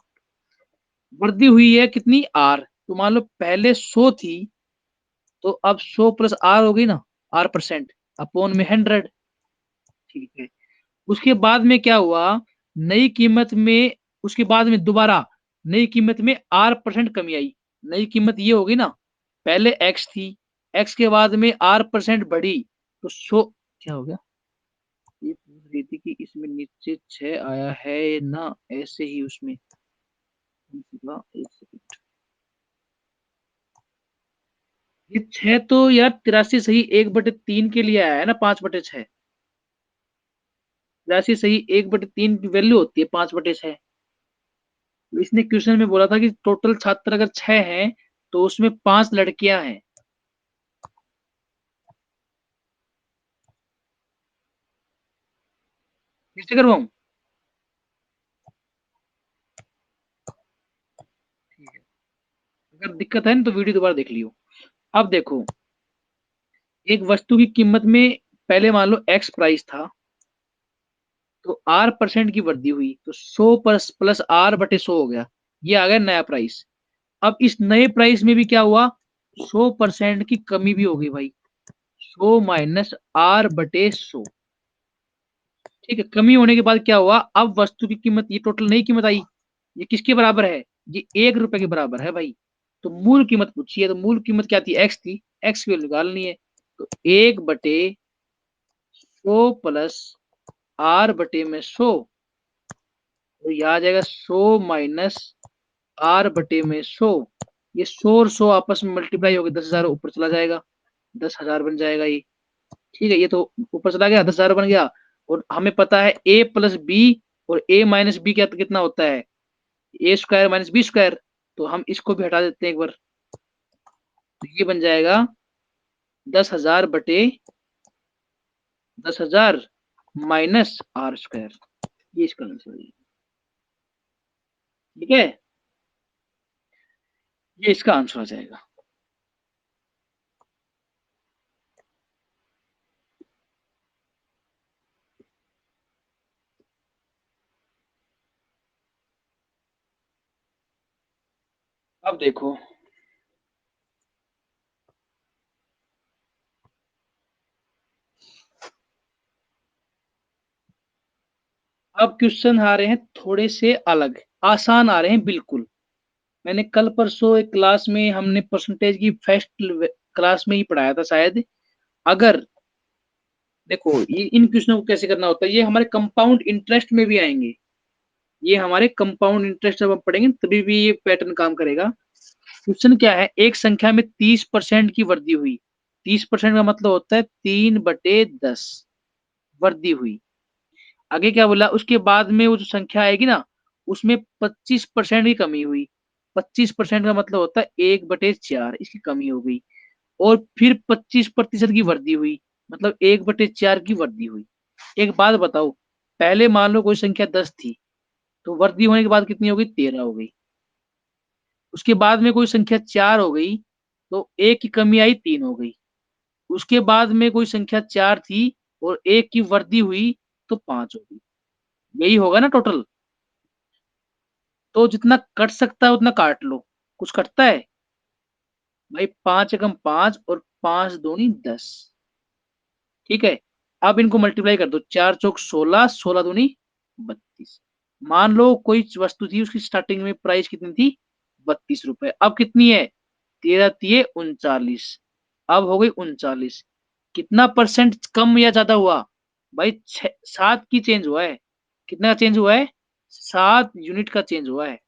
वृद्धि हुई है कितनी, आर, तो मान लो पहले 100 थी, तो अब 100 प्लस आर हो गई ना, R%, अपॉन में 100, ठीक है। उसके बाद में क्या हुआ, नई कीमत में, उसके बाद में दोबारा नई कीमत में R% कमी आई, नई कीमत ये होगी ना, पहले एक्स थी, एक्स के बाद में R% बढ़ी, तो 100, क्या हो गया, ये पूछ रही थी कि इसमें नीचे 6 आया है ना, ऐसे ही उसमें, एक सेकंड, ये 6 तो यार 83 सही 1/3 के लिए आया है ना, 5/6, 83 सही 1/3 की वैल्यू होती है 5/6। तो इसने क्वेश्चन में बोला था कि टोटल छात्र अगर 6 हैं तो उसमें 5 लड़कियां हैं, कैसे करवाऊं? ठीक है, अगर दिक्कत है ना तो वीडियो दोबारा देख लियो। अब देखो, एक वस्तु की कीमत में पहले मान लो एक्स प्राइस था, तो R% की वृद्धि हुई, तो 100 प्लस प्लस R/100 हो गया, ये आ गया नया प्राइस। अब इस नए प्राइस में भी क्या हुआ, 100% की कमी भी हो गई भाई, 100 माइनस R/100, ठीक है, कमी होने के बाद क्या हुआ, अब वस्तु की कीमत, ये टोटल नई कीमत आई, ये किसके बराबर है, ये 1 रुपए के बराबर है भाई। तो मूल कीमत पूछी है, तो मूल कीमत क्या थी, एक्स थी, एक्स की वैल्यू निकालनी है। तो 1/100 प्लस R/100, तो यह आ जाएगा 100 - R/100। ये 100 और 100 आपस में मल्टीप्लाई होकर 10,000 ऊपर चला जाएगा, 10,000 बन जाएगा ये। ठीक है, ये तो ऊपर चला गया, 10,000 बन गया। और हमें पता है a प्लस बी और a माइनस बी क्या कितना होता है, ए स्क्वायर माइनस बी स्क्वायर। तो हम इसको भी हटा देते हैं एक बार, तो ये बन जाएगा 10,000 माइनस आर स्क्वायर, ये इसका आंसर है। ठीक है, ये इसका आंसर आ जाएगा। अब देखो, अब क्वेश्चन आ रहे हैं थोड़े से अलग, आसान आ रहे हैं बिल्कुल। मैंने कल परसों एक क्लास में हमने परसेंटेज की फर्स्ट क्लास में ही पढ़ाया था शायद। अगर देखो, ये इन क्वेश्चनों को कैसे करना होता है, ये हमारे कंपाउंड इंटरेस्ट में भी आएंगे। ये हमारे कंपाउंड इंटरेस्ट जब हम पढ़ेंगे तभी भी ये पैटर्न काम करेगा। क्वेश्चन क्या है, एक संख्या में 30% की वृद्धि हुई। 30% का मतलब होता है 3/10 वृद्धि हुई। आगे क्या बोला, उसके बाद में वो जो संख्या आएगी ना, उसमें 25% की कमी हुई। 25% का मतलब होता है 1/4, इसकी कमी हो गई। और फिर 25% की वृद्धि हुई, मतलब 1/4 की वृद्धि हुई। एक बात बताओ, पहले मान लो कोई संख्या 10 थी, तो वृद्धि होने के बाद कितनी हो गई, 13 हो गई। उसके बाद में कोई संख्या 4 हो गई, तो एक की कमी आई, 3 हो गई। उसके बाद में कोई संख्या 4 थी और एक की वृद्धि हुई, तो 5 हो गई। यही होगा ना टोटल। तो जितना कट सकता है उतना काट लो। कुछ कटता है भाई, 5 एकम 5 और 5 दूनी 10। ठीक है, अब इनको मल्टीप्लाई कर दो, 4 चौक 16, 16 दूनी 32। मान लो कोई वस्तु थी, उसकी स्टार्टिंग में प्राइस कितनी थी, 32 रुपए। अब कितनी है, 13 तिये 39, अब हो गई 39। कितना परसेंट कम या ज्यादा हुआ भाई, 7 की चेंज हुआ है। कितना चेंज हुआ है, 7 यूनिट का चेंज हुआ है।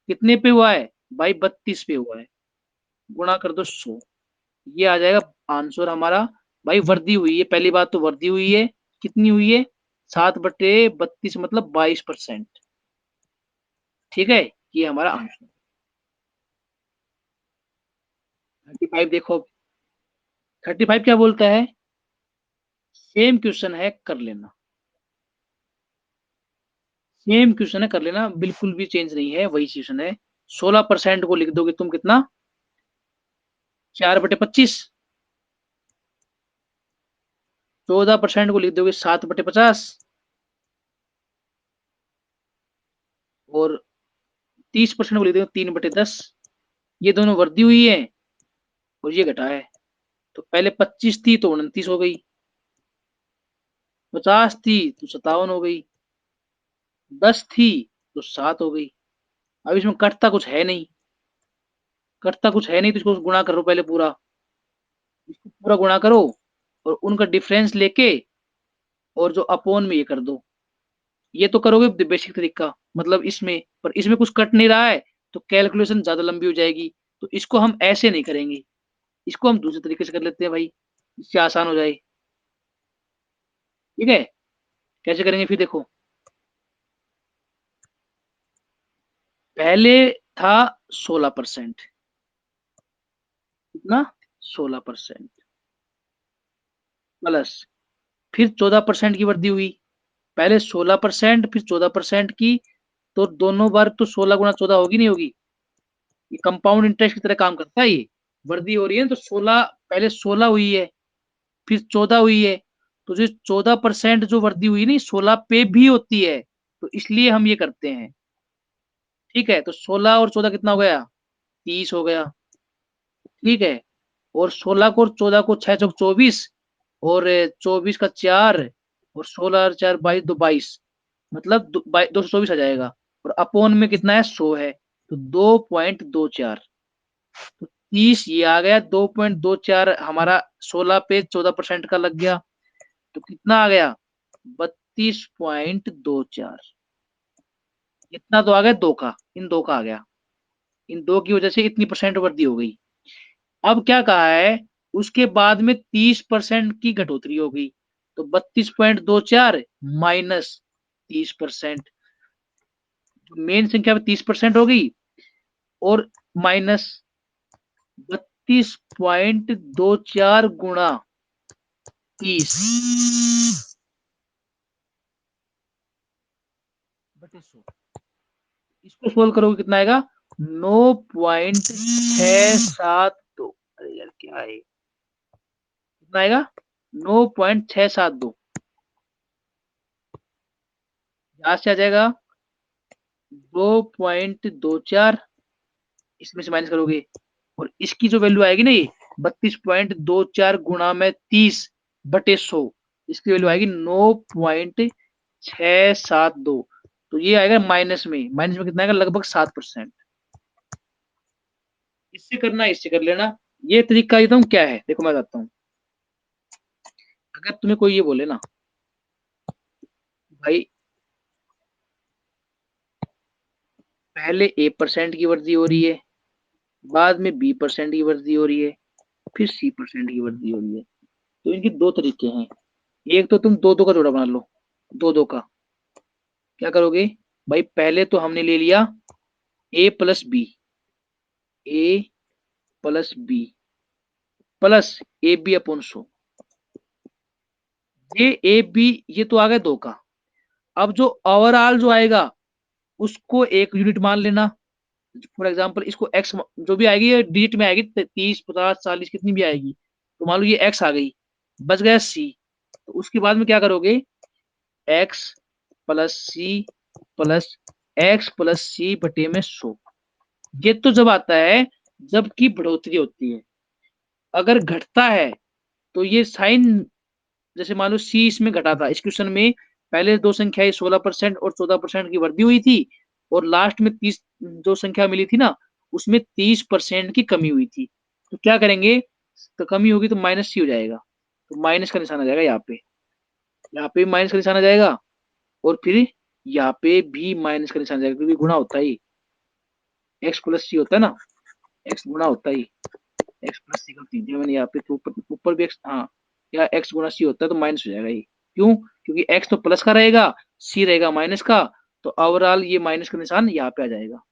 कितने पे हुआ है भाई, 32 पे हुआ है। गुणा कर दो 100, ये आ जाएगा आंसर हमारा। भाई वृद्धि हुई है, पहली बात तो वृद्धि हुई है। कितनी हुई है, 7/32 मतलब 22%। ठीक है, ये हमारा आंसर। 35 देखो, 35 क्या बोलता है, सेम क्वेश्चन है कर लेना। सेम क्वेश्चन है कर लेना, बिल्कुल भी चेंज नहीं है, वही क्वेश्चन है। 16% को लिख दोगे तुम कितना, 4/25। 14% को लिख दोगे 7/50। और 30% को लिख दोगे 3/10। ये दोनों वृद्धि हुई है और ये घटा है। तो पहले 25 थी तो 29 हो गई, 50 थी तो 57 हो गई, 10 थी तो 7 हो गई। अब इसमें कटता कुछ है नहीं, कटता कुछ है नहीं, तो इसको गुणा करो पहले पूरा। इसको पूरा गुणा करो और उनका डिफरेंस लेके और जो अपोन में ये कर दो। ये तो करोगे बेसिक तरीका, मतलब इसमें, पर इसमें कुछ कट नहीं रहा है, तो कैलकुलेशन ज्यादा लंबी हो जाएगी। तो इसको हम ऐसे नहीं करेंगे, इसको हम दूसरे तरीके से कर लेते हैं भाई, इससे आसान हो जाए। ठीक है, कैसे करेंगे फिर देखो, पहले था 16%। कितना, 16% प्लस, फिर 14% की वृद्धि हुई। पहले 16% फिर 14% की, तो दोनों बार तो 16 × 14 होगी नहीं होगी। ये कंपाउंड इंटरेस्ट की तरह काम करता है, ये वृद्धि हो रही है तो 16, पहले 16 हुई है, फिर 14 हुई है। तो जो 14% जो वृद्धि हुई नहीं, 16 पे भी होती है, तो इसलिए हम ये करते हैं। ठीक है, तो 16 और 14 कितना हो गया, 30 हो गया। ठीक है, और 16 को और 14 को 6 चौक 24, और 24 का 4, और 16 और 4 22, तो 22, मतलब 224 आ जाएगा। और अपॉन में कितना है, 100 है, तो 2.24। तो 30 ये आ गया, 2.24 हमारा 16 पे 14% का लग गया, तो कितना आ गया, 32.24। इतना तो आ गया दो का, इन दो का आ गया, इन दो की वजह से इतनी परसेंट वृद्धि हो गई। अब क्या कहा है, उसके बाद में 30% की घटोतरी हो गई, तो 32.24 माइनस 30%, मेन संख्या में 30% हो गई, और माइनस 32.24 गुणा 30 बटे 100। इसको सोल्व करोगे कितना आएगा, 9.672। अरे यार क्या है, कितना आएगा, 9.672। यहां से आ जाएगा 2.24, इसमें से माइनस करोगे, और इसकी जो वैल्यू आएगी ना, ये 32.24 गुणा में 30/100, इसकी वैल्यू आएगी 9.672। तो ये आएगा माइनस में, माइनस में कितना आएगा, लगभग 7%। इससे करना है, इससे कर लेना। ये तरीका देता हूँ क्या है, देखो मैं बताता हूँ। अगर तुम्हें कोई ये बोले ना, भाई पहले A% की वृद्धि हो रही है, बाद में B% की वृद्धि हो रही है, फिर C% की वृद्धि हो रही है, तो इनके दो तरीके हैं। एक तो तुम दो दो का जोड़ा बना लो, दो दो का क्या करोगे, भाई पहले तो हमने ले लिया A plus B, A plus B plus AB/100, ये AB ये तो आ गया दो का। अब जो ओवरऑल जो आएगा उसको एक यूनिट मान लेना। फॉर एग्जाम्पल इसको एक्स जो भी आएगी, ये डिजिट में आएगी, 30 50 40 कितनी भी आएगी, तो मान लो ये एक्स आ गई, बच गया सी। तो उसके बाद में क्या करोगे, X plus C plus X plus C बटे में 100। ये तो जब आता है जबकि बढ़ोतरी होती है। अगर घटता है तो ये साइन, जैसे मान लो सी इसमें घटा था, इस क्वेश्चन में पहले दो संख्याएं 16% और 14% की वृद्धि हुई थी, और लास्ट में 30 जो संख्या मिली थी ना, उसमें 30% की कमी हुई थी। तो क्या करेंगे, तो कमी होगी तो माइनस सी हो जाएगा, तो माइनस का निशान आ जाएगा यहाँ पे, यहाँ पे माइनस का निशान आ जाएगा, और फिर यहाँ पे भी माइनस का निशान आ जाएगा, क्योंकि गुणा होता ही, एक्स प्लस सी होता है ना, एक्स गुणा होता ही, एक्स प्लस सी कर दीजिए मैंने यहाँ पे, तो ऊपर भी एक्स, हाँ, या एक्स गुणा सी होता है तो माइनस हो जाएगा ये। क्यों, क्योंकि एक्स तो प्लस का रहेगा, सी रहेगा माइनस का, तो ओवरऑल ये माइनस का निशान यहाँ पे आ जाएगा।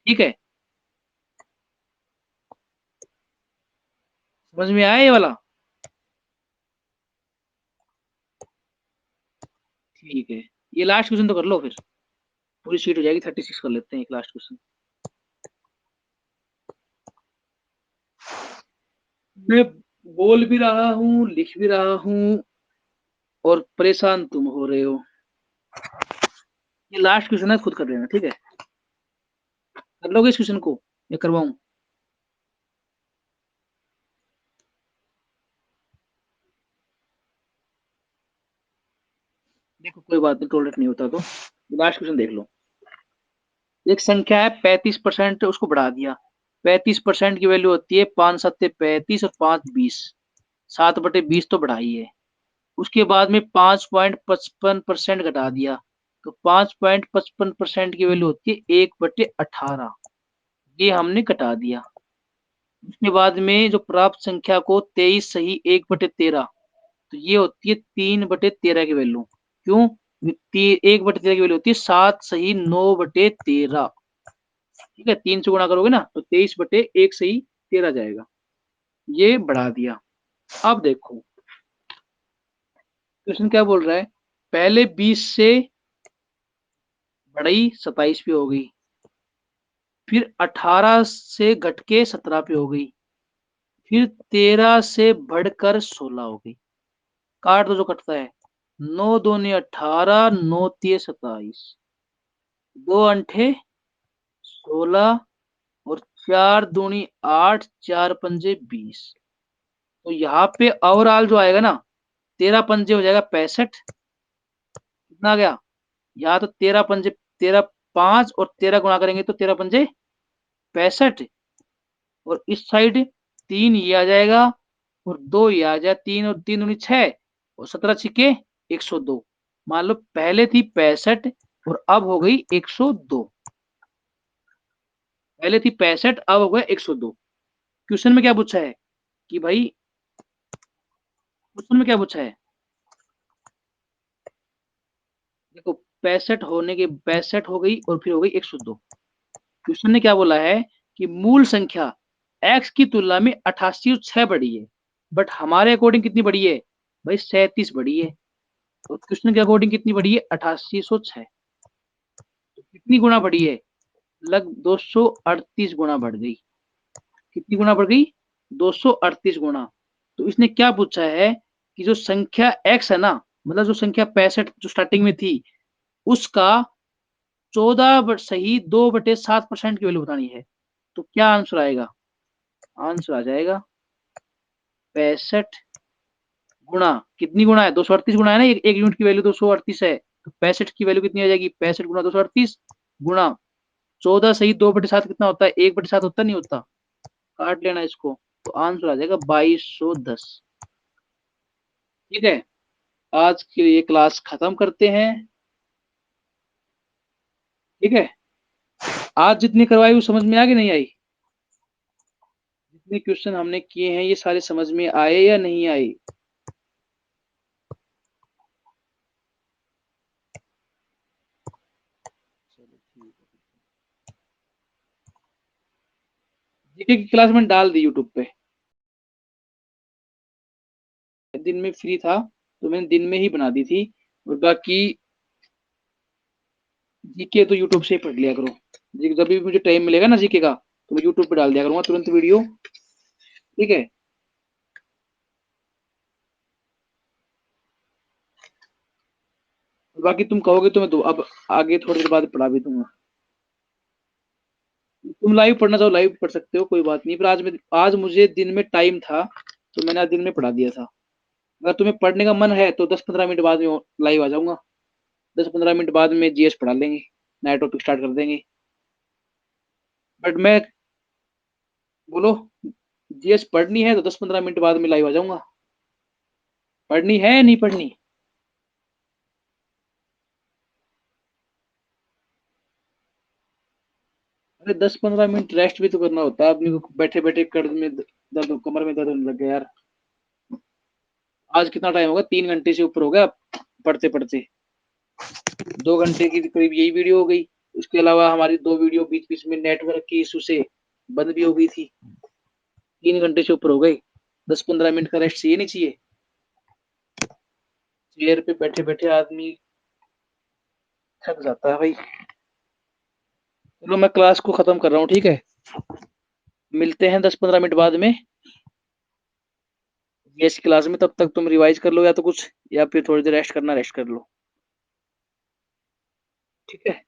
ठीक है, समझ में आया ये वाला। ठीक है, ये लास्ट क्वेश्चन तो कर लो, फिर पूरी शीट हो जाएगी, 36 कर लेते हैं, एक लास्ट क्वेश्चन। मैं बोल भी रहा हूँ, लिख भी रहा हूँ, और परेशान तुम हो रहे हो। ये लास्ट क्वेश्चन है, खुद कर लेना, ठीक है। कर लोगे इस क्वेश्चन को, या करवाऊं। देखो कोई बात नहीं, टॉलरेट नहीं होता तो लास्ट क्वेश्चन देख लो। एक संख्या है 35%, उसको बढ़ा दिया। 35% की वैल्यू होती है 5 7 35 और 5 20, 7/20 तो बढ़ाई है। उसके बाद में 5.55% घटा दिया, तो 5.55% की वैल्यू होती है 1/18, ये हमने घटा दिया। उसके बाद में जो प्राप्त संख्या को 23 सही 1/13, तो ये होती है 3/13 की वैल्यू। क्यों, 1/13 की वैल्यू होती है 7 सही 9/13। ठीक है, 3 से गुणा करोगे ना, तो 23/1 सही 13 जाएगा, ये बढ़ा दिया। अब देखो क्वेश्चन क्या बोल रहा है, पहले 20 से बढ़ई 27 पे हो गई, फिर 18 से घट के 17 पे हो गई, फिर 13 से बढ़कर 16 हो गई। काट दो जो कटता है, 9 दूनी 18, 9 तिये 27, दो अंठे 16, और 4 दूनी 8, 4 पंजे 20। तो यहाँ पे ओवरऑल जो आएगा ना, 13 पंजे हो जाएगा 65। कितना आ गया? यहाँ तो 13 पंजे 13 5 और 13 गुणा करेंगे तो 13 पंजे 65 और इस साइड 3 ये आ जाएगा और 2 ये आ जाए 3 और 3 दूनी 6 और 17 छिके 102। मान लो पहले थी 65 और अब हो गई 102। पहले थी 65 अब हो गया 102। क्वेश्चन में क्या पूछा है कि भाई क्वेश्चन में क्या पूछा है? देखो 65 होने के 65 हो गई और फिर हो गई 102। क्वेश्चन ने क्या बोला है कि मूल संख्या x की तुलना में 88 और 6 बड़ी है, बट हमारे अकॉर्डिंग कितनी बड़ी है भाई? 37 बड़ी है। तो क्वेश्चन के अकॉर्डिंग कितनी बड़ी है? 8806। तो कितनी गुना बढ़ी है? लग 238 गुना बढ़ गई। कितनी गुना बढ़ गई? 238 गुना। तो इसने क्या पूछा है कि जो संख्या x है ना, मतलब जो संख्या 65 जो स्टार्टिंग में थी उसका 14 सही 2/7% की वैल्यू बतानी है। तो क्या आंसर आएगा? आंसर आ जाएगा 65 गुणा कितनी गुणा है? 238 गुणा है ना, एक यूनिट की वैल्यू 238 है, तो 65 की वैल्यू कितनी आ जाएगी? 65 गुणा 238 गुणा 14 सही 2/7 कितना होता है? 1/7 होता नहीं होता? काट लेना इसको, तो आंसर आ जाएगा 2210। ठीक है, आज के लिए क्लास खत्म करते हैं। ठीक है, आज जितनी करवाई वो समझ में आ गई नहीं आई? जितने क्वेश्चन हमने किए हैं ये सारे समझ में आए या नहीं आए? चलो ठीक है। जीके की क्लास मैंने डाल दी यूट्यूब पे। दिन में फ्री था तो मैंने दिन में ही बना दी थी, और बाकी जीके तो यूट्यूब से ही पढ़ लिया करो। जब भी मुझे टाइम मिलेगा ना जीके का तो मैं यूट्यूब पे डाल दिया करूंगा तुरंत वीडियो। ठीक है, बाकी तुम कहोगे तो मैं दो अब आगे थोड़ी देर बाद पढ़ा भी दूंगा। तुम लाइव पढ़ना चाहो लाइव पढ़ सकते हो, कोई बात नहीं, पर आज मुझे दिन में टाइम था तो मैंने आज दिन में पढ़ा दिया था। अगर तुम्हें पढ़ने का मन है तो 10-15 मिनट बाद में लाइव आ जाऊंगा। 10-15 मिनट बाद में जीएस पढ़ा लेंगे, नया टॉपिक स्टार्ट कर देंगे। बट मैं बोलो, जीएस पढ़नी है तो 10-15 मिनट बाद में लाइव आ जाऊंगा। पढ़नी है या नहीं पढ़नी? अरे 10-15 मिनट रेस्ट भी तो करना होता है आदमी को, बैठे बैठे कर में दर्द, कमर में दर्द होने लग गया यार। आज कितना टाइम होगा? 3 घंटे से ऊपर हो गया पढ़ते पढ़ते। 2 घंटे की करीब यही वीडियो हो गई। उसके अलावा हमारी 2 वीडियो बीच बीच में नेटवर्क की इशू से बंद भी हो गई थी। 3 घंटे से ऊपर हो गई। 10-15 मिनट का रेस्ट चाहिए नहीं चाहिए? चेयर पे बैठे बैठे आदमी थक जाता है भाई। चलो मैं क्लास को खत्म कर रहा हूँ, ठीक है? मिलते हैं 10-15 मिनट बाद में ये क्लास में। तब तक तुम रिवाइज कर लो या तो कुछ, या फिर थोड़ी देर रेस्ट करना, रेस्ट कर लो। ठीक है।